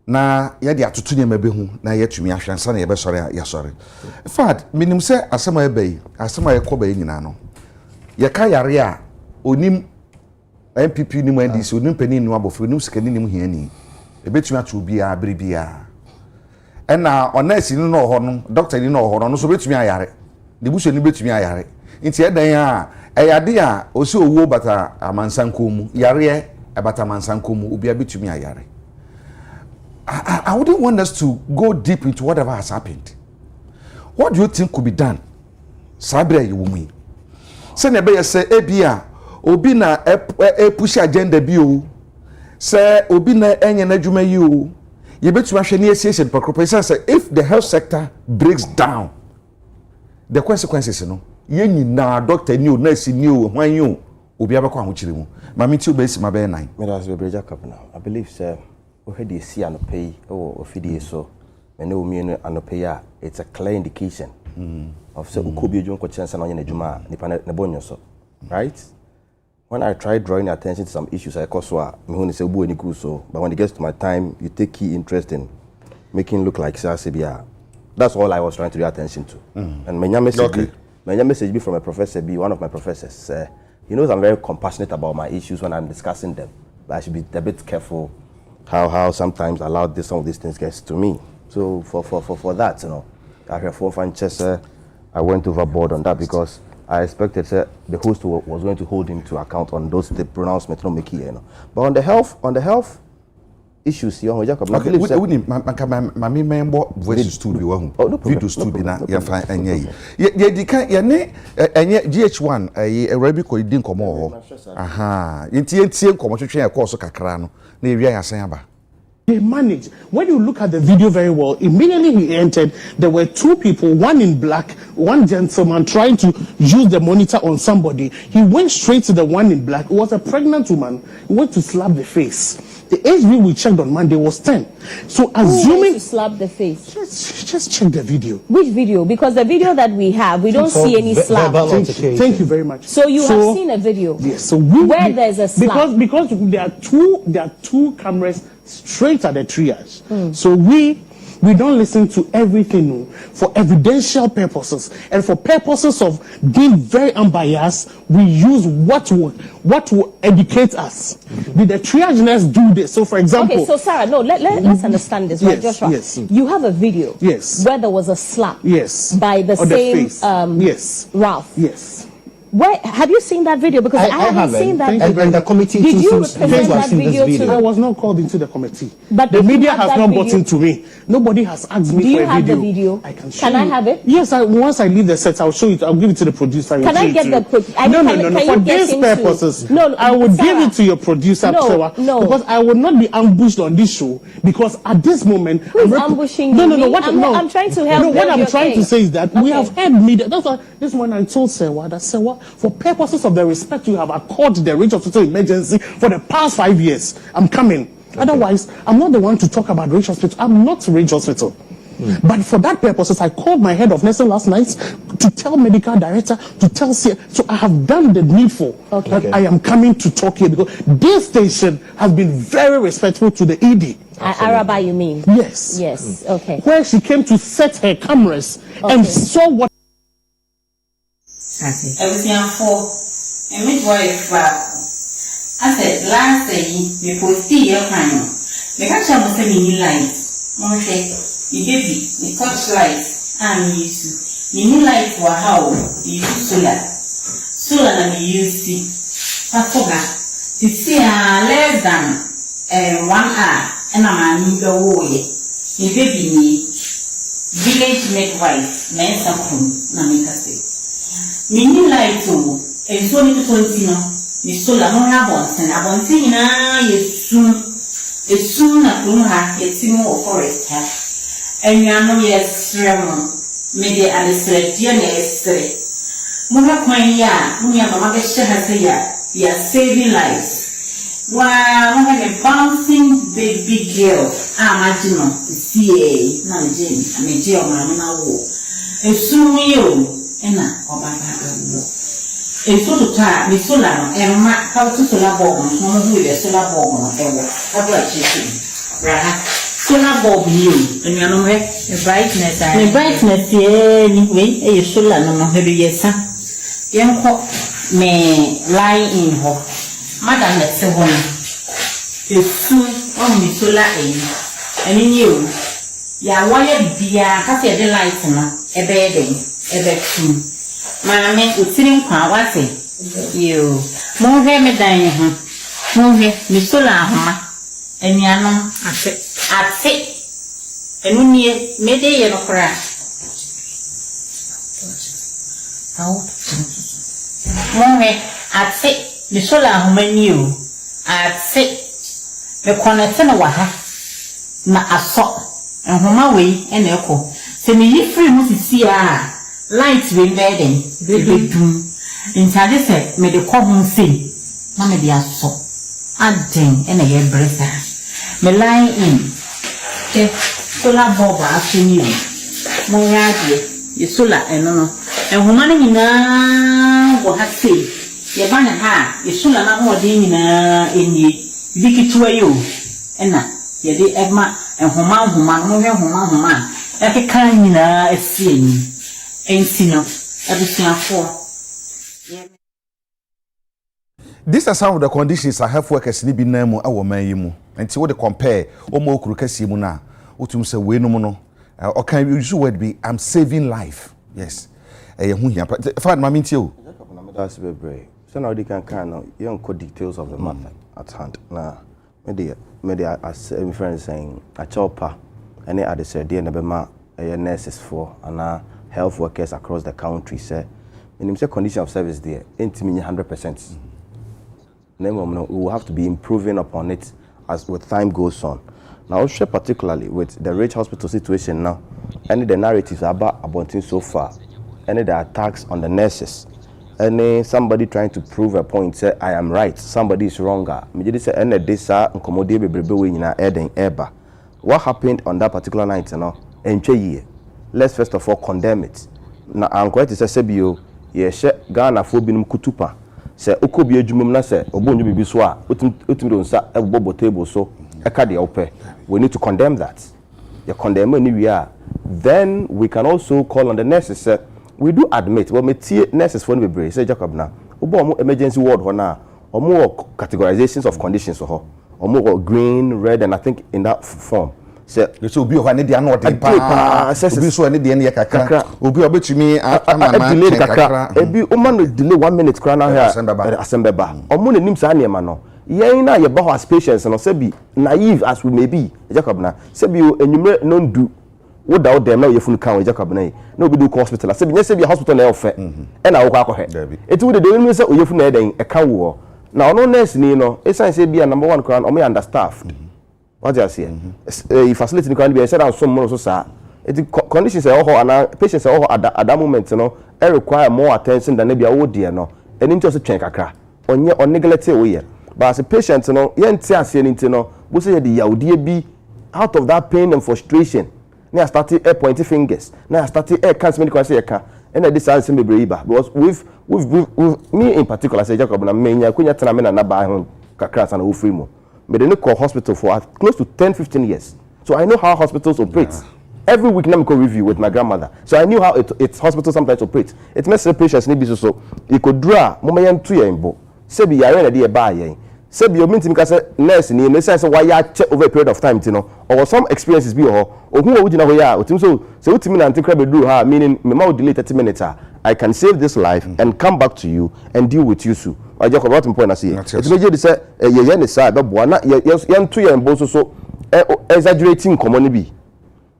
na ye de atoto ne mabehu na ye tumi ahwansa na ye be sore ya sore in fact minim se asema ebe asema ye koba ye nyina no ye ka yare a onim MPP ni mo ndisi onim panin no abofo onim sikani nim hiani ebetumi atu bia brebia ena onesi ni no ho no doctor ni no ho no so betumi ayare de buso ni betumi ayare nti edan a eyade a osi owo bata amansanko mu yare bata amansanko mu obi betumi ayare. I wouldn't want us to go deep into whatever has happened. What do you think could be done? Sabre you wumi se ne be say ebia obi na push agenda bi o say obi na enye na adwuma yi o ye betu ahwe ne association purpose say if the health sector breaks down the consequences no ye nyina doctor ni o nurse ni o hwan yi o obi abekọ ahokyere mu mama ti obe si ma be nan me das be Agya Kwabena I believe say o had see an pay o ofidie so me ne o mienu an pay a it's a clear indication of say ukobi adwuma ko chensa na onye na adwuma nipa ne bonyo so right. When I tried drawing attention to some issues, I cause so but when it gets to my time, you take key interest in making look like Sasibia. That's all I was trying to draw attention to. And my message be from a professor, one of my professors. He knows I'm very compassionate about my issues when I'm discussing them, but I should be a bit careful how sometimes I allow some of these things gets to me. So for that, you know, I heard I went overboard on that because I expected the host was going to hold him to account on those the pronouncements no make here, you know. But on the health issues here, Agya Kwabena. Okay, my member voice studio wahu. Video studio na ya fa anya yi. Ye dika ye ne anya GH1 Arabic ko idin komo ho. Aha. Yentie komo twetwe e course kakra no. Na ewia ya san aba. They managed. When you look at the video very well, immediately he entered, there were two people, one in black, one gentleman trying to use the monitor on somebody. He went straight to the one in black. It was a pregnant woman. He went to slap the face. The HB we checked on Monday was 10. So assuming... to slap the face? Just check the video. Which video? Because the video that we have, we don't see any slap. Thank you very much. So you have seen a video? Yes. So where there's a slap? Because there are two cameras straight at the triage. So we don't listen to everything for evidential purposes and for purposes of being very unbiased. We use what will educate us. Did the triage nurse do this? So, for example. Okay, so Sarah, no, let's understand this, right, yes, Joshua? Yes. You have a video. Yes. Where there was a slap. Yes. By the same. Yes. Ralph. Yes. Where have you seen that video? Because I haven't seen that video. And the committee did you seems present that video to I was not called into the committee. But the media has not gotten to me. Nobody has asked me do you for a have video. the video? I can show Can I have it? Yes, once I leave the set, I'll show it. I'll give it to the producer. Can I get the No. For these purposes, no, I would give it to your producer, No. because I would not be ambushed on this show. Because at this moment, who's ambushing you? No. I'm trying to help. No, what I'm trying to say is that we have had media. That's why this one I told Sewa that Sewa, for purposes of the respect you have accorded the Range Hospital emergency for the past 5 years, I'm coming. Otherwise, I'm not the one to talk about Range Hospital. I'm not Range Hospital. But for that purposes, I called my head of nursing last night to tell medical director, to tell CA. So I have done the needful. That I am coming to talk here because this station has been very respectful to the ED. Araba, you mean? Yes. Yes. Okay. Where she came to set her cameras and saw what. Everything for a midwife. I said last day we post your panel. The catcher must have been light. The baby, the torchlight, and use the new light for how you use solar and you use I forgot to see less than 1 hour and I'm in the way. The baby need village midwife, Mensa Kun, Namika say. Mini light too, and so little 20 no, the solar no have and I want to soon at Lunha, it's more forest. And you know, yes, maybe at the select yesterday. Mona Quanya, Munya Mamma has a year, we are saving lives. While a bouncing baby girl, Magino, the CA, not James, and a jail, Mamma War. And soon you, and or my father. And so to tie, Miss Solano, and how to solar bomb, who is a solar bomb, and what do I say? Solar bulb you, and you know, the brightness, anyway, a solar no heavy yes, young cock may lie in her. Madam, let's say, is soon only solar aid, and in you, ya wire be a cafe delight, a bedding, a bed soon. My man would sitting car, what's it? You more hair me dying, more hair, Miss Solar, and Yana, I say, and when you made a yellow crack. How? More, I'd say, the solar who knew, I'd say, the connection of what I saw, and home away and echo. Say me, free must see lights be bedding, baby doom. Inside this, may the common see, Mamma be a so. Adding and a year breather. Me lie in. Solar bulb after you. More you solar and no. And woman now will have say, your banner ha, you solar not more in ye. Vicky to you. And now, ye did Emma and Homa, like a kind in a scene. Ain't seen everything for. These are some of the conditions I have workers ni bi na mu awo man yi mu. Enti wo de compare o mo okuru kase mu na otum se we no mu no. O can use word be I'm saving life. Yes. Ye hu hia. Fa ma mintie o. That's very brave. So now they can no you don't code details of the matter at hand. Now media as my friend saying a chopper and at the said dey na be ma nurses for and health workers across the country say in the condition of service there ain't 100%. We will have to be improving upon it as with time goes on. Now, particularly with the Range Hospital situation now, any the narratives about things so far, any the attacks on the nurses, any somebody trying to prove a point, say I am right, somebody is wronger. What happened on that particular night, let's first of all condemn it. Now, I'm quite to say, Ghana for binum kutupa. Se okobi adwumam na se obonju bibi so a otimi do nsa ebobo table so eka de ope we need to condemn that. You condemn anywhere. Then we can also call on the nurses. We do admit we tie nurses for no be say Jacob na obo emergency ward ho na or more categorizations of conditions or more green, red, and I think in that form. So you be one the another be so any the kakra obi obetumi delay kakra ebi woman delay 1 minute kra na here asembeba omo nanim sa na no yen na ye ba ho as patients no say be naive as we may be Jacob na say be enwumre no ndu without them na ye funu kan Jacob na na obi do hospital say be say be hospital na ofe e na wo akọ he eti we dey no say oyefu na eden e ka wo na ono nurse ni no e say be number 1 kra omo understaffed. What do you say? Facility can be said and some more so sir. Conditions are all and patients are all at that moment, you know, require more attention than maybe a would dear no. And into a change kakra. On your neglect away. But as a patient, you know, yen tia saying you know, we say the yaudi be out of that pain and frustration. Now started pointing fingers. Now started can't medical say can. And this answer me brave because with me in particular say Jacob na me nya kunya tena me na ba ho kakra sana wo free mo. But they call hospital for close to 10-15 years. So I know how hospitals operate. Yeah. Every week, let me go review with my grandmother. So I knew how it's hospital sometimes operate. It makes the patients need be so. You could draw, Momayan 2 years in bo. Sebi ya rena di buy yen. Sebi you mean to me say nurse ni say why ya check over a period of time, you know, or some experiences be or who would you know ya. So to me na anti crab do ha meaning me ma delay 30 minutes. I can save this life and come back to you and deal with you soon. I just about to point I see. It's major say ye ne say be boa na ye 2 years bo so exaggerating common be.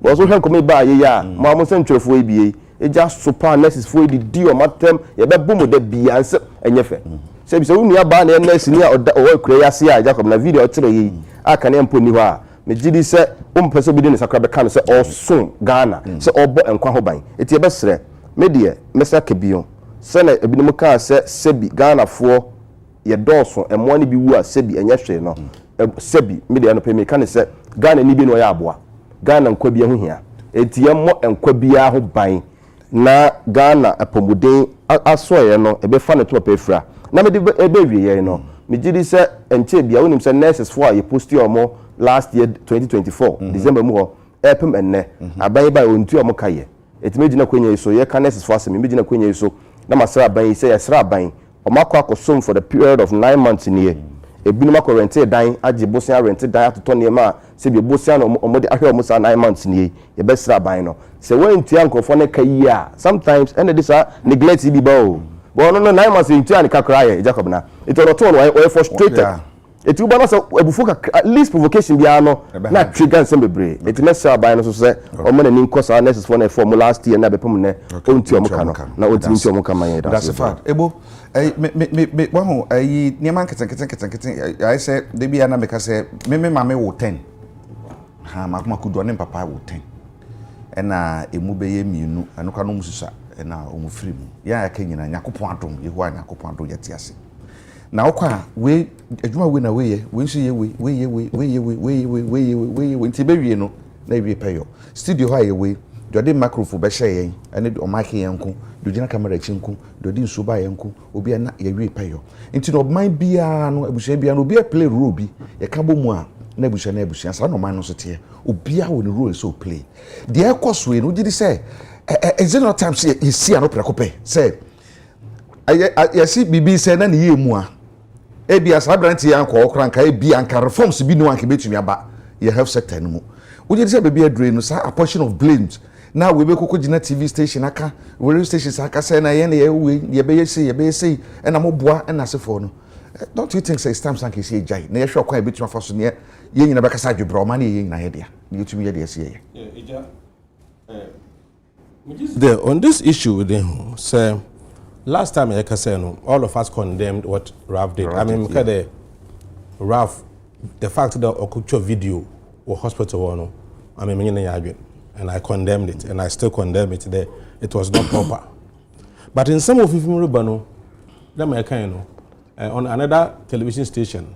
But so come ba ye ya ma mo say ntwefo e bie e just super nurses fo di di o matem ye be boom de bia nse enye fe. Say bi say unu ya ba na nurse ni o kura ya se a Jacob na video tire yi aka na mpo ni ho a me gidi say person bi de ne sakra be kan say o so Ghana say obo enkwa ho ban eti e be sere media mesa kebion sene ebinim ka se sebi Ghana fo ye dɔɔso ɛmoa ne bi wu a sebi ɛnyɛ hwee no sebi media no pɛ me ka ne sɛ Ghana ni bi no ya aboa Ghana nkwa bi ho hia enti ye mo nkwa bi ho ban na Ghana apomuden asoye no ebe fa ne to pɛfra na me de ebe wie no me gidi sɛ enche bia wonim sɛ nurses fo a ye posti omo last year 2024 December mu ho epem enne aban ba ontu omo kaye etime gina kwenye so ye ka nurses fo asem me gina kwenye so na masra ban yi sɛ ye sra ban omako akosom for the period of 9 months in here ebinuma ko rented dan agi bosia rented dan atoto ne ma se bi bosia no omode ahwe omo sa 9 months in here ye besra ban no se when tia nkofo ne kai a sometimes and this neglect bi ba o but no 9 months in tia ne kakra ye Jacob na it on to no we frustrated it you ba so ebufu at least provocation bi ano na trigger some bebre it mesra ban no so se omo na ni nkosa nurses for na form last year na bepem ne onti omo ka no na onti omo ka man ye that's a fact ebo me wahu ayi niam keten I say de bia na me ka say me mama wo 10 ha makuma kudo ne papa wo 10 ena emu be ye mienu anu ka no mususa ena omu free mu ya ka nyina yakopon adom yehu yakopon adom yete ase na okwa we adwuma we na we ye we nso ye we nti be wie no na wie peyo studio ha ye we dode microphone be hye yen ene o mic yen ko dogina camera chinko dode nso ba yen ko obi na ye wie peyo nti no man bia no abusia bia no obi play role bi ye ka bo mu a na abusia sa no man no so te obi a wo ne role so play de e koso e no gidi say is it not time say you see an oprekope say I see bibi say na ne ye mu a e bia sa branti yan ko okranka e bia anka reforms bi no anka betumi aba ye health sector no mu wo gidi say baby adre no sa a portion of blames now we be koko gina TV station aka radio station aka say na ye na ye be say and am boa and asefo no don't you think say stamp sank is jai na ye hwe kwa betuma fa so ne ye nyina be kasa dwebro ma na ye nyina ye dia ye tumi ye dia say ye on this issue with him say last time I say no all of us condemned what Ralph did. I mean because Ralph the fact that Okucho video or hospital no I mean and I condemned it and I still condemn it today. It was not proper. But in some of you on another television station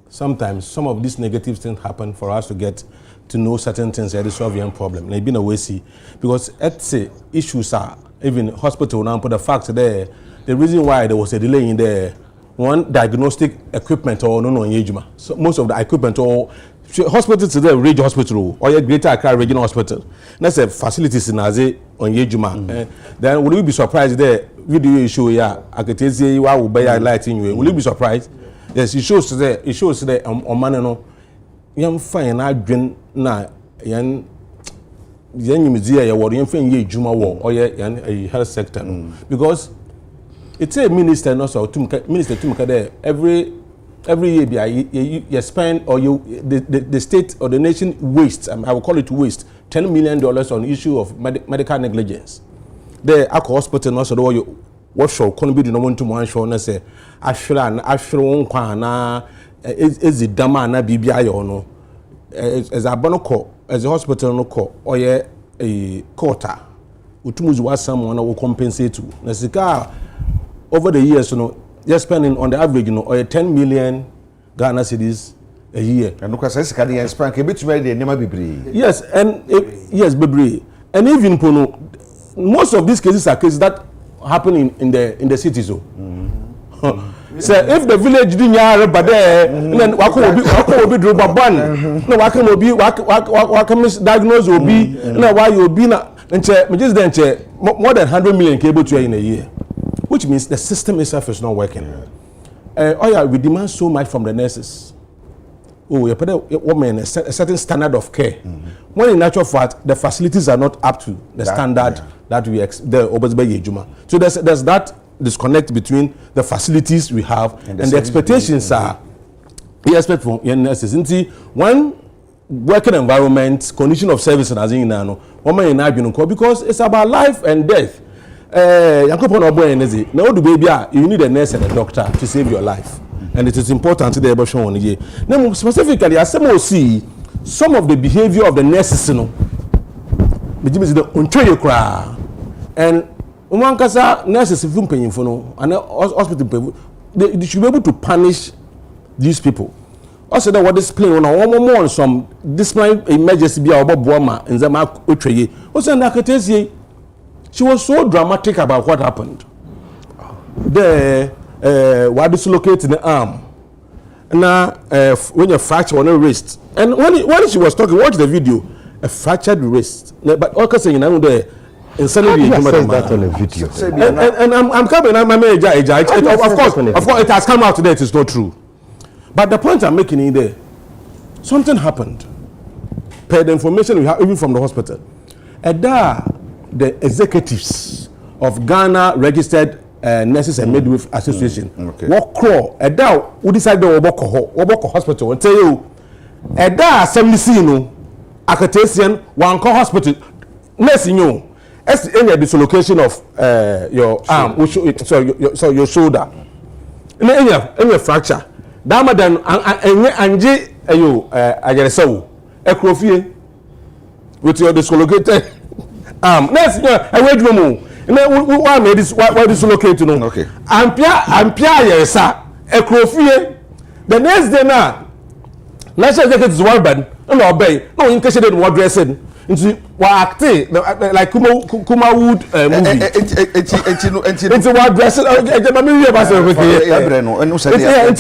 sometimes some of these negative things happen for us to get to know certain things that is solve your problem. They've been away see because it's issues are even hospital now. But the fact there, the reason why there was a delay in the one diagnostic equipment or no engagement. So most of the equipment or hospital to the regional hospital or your Greater Accra Regional Hospital. That's a facilities in Aze on Yejuma. Then will you be surprised there? Video you show ya, I can tell you I will buy a light in you. Will you be surprised? Yes, it shows there on Manano. Young fine, I drink na young museum, you were young Yejuma war or a health sector. Because it's a minister and also minister to there every year you spend or the state or the nation wastes, I will call it waste, $10 million on issue of medical negligence. The Aqua Hospital also do what show can be the one to one show and say Ashran Kwana is the Dama na BBI or no as a bonoko as a hospital no co or a quota Utumuzu was someone who will compensate to Nasika over the years, you're spending on the average, or 10 million Ghana cedis a year. And because I can expand a bit to the name of yes, and yes, Bibri. And even most of these cases are cases that happen in the cities. So if the village didn't have but there, then what will be drop a ban? No, what can misdiagnose will be, no, why you'll be not, and just then, more than 100 million cable to in a year. Which means the system itself is not working. We demand so much from the nurses. You put a woman a certain standard of care. When in actual fact, the facilities are not up to the standard that we the Obasbe Yejuma. So there's that disconnect between the facilities we have and the expectations are we expect from nurses. One working environment, condition of service, and as in woman in because it's about life and death. You need a nurse and a doctor to save your life, and it is important to the abortion one year. Now, specifically, as some see some of the behavior of the nurses, and one casa nurses if paying for no and hospital they should be able to punish these people. Also, that what display on one more some display emergency be about Buama and Zama Utreye. Also, Nakatesi. She was so dramatic about what happened. Why dislocated the arm. Now, when you fracture on the wrist. And when she was talking, watch the video. A fractured wrist. But all saying, you know, insanity. That on a video. And I'm coming. Of course, it has come out today. It is not true. But the point I'm making in there, something happened. Per the information we have, even from the hospital. The executives of Ghana Registered Nurses and Midwife Association what crawl who decided to Woboko Hospital and tell you Akatesian one call hospital nursing you as any dislocation of your arm so your shoulder any fracture dama dan anje ayeresawo ekrofie with your dislocated next I wait room why made this why dislocate to know okay ampia yeresa ekrofie the next day now national executive is one bad no obey no in case they don't want dressing into what like Kuma Wood movie into what dressing into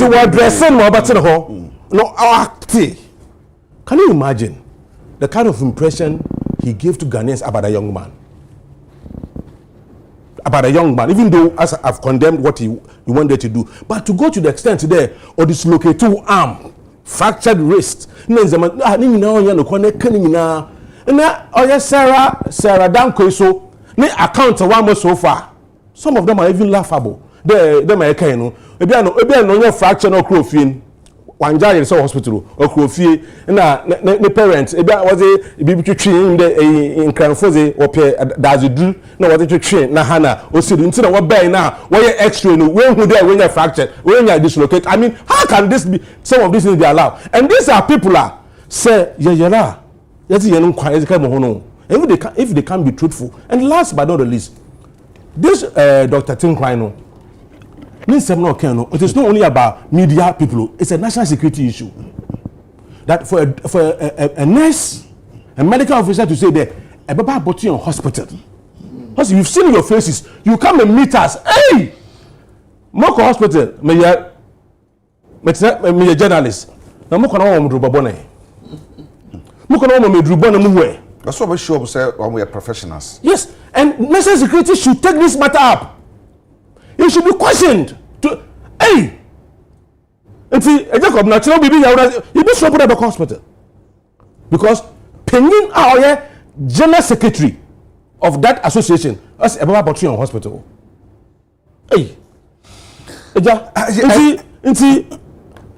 what dressing no acting. Can you imagine the kind of impression he gave to Ghanaians about a young man? About a young man, even though as I've condemned what he wanted to do, but to go to the extent there or dislocate two arm, fractured wrist, Sarah Danko so account one more so far. Some of them are even laughable. Them are no fracture no crofin. One guy in hospital or crofie na parents was a baby train in Cranfose or does it do no what to train na Hana or sit into what bay now where extra no when who there when you're fractured when you're dislocated. I mean, how can this be some of these things be allowed? And these are people are say yeah if they can't be truthful. And last but not the least, this Dr. Tim Kleino, it is not only about media people, it's a national security issue. That for a nurse, a medical officer to say that a baba brought you in hospital. Because you've seen your faces, you come and meet us. Hey! Moko Hospital, me a journalist. Na moko na wo mdro babone. Mukono mo medru bon mu we. That's what we show say we are professionals. Yes, and national security should take this matter up. It should be questioned. Hey! Agya Kwabena chiro bibi ya you be stop at the hospital. Because Penin Aoye, general secretary of that association, as a Baba Botry hospital. Hey! Agya,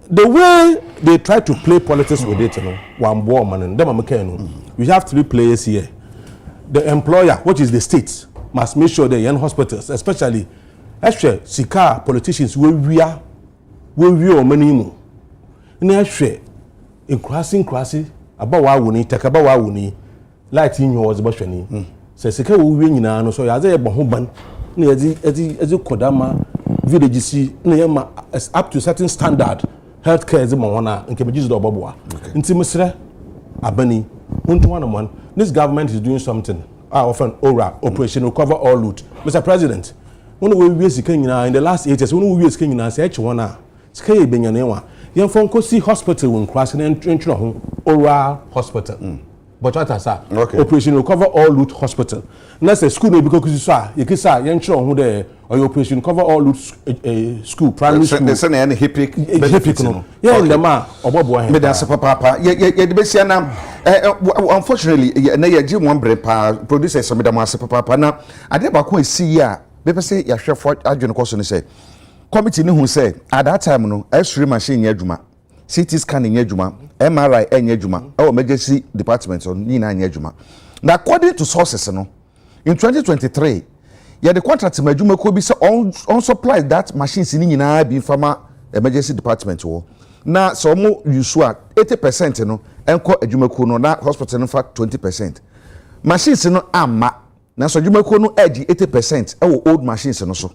the way they try to play politics with it, one woman and them we have 3 players here. The employer, which is the state, must make sure the young hospitals, especially actually sika politicians we are many more. In actually in crossing about what we need, take about what we need, light in yours about any. Say sika we win na so ya say ban na ezi kodama villages is up to certain standard. Healthcare is more one and can be used to Intimacy, Abani, one. This government is doing something. Often ORA, Operation Recover All Loot. Mr. President, when we were in the last 8 years, when we were king in our H1, Sky Benyanewa, young phone could see hospital when crossing and ORA hospital. But what I say, Operation Recover All Loot Hospital. And that's a school because you saw, you can say, young children who there, or Operation Recover All Loot school, primary school. There's any hippie. Yeah, in the man, or Bob Wine. Papa, unfortunately, na Jim one bread producer some of the papa. Now, I did about see ya. People say, ya chef for Adrian Cosson say. Committee who say, at that time, no, X-ray machine yejuma, CT scanning yejuma, MRI yejuma, our emergency departments on Nina yejuma. Now, according to sources, no, in 2023, yeah, the contract majuma could be on supply that machines in Nina be from emergency department. Now, so more usual 80%, no, and call a jumakuno, na hospital in fact 20%. Machines no ama, now so jumakuno edge 80%, old machines and so.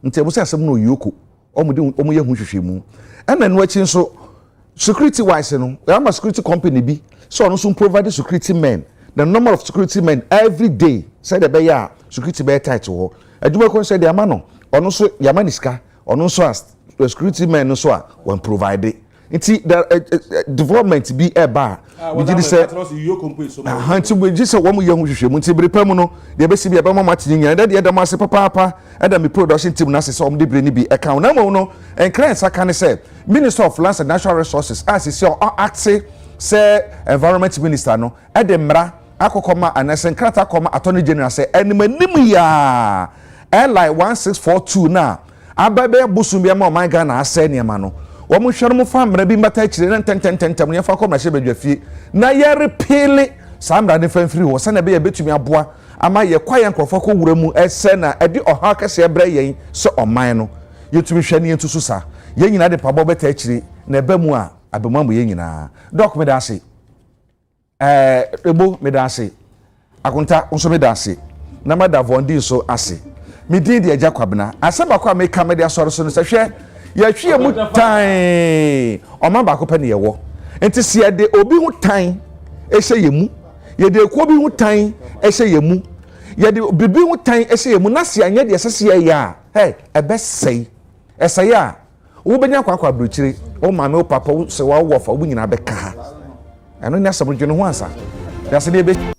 Until we say some no yoku. And then watching so security wise, I'm a security company be so also provide security men. The number of security men every day say the bear security bear title. I do not say the amano, or also Yamaniska, or no so as security men no so when provided. It's the development be a bar. We did say, hunting with just a woman young with you, Muntibi Permono, the best be a Bama Martin, and then the other master papa, and then the production team Nassi some de be account. No, and clients I can say, Minister of Lands and Natural Resources, as is your act say Environment Minister, no, Edinburgh, Akokoma, and Senkata Koma, Attorney General say, and Menimia, Airline 1642 now. Ababe Busumia, my Ghana, Senia Mano. Omo hwere mo fa mra bi mata kire na tentententem ne fa koma hye badwafi na ye repele samra ne fa mfiri ho sana be ye betumi aboa ama ye kwaye nkrofo ko wura mu ese na edi oha kase ebra yen so oman no yetumi hwe ne yentu so sa ye nyina de pabo beta kire na eba mu a abemamu ye nyina doc me da ase ebo me da ase akunta nso me da ase na mada vondi so ase me din de Agya Kwabena asaba kwa me ka me de asoro so no se hwe ya hwie mu tan o ma ba ko pe ne ye wo enti se ye de obi hu tan ehye ye mu ye de ko bi hu tan ehye ye mu ye de bibi hu tan ehye ye mu na se anya de sese ye ya hey ebe sei esei a wo benya kwa bruchiri o ma me o papa se wa wo fa wo nyina be ka ha eno nya sabudwe no ho ansa ya se de be